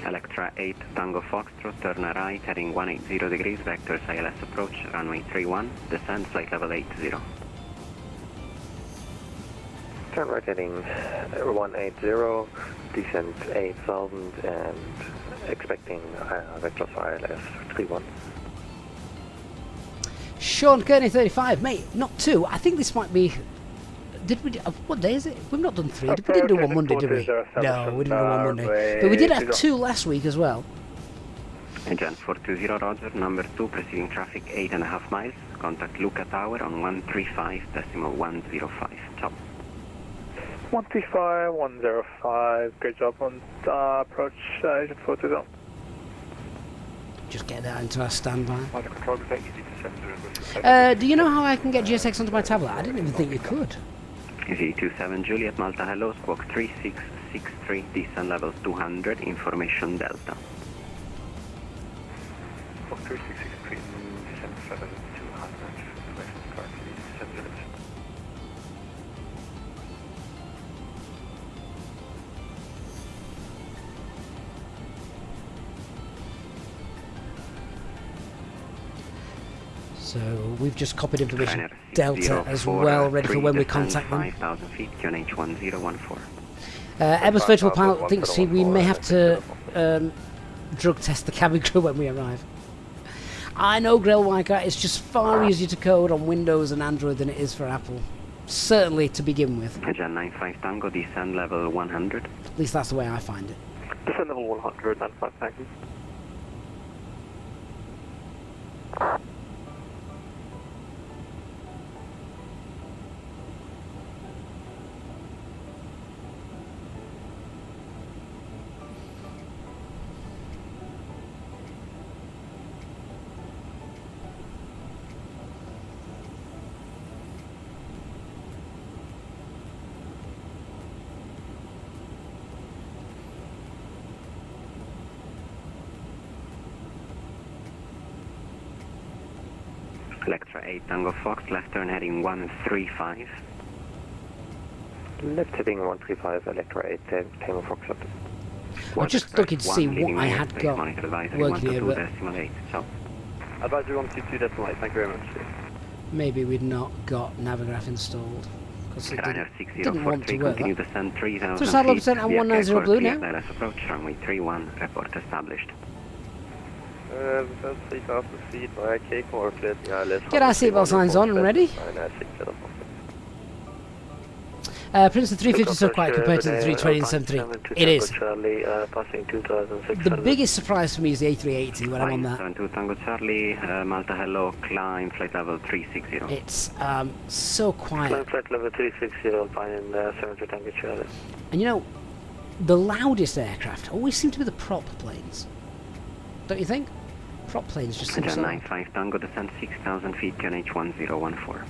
Electra 8 Tango Foxtrot, turn right, heading 180 degrees, vectors ILS approach, runway 31, descent, flight level 80. Turn right heading 180, descent 8,000 and expecting vectors for ILS 31. Sean Kearney 35, mate, not 2. I think this might be... Did we... what day is it? We've not done 3. We didn't do one Monday, did we? No, we didn't do one Monday. But we did have 2 last week as well. Agent 420, roger, number 2, preceding traffic 8.5 miles. Contact Luca Tower on 135.105. Ciao. 135, 105, good job on approach Agent 420. Just get that into our standby. Under control, do you know how I can get GSX onto my tablet? I didn't even think you could. Z27 Juliet, Malta Hello, squawk 3663, descent level 200, information Delta. Squawk 3663, descent level 200, information currently descent level. So we've just copied information Delta as well, ready for when we contact them. 5,000 feet, QNH 1014. Airbus Virtual Pilot thinks we may have to drug test the cabin crew when we arrive. I know, Grail Wildcat, it's just far easier to code on Windows and Android than it is for Apple. Certainly to begin with. Agent 95 Tango, descend level 100. At least that's the way I find it. Descend level 100, 95 Tango. Electra 8 Tango Fox, left turn heading 135. Left heading 135, Electra 8 Tango Fox. I'm just looking to see what I had got working here, but Advisory 122.8, thank you very much. maybe we'd not got Navigraph installed. because it Ryanair didn't want to 6043, work continue that. descent 3000 So saddle feet. percent and Via 190 Airport, blue clear now. ILS approach, runway 31, report established. Descent 3000 feet via Cape or clear the ILS. Get our seatbelt signs on and ready. Prince, the 350 is so quiet compared to the 320 and 73. It is. Charlie, passing 2600. The biggest surprise for me is the A380 when I'm on that. 72 Tango Charlie, Malta Hello, climb flight level 360. It's so quiet. Climb flight level 360, flying 72 Tango Charlie. And you know, the loudest aircraft always seem to be the prop planes. Don't you think? Prop planes just seem so... 95 Tango, descent 6000 feet, QNH 1014.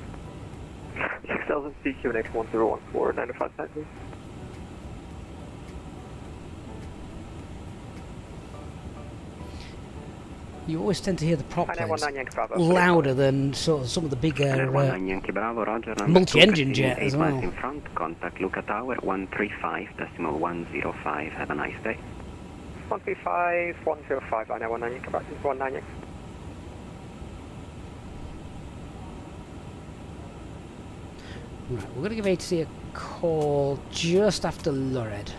6000 feet, QNH 1014, 95 Tango. You always tend to hear the prop planes 919 Yankee Bravo. louder than sort of some of the bigger Yankee Bravo, Roger, multi-engine jet as well. In front, contact Luca Tower 135.105. Have a nice day. 135, 105, 919 Yankee Bravo, 19 Yankee. Right, we're going to give ATC a call just after Lured.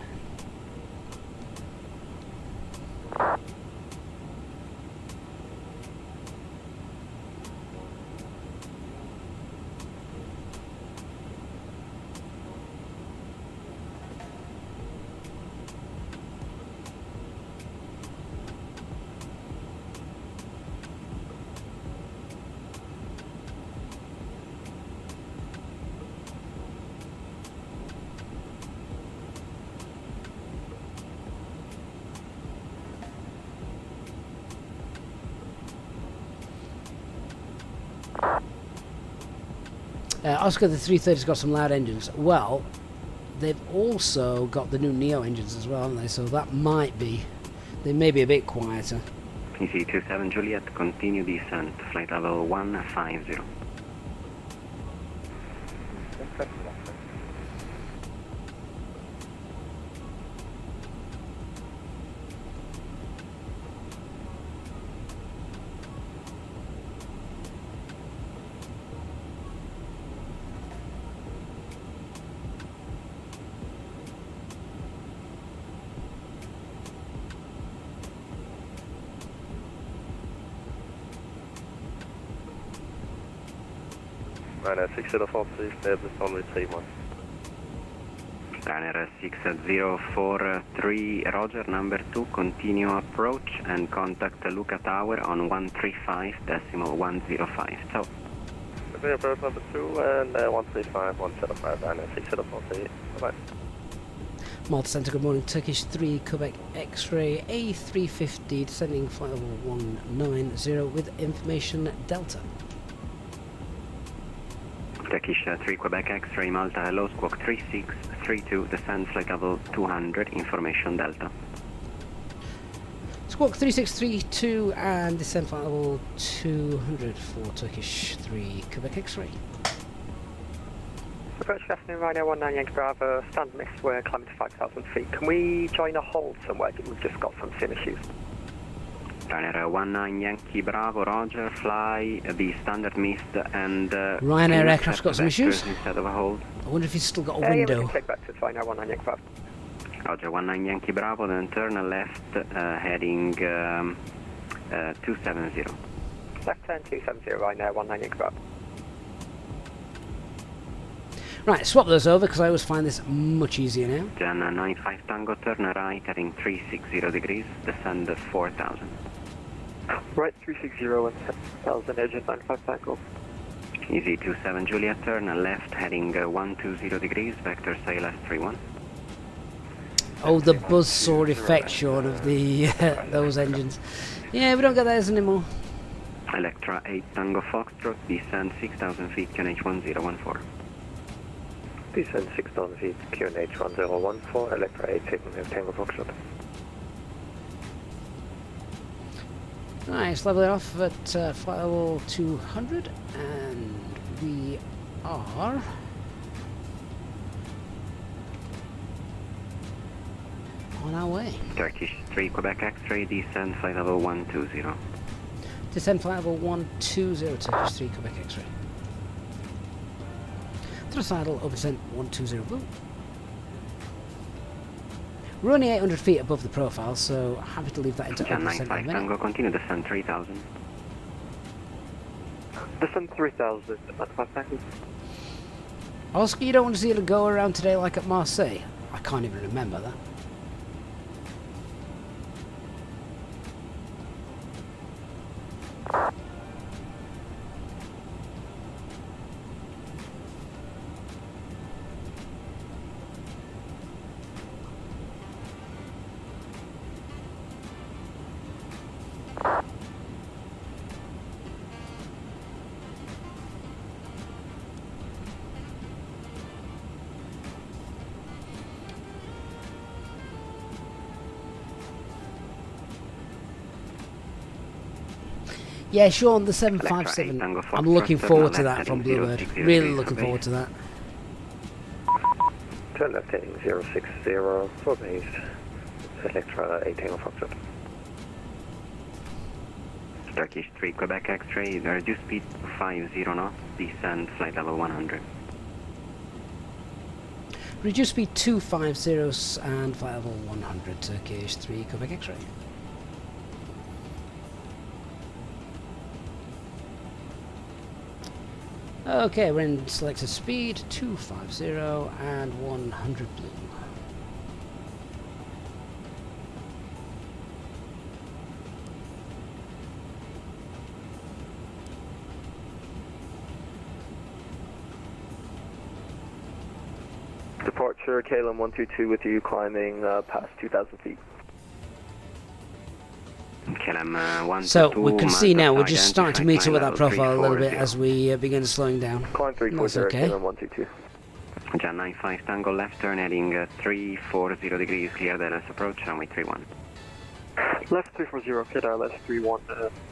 Oscar, the 330's got some loud engines. Well, they've also got the new Neo engines as well, haven't they? So that might be... They may be a bit quieter. PC 27 Juliet, continue descent, flight level 150. Ryanair 6043, Airbus only 31. Ryanair 6043, Roger, number 2, continue approach and contact Luca Tower on 135.105. So, Airbus number 2 and 135, 175, Ryanair 6043. Bye-bye. Malta Centre, good morning. Turkish 3, Quebec X-ray, A350, descending flight level 190 with information Delta. Turkish 3 Quebec X-ray, Malta Hello, squawk 3632, descend flight level 200, information Delta. Squawk 3632 and descend flight level 200 for Turkish 3 Quebec X-ray. Approach good afternoon, Ryanair 19 Yankee Bravo, stand mist, we're climbing to 5,000 feet. Can we join a hold somewhere? We've just got some sim issues. Ryanair 19 Yankee Bravo, Roger, fly the standard mist and... Ryanair aircraft's got some issues. Instead of a hold. I wonder if he's still got a Yeah, window. we can take back to Ryanair 19 Yankee Bravo. Roger, 19 Yankee Bravo, then turn left, heading 270. Left turn 270, Ryanair 19 Yankee Bravo. Right, swap those over because I always find this much easier now. Jan 95 Tango, turn right, heading 360 degrees, descend 4000. Right 360 and 10,000, engine 95 Tango. Easy 27 Juliet, turn left, heading 120 degrees, vector ILS 31. Oh, the buzzsaw effect, Sean, of the those engines. Yeah, we don't get those anymore. Electra 8 Tango Foxtrot, descend 6,000 feet, QNH 1014. Descend 6,000 feet, QNH 1014, Electra 8 taking Tango Foxtrot. Nice, level it off at flight level 200, and we are on our way. Turkish 3 Quebec X-ray, descend flight level 120. Descend flight level 120, Turkish 3 Quebec X-ray. Thrust idle, over descent 120 blue. We're only 800 feet above the profile, so happy to leave that into over descent in a 95 minute. Tango, continue descent 3000. Descent 3000, 95 Tango. Oscar, you don't want to see it go around today like at Marseille? I can't even remember that. Yeah, Sean, the 757. I'm looking forward to that from Bluebird. Really looking forward to that. Turn left heading 060 for base. Electra 8 Tango Foxtrot. Turkish 3 Quebec X-ray, reduce speed 50 knots, descend flight level 100. Reduce speed 250 and flight level 100, Turkish 3 Quebec X-ray. Okay, we're in selected speed 250 and 100 blue. Departure, KLM 122 with you, climbing past 2,000 feet. So we can see now we're just starting to meet up with that profile a little bit as we begin slowing down. Climb 340, okay. KLM 122. Jan 95 Tango left turn heading 340 degrees, clear DLS approach, runway 31. Left 340, clear DLS 31,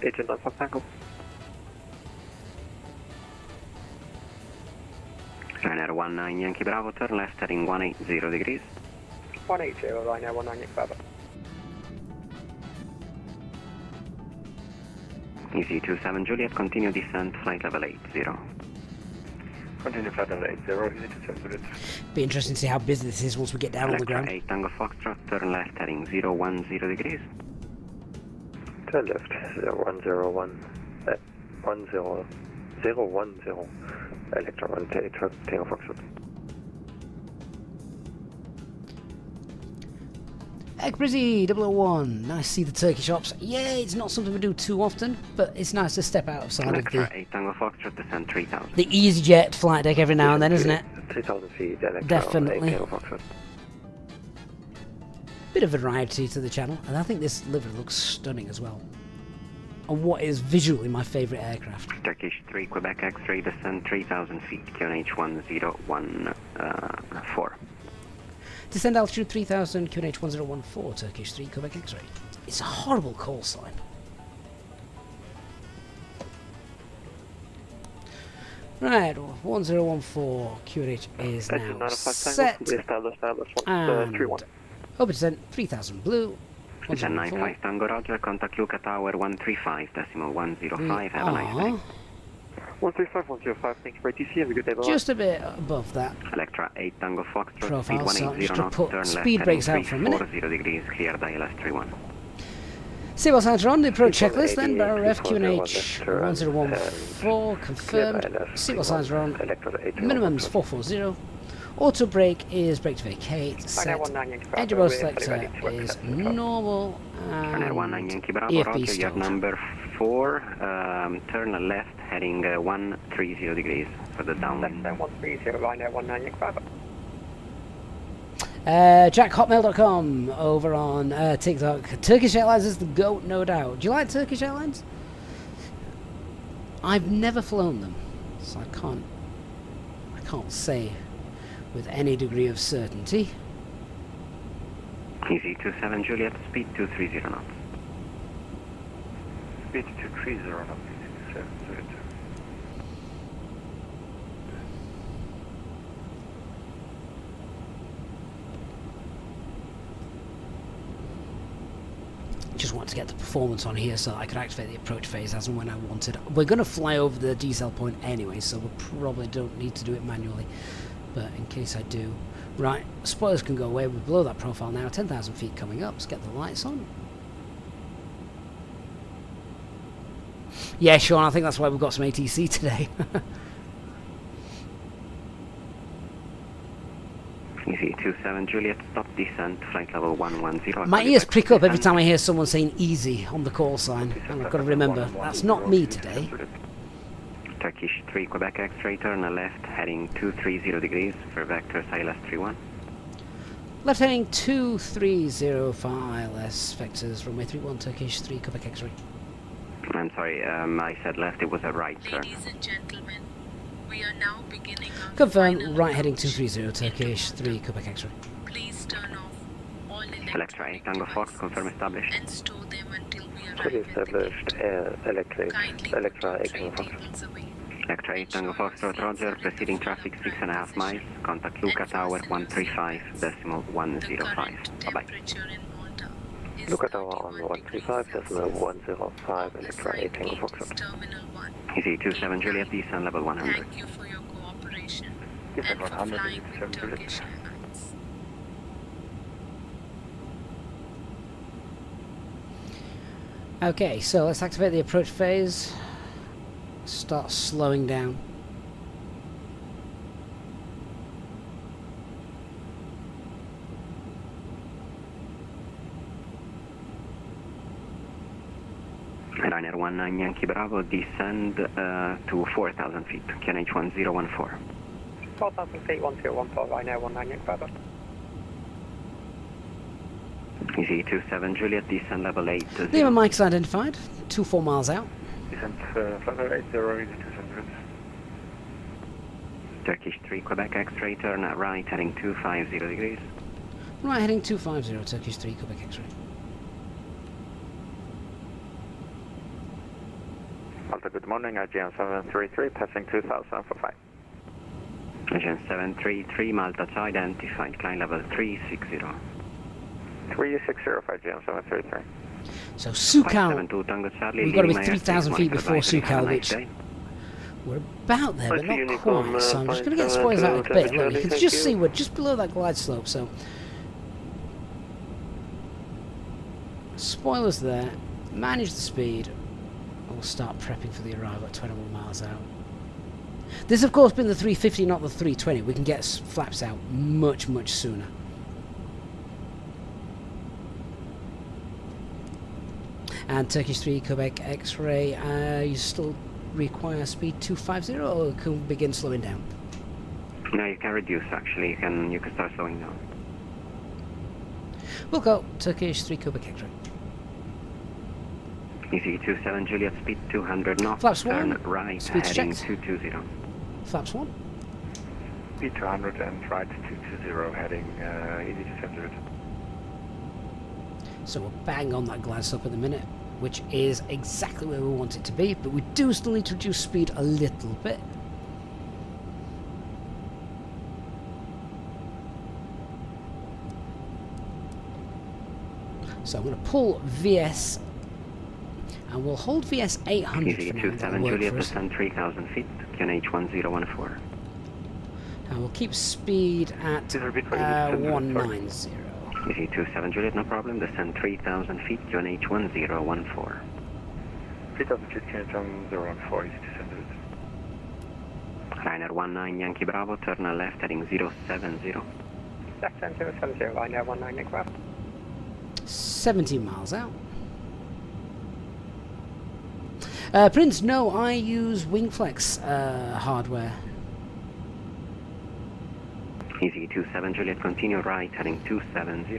agent 95 Tango. Ryanair 19 Yankee Bravo, turn left heading 180 degrees. 180, Ryanair 19 Yankee Bravo. Easy 27 Juliet, continue descent, flight level 80. Continue flight level 80, easy 27 Juliet. Be interesting to see how busy this is once we get down on the ground. 8 Tango Foxtrot, turn left heading 010 degrees. Turn left 0101, 010, Electra 1 Tango Foxtrot. Ekbrizi 001, nice to see the Turkish ops. Yeah, it's not something we do too often, but it's nice to step outside of the 8 Tango Foxtrot, descent 3000. the EasyJet flight deck every now and then, isn't it? 3,000 feet, Electra Definitely. 8 Tango Foxtrot. Bit of variety to the channel, and I think this livery looks stunning as well. On what is visually my favourite aircraft. Turkish 3 Quebec X-ray, descent 3000 feet, QNH 1014. Descend altitude 3000, QNH 1014, Turkish 3 Quebec X-ray. It's a horrible call sign. Right, 1014 QNH is now set. And over descent 3000 blue. Jan 95 Tango Roger, contact Luca Tower 135.105, have a nice day. 135, thanks for ATC, have a good day, bye. Just a bit above that Electra 8 Tango Foxtrot, speed profile, so 180 just to knots, put turn left speed brakes out for a minute. 340 degrees, clear ILS 31. See what signs are on the approach checklist then. Barrel ref QNH 1014 confirmed. See what signs are on. Minimum's 440. Auto brake is brake to vacate. Set. Engine mode selector is normal. Ryanair 19 Yankee Bravo, EFB Roger, you're stalled. number 4, turn left heading 130 degrees for the downwind. 130, Ryanair 19 Yankee Bravo. JackHotmail.com over on TikTok. Turkish Airlines is the GOAT, no doubt. Do you like Turkish Airlines? I've never flown them, so I can't say with any degree of certainty. Easy 27 Juliet, speed 230 knots. Speed 230 knots, easy 27 Juliet. Just just want to get the performance on here so that I could activate the approach phase as and when I wanted. We're going to fly over the decel point anyway, so we probably don't need to do it manually. But in case I do. Right, spoilers can go away. We're below that profile now. 10,000 feet coming up. Let's get the lights on. Yeah, Sean, I think that's why we've got some ATC today. Easy 27 Juliet, stop descent, flight level 110. My ears prick up every time I hear someone saying easy on the call sign. And I've got to remember, that's not me today. Turkish 3 Quebec X-ray, turn left, heading 230 degrees for vector ILS 31. Left heading 230 for ILS, vectors runway 31, Turkish 3 Quebec X-ray. I'm sorry, I said left, it was a right turn. Ladies and gentlemen, we are now beginning our Confirm, final right heading approach 230, Turkish 3 Quebec X-ray. Please turn off all Electra 8 Tango Fox, confirm established. and store them until we Fully arrive at the established Electra Kindly Electra put 8 Tango tray Fox. tables away. Electra 8 Tango Fox, Roger, proceeding traffic 6.5 miles, contact Luca Tower 135.105. Bye-bye. Luca Tower on 135.105, Electra 8 Tango Fox. Easy 27 Juliet, descend level 100. Thank you for your cooperation Descend and for 100, flying with 27 Juliet. Turkish Airlines. Okay, so let's activate the approach phase. Start slowing down. Airline 19 Yankee Bravo, descend to 4,000 feet, QNH 1014. 4,000 feet, 1014, right now 19 Yankee Bravo. Easy 27 Juliet, descend level 8. Lima Mike's identified, 24 miles out. Descent flight level 80, easy 200. Turkish 3 Quebec X-ray, turn right heading 250 degrees. Right heading 250, Turkish 3 Quebec X-ray. Malta, good morning, IGN 733, passing 2000 for 5. Agent 733, Malta to identified, climb level 360. 360 for IGN 733. So Sucal, 572 Tango Charlie, we've got to be Lima 3,000 feet before advisory, have a Sucal, nice which day. we're about there, but not Uniform, quite. So I'm just going to get 572, spoilers out a bit. Look, you Charlie, can thank just you. see we're just below that glide slope, so spoilers there, manage the speed, and we'll start prepping for the arrival at 21 miles out. This, of course, been the 350, not the 320. We can get flaps out much, much sooner. And Turkish 3 Quebec X-ray, you still require speed 250 or can we begin slowing down? No, you can reduce actually, you can start slowing down. We'll go Turkish 3 Quebec X-ray. Easy 27 Juliet, speed 200 knots, Flaps turn 1, right speed's heading checked. 220. Flaps 1. Speed 200 and right 220, heading easy 200. So we're bang on that glide slope at the minute, which is exactly where we want it to be, but we do still need to reduce speed a little bit. So I'm going to pull VS, and we'll hold VS 800 Easy for now. 27 That'll work Juliet, for us. descend 3,000 feet, QNH 1014. And we'll keep speed at Please repeat for easy 200, 190. Easy 27 Juliet, no problem, descend 3,000 feet, QNH 1014. 3000 feet, QNH 1014, easy 200. Ryanair 19 Yankee Bravo, turn left heading 070. Left turn 070, right now 19 Yankee Bravo. 17 miles out. Prince, no, I use Wingflex hardware. Easy 27 Juliet, continue right heading 270.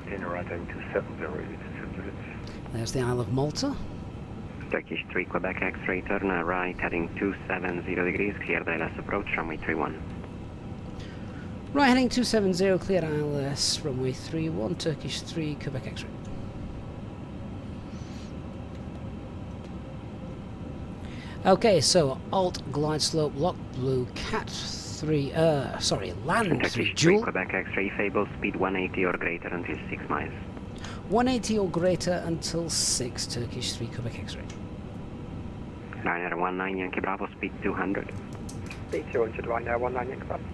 Continue right heading 270, easy 200. There's the Isle of Malta. Turkish 3 Quebec X-ray, turn right heading 270 degrees, clear the ILS approach, runway 31. Right heading 270, cleared ILS, runway 31, Turkish 3, Quebec X-ray. Okay, so Alt, glide slope, lock, blue, cat 3, land 3, Turkish 3 dual. Quebec X-ray, Fable, speed 180 or greater until 6 miles. 180 or greater until 6, Turkish 3 Quebec X-ray. Ryanair 19 Yankee Bravo, speed 200. Speed 200, Ryanair 19 Yankee Bravo.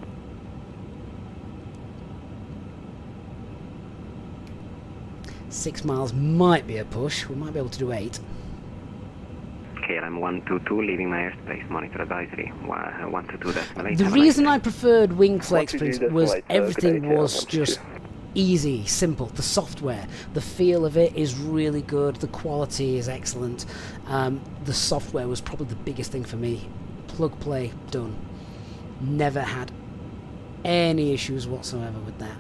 6 miles might be a push. We might be able to do 8. KLM 122, leaving my airspace, monitor advisory, 122.8. The reason I preferred Wingfly Experience was everything was just easy, simple. The software, the feel of it is really good. The quality is excellent. The software was probably the biggest thing for me. Plug, play, done. Never had any issues whatsoever with that.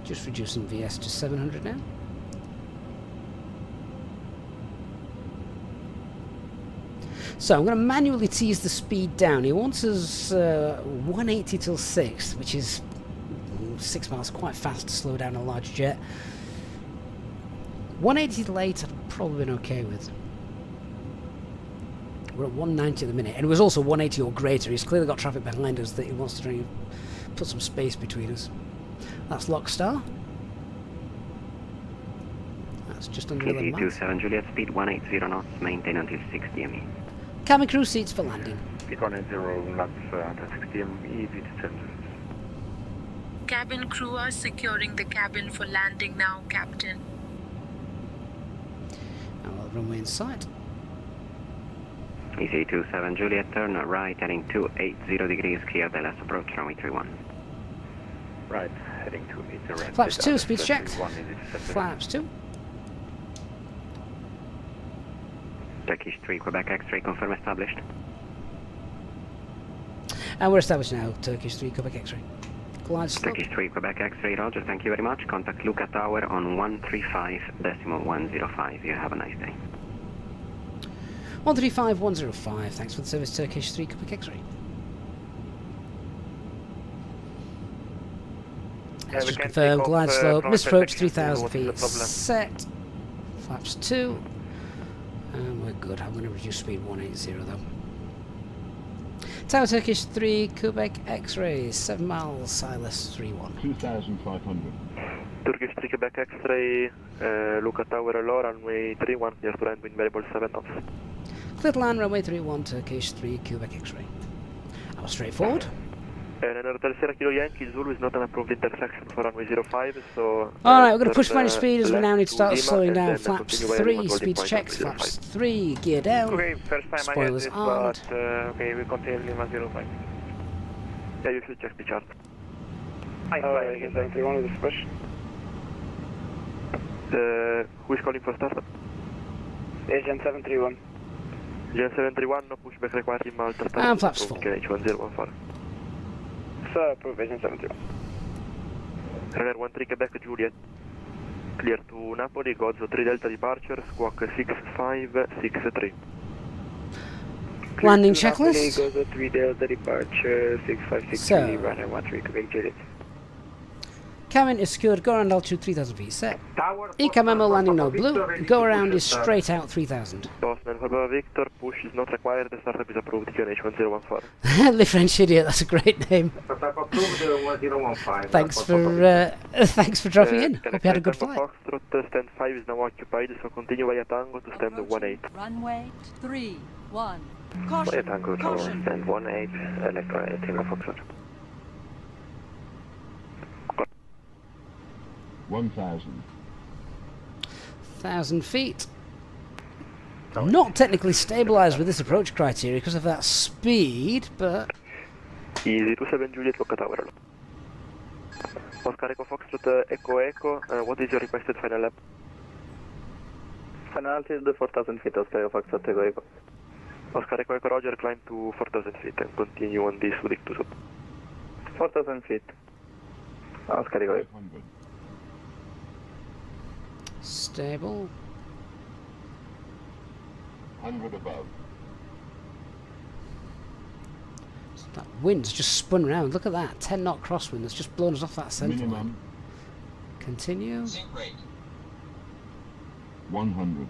Just reducing VS to 700 now. So I'm going to manually tease the speed down. He wants us 180 till 6, which is 6 miles, quite fast to slow down a large jet. 180 till 8 I've probably been okay with. We're at 190 at the minute, and it was also 180 or greater. He's clearly got traffic behind us that he wants to try and put some space between us. That's Lockstar. That's just under 11 miles. 27 Juliet, speed 180 knots, maintain until 6 DME. Cabin crew seats for landing. Speed 180 knots until 6 DME, VATSIM. Cabin crew are securing the cabin for landing now, Captain. Now we'll runway in sight. Easy 27 Juliet, turn right, heading 280 degrees, clear the last approach, runway 31. Right, heading to 80 right. Flaps 2, speeds checked. Flaps 2. Turkish 3 Quebec X-ray, confirm established. And we're established now, Turkish 3 Quebec X-ray. Glide slope. Turkish 3 Quebec X-ray, roger, thank you very much. Contact Luca Tower on 135.105. You have a nice day. 135.105, thanks for the service, Turkish 3 Quebec X-ray. Let's just confirm, glide slope, missed approach 3,000 feet, set, flaps 2, and we're good. I'm going to reduce speed 180 though. Tower Turkish 3, Quebec X-ray, 7 miles, Silas 31. 2,500. Turkish 3 Quebec X-ray, Luca Tower low, runway 31, clear to land, wind variable 7 knots. Clear to land, runway 31, Turkish 3, Quebec X-ray. That was straightforward. Tercera Kilo Yankee Zulu is not an approved intersection for runway 05, so... Alright, we're going to push final speed as we now need to start slowing down. Flaps 3, speeds checked, flaps 3, gear down. Okay, first time spoilers I get armed. this, but okay, we continue Lima 05. Yeah, you should check the chart. Agent 731 with push. Who is calling for startup? Agent 731. Agent 731, no pushback required in Malta. And flaps 4. KH1014. Sir, approve Agent 731. Ryanair 13 Quebec Juliet. Clear to Napoli, Gozo 3 Delta departure, squawk 6563. Landing checklist. Gozo 3 Delta departure, 6563, So, Ryanair 13 Quebec Juliet. cabin is secured, go around altitude 3,000 feet, set. ECA memo landing no blue, go around is straight out 3,000. Postman for Bravo Victor, push is not required, the startup is approved, QNH1014. The French idiot, that's a great name. Thanks for dropping in. Hope you had a good flight. Foxtrot, stand 5 is now occupied, so continue via Tango to stand 18. Runway 31. Caution. Via Tango to Caution. stand 18, Electra 18 Foxtrot. 1,000. 1,000 feet. Not technically stabilised with this approach criteria because of that speed, but... Easy 27 Juliet, Luca Tower. Oscar Echo Foxtrot, Echo, what is your requested final lap? Final altitude 4,000 feet, Oscar Echo Foxtrot, Echo. Oscar Echo, Roger, climb to 4,000 feet and continue on this Udic to 4,000 feet. Oscar Echo. 500. Stable. 100 above. So that wind's just spun round. Look at that. 10 knot crosswind that's just blown us off that centre line. Minimum Continue. 100.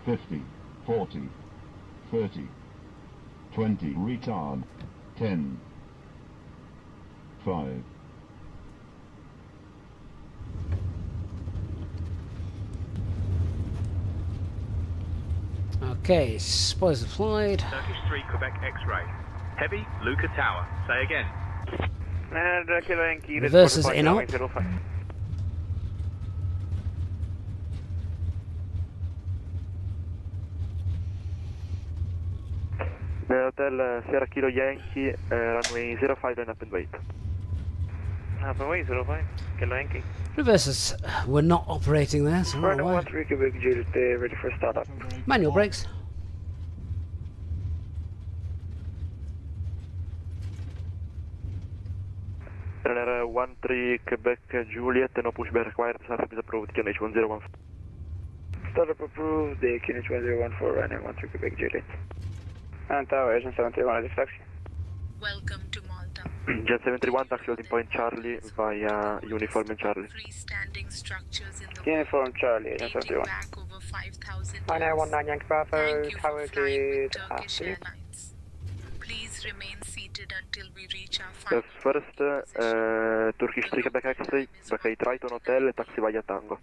50. 40. 30, 20, retard, 10, 5. Okay, spoilers applied. Turkish 3 Quebec X-ray. Heavy, Luca Tower. Say again. Reverses in up. Hotel Sierra Kilo Yankee, runway 05 and up and wait. Runway 05, Kilo Yankee. Reverses were not operating there, so I don't know why. 13 Quebec Juliet, ready for startup. Manual brakes. Runner 13 Quebec Juliet, no pushback required, startup is approved, QNH 1014. Startup approved, the QNH 1014, runner 13 Quebec Juliet. And Tower, Agent 731, taxi. Welcome to Malta. Jet 731, taxi holding point Charlie via Uniform and Charlie. Freestanding structures in the Uniform Charlie, Agent 731. back over 5,000 years. 1919 Yankee Bravo, Thank you Tower for flying with Gate, Turkish Airlines. Please remain seated until we reach our final First, Turkish 3 Quebec X-ray, vacate Triton Hotel, taxi via Tango.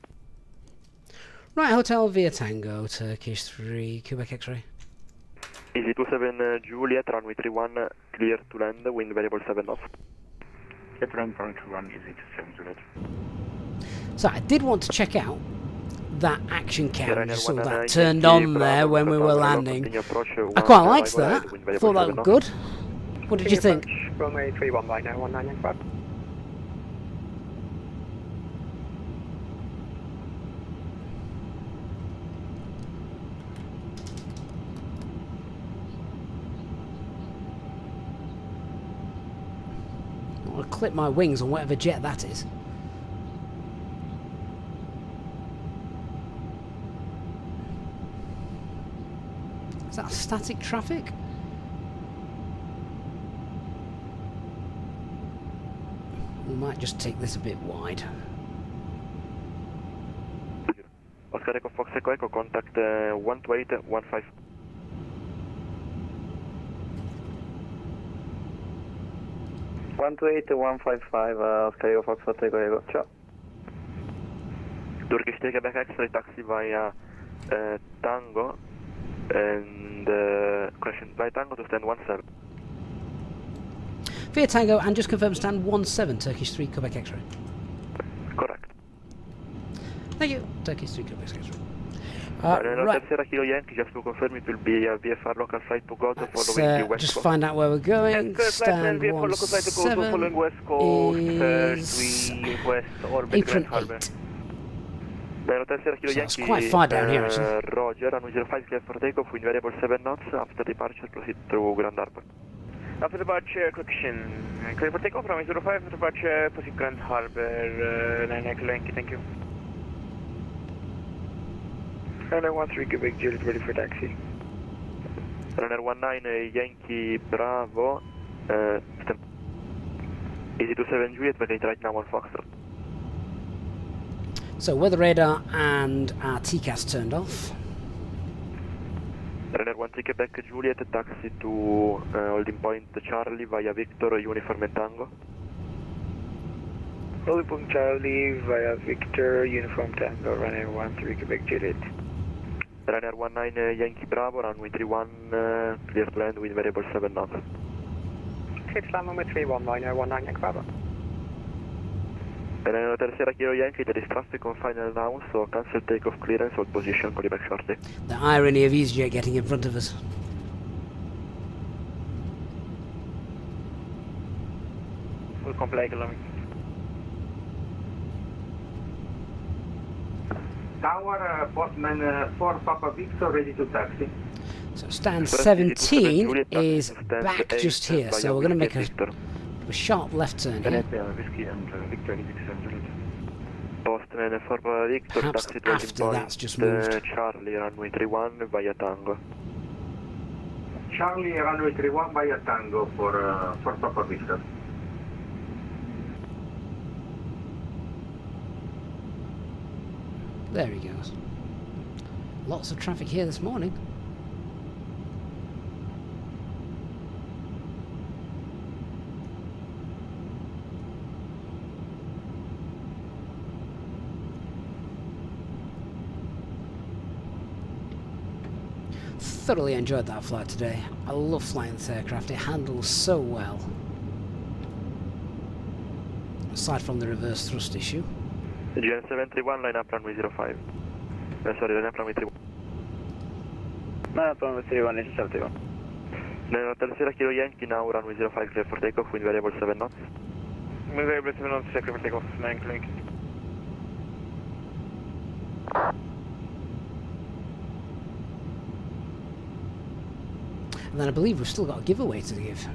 Right, hotel via Tango, Turkish 3, Quebec X-ray. Easy 27 Juliet, runway 31, clear to land, wind variable 7 knots. Get run for 21, easy 27 Juliet. So I did want to check out that action cam, you saw that 199 turned Yankee, on there Bravo, when we were Bravo, landing. continue approach, I quite 1 liked arrival that, ahead, wind variable thought that 7 looked knots. good. What did you think? Runway 31 right now, 19 Yankee Bravo. I'll clip my wings on whatever jet that is. Is that static traffic? We might just take this a bit wide. Oscar Echo Fox Echo Echo, contact 12815. Oscar Echo Fox Echo Echo, ciao. Turkish 3 Quebec X-ray, taxi via Tango and crashing by Tango to stand 17. Via Tango and just confirm stand 17, Turkish 3 Quebec X-ray. Correct. Thank you, Turkish 3 Quebec X-ray. Right. Sierra Kilo Yankee, just to confirm it will be a VFR local flight to Gozo following the West just Coast. find out where we're going. Stand 17 following West Coast, west orbit apron Grand Harbor. 8. Hotel Sierra Kilo So it's Yankee, quite far down here actually. Roger, runway 05 clear for takeoff, wind variable 7 knots, after departure proceed through Grand Harbor. After departure, correction, clear for takeoff, runway 05, after departure, proceed Grand Harbor, 9 Kilo Yankee, thank you. Runner 13 Quebec Juliet, ready for taxi. Runner 19 Yankee Bravo, Easy 27 Juliet, vacate right now on Foxtrot. So weather radar and our TCAS turned off. Runner 13 Quebec Juliet, taxi to holding point Charlie via Victor, Uniform and Tango. Holding point Charlie via Victor, Uniform Tango, runner 13 Quebec Juliet. Runner 19 Yankee Bravo, runway 31, clear to land with variable 7 knots. Clear to land runway 31, runner 19 Yankee Bravo. And Hotel Sierra Kilo Yankee, there is traffic on final now, so cancel takeoff clearance, hold position, call you back shortly. The irony of easyJet getting in front of us. Full comply, kilometer. Tower, Postman 4 Papa Victor, ready to taxi. So stand 17 is back just here, so we're going to make a sharp left turn here. Whiskey and Victor, ready to send Postman 4 Papa Victor, Perhaps taxi to after that's just moved. Charlie, runway 31 via Tango. Charlie, runway 31 via Tango for Papa Victor. There he goes. Lots of traffic here this morning. thoroughly enjoyed that flight today. I love flying this aircraft. It handles so well. Aside from the reverse thrust issue. GN 731, line up runway 05. Sorry, line up runway 31. Line up runway 31, is 71. Nella tercera kilo Yankee, now runway 05, clear for takeoff with variable 7 knots. With variable 7 knots, clear for takeoff, 9 clinic. And then I believe we've still got a giveaway to give.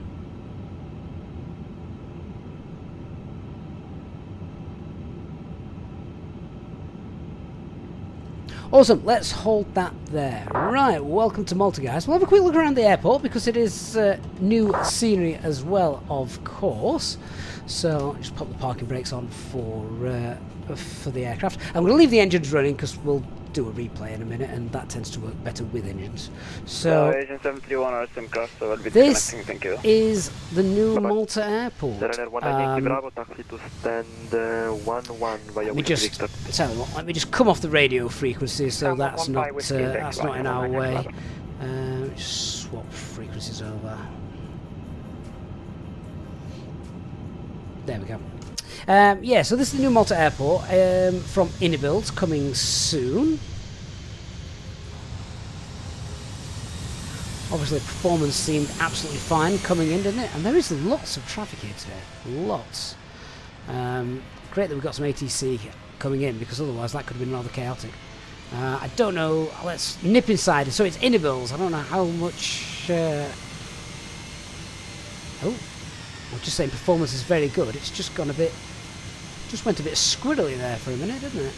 Awesome, let's hold that there. Right, welcome to Malta, guys. We'll have a quick look around the airport because it is new scenery as well, of course. So just pop the parking brakes on for the aircraft. I'm going to leave the engines running because we'll do a replay in a minute, and that tends to work better with engines. So Agent 731 or SIM cross, so I'll be this disconnecting. Thank you. is the new Malta Airport. Bravo, taxi to stand 11 via Let me just tell you what, let me just come off the radio frequency so that's not in our way. Just swap frequencies over. There we go. Yeah, so this is the new Malta Airport from Inibuilds, coming soon. Obviously, performance seemed absolutely fine coming in, didn't it? And there is lots of traffic here today. Lots. Great that we've got some ATC coming in, because otherwise that could have been rather chaotic. I don't know. Let's nip inside. So it's Inibuilds. I don't know how much... Oh, I'm just saying performance is very good. It's just gone a bit... Just went a bit squirrely there for a minute, didn't it?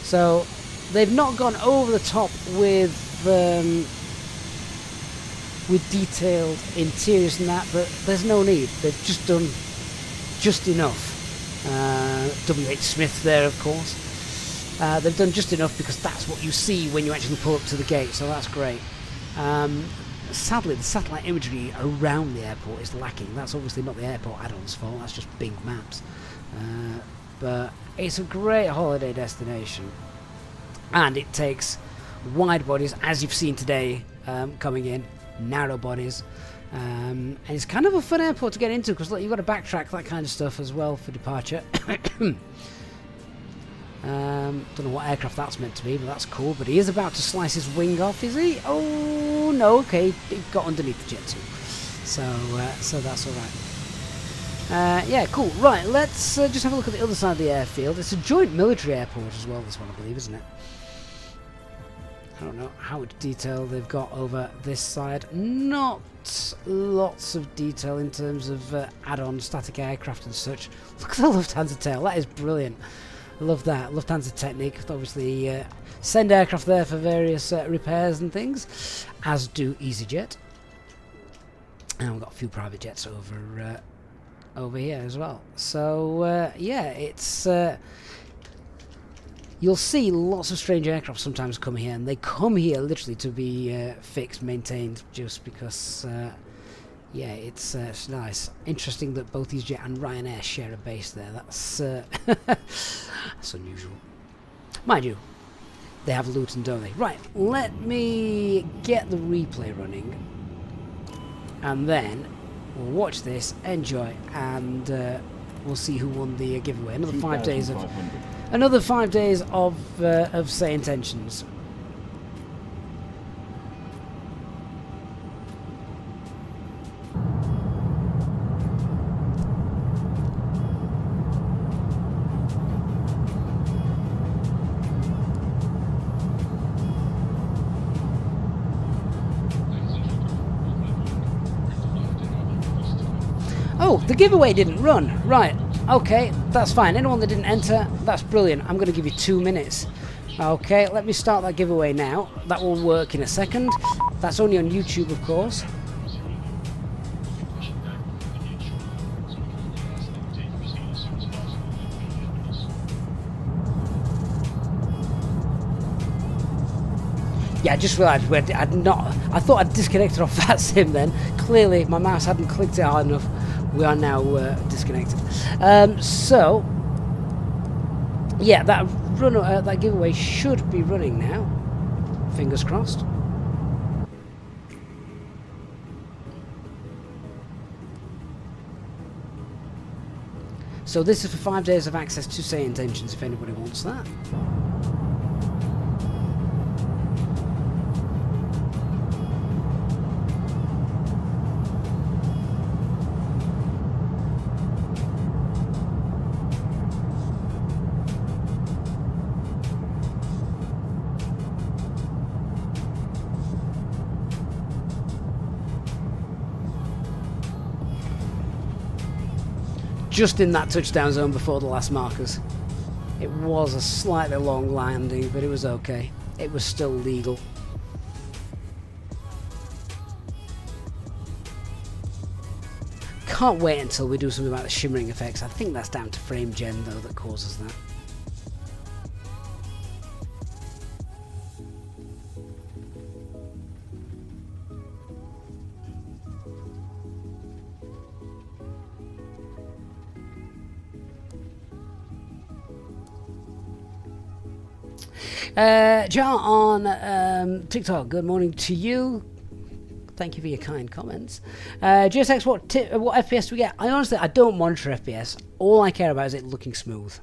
So they've not gone over the top with detailed interiors and that, but there's no need. They've just done just enough. W.H. Smith there, of course. They've done just enough because that's what you see when you actually pull up to the gate, so that's great. Sadly, the satellite imagery around the airport is lacking. That's obviously not the airport add-ons fault, that's just Bing Maps. But it's a great holiday destination. And it takes wide bodies, as you've seen today, coming in, narrow bodies. And it's kind of a fun airport to get into because look, you've got to backtrack that kind of stuff as well for departure. Don't know what aircraft that's meant to be, but that's cool. But he is about to slice his wing off, is he? Oh no, okay, he got underneath the jet too. So that's all right. Yeah, cool. Right, let's just have a look at the other side of the airfield. It's a joint military airport as well, this one, I believe, isn't it? I don't know how much detail they've got over this side. Not lots of detail in terms of add-on static aircraft and such. Look at the Lufthansa tail, that is brilliant. I love that. Lufthansa Technik, obviously send aircraft there for various repairs and things, as do easyJet. And we've got a few private jets over here as well. So yeah, it's you'll see lots of strange aircraft sometimes come here, and they come here literally to be fixed, maintained, just because yeah, it's nice. Interesting that both easyJet and Ryanair share a base there. That's that's unusual. Mind you, they have Luton, don't they? Right, let me get the replay running, and then we'll watch this, enjoy, and we'll see who won the giveaway. Another 5 days of SayIntentions. Oh, the giveaway didn't run. Right, okay, that's fine. Anyone that didn't enter, that's brilliant. I'm going to give you 2 minutes. Okay, let me start that giveaway now. That will work in a second. That's only on YouTube, of course. Yeah, I just realised I thought I'd disconnected off VATSIM then. Clearly, my mouse hadn't clicked it hard enough. We are now disconnected. So, yeah, that giveaway should be running now. Fingers crossed. So this is for 5 days of access to SayIntentions if anybody wants that. Just in that touchdown zone before the last markers. It was a slightly long landing, but it was okay. It was still legal. Can't wait until we do something about the shimmering effects. I think that's down to frame gen though that causes that. Jar on TikTok, good morning to you. Thank you for your kind comments. GSX, what FPS do we get? I don't monitor FPS. All I care about is it looking smooth.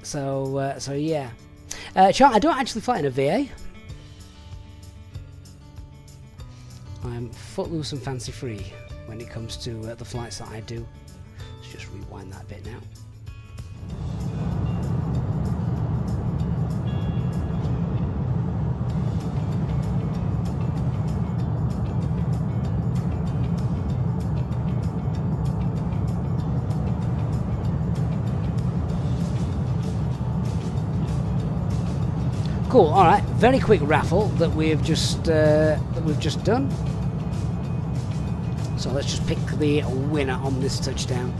So yeah. Char, I don't actually fly in a VA. I'm footloose and fancy free when it comes to the flights that I do. Let's just rewind that bit now. Cool. All right. Very quick raffle that we've just done. So let's just pick the winner on this touchdown.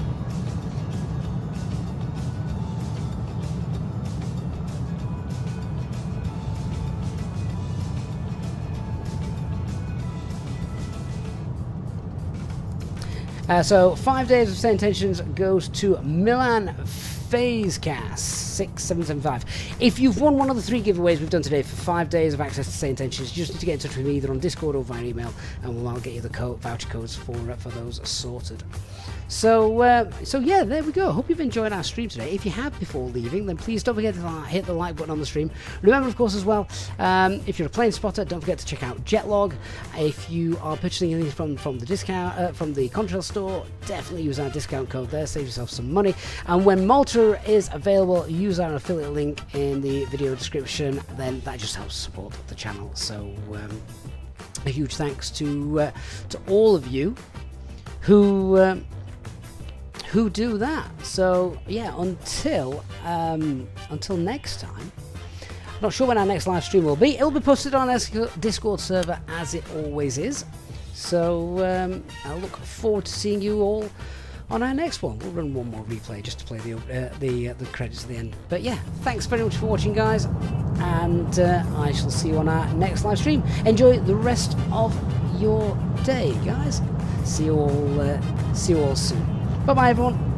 So 5 days of SayIntentions goes to Milan Phasecast 6775. If you've won one of the 3 giveaways we've done today for 5 days of access to SayIntentions, you just need to get in touch with me either on Discord or via email, and I'll get you the voucher codes for those sorted. So yeah, there we go. Hope you've enjoyed our stream today. If you have before leaving, then please don't forget to hit the like button on the stream. Remember, of course, as well, if you're a plane spotter, don't forget to check out Jetlog. If you are purchasing anything from the discount from the Contrail store, definitely use our discount code there. Save yourself some money. And when Malta is available, use our affiliate link in the video description. Then that just helps support the channel. So a huge thanks to all of you who do that. So yeah, until next time. Not sure when our next live stream will be. It'll be posted on our Discord server as it always is. So I look forward to seeing you all on our next one. We'll run one more replay just to play the credits at the end. But yeah, thanks very much for watching, guys, and I shall see you on our next live stream. Enjoy the rest of your day, guys. See you all soon. Bye bye, everyone.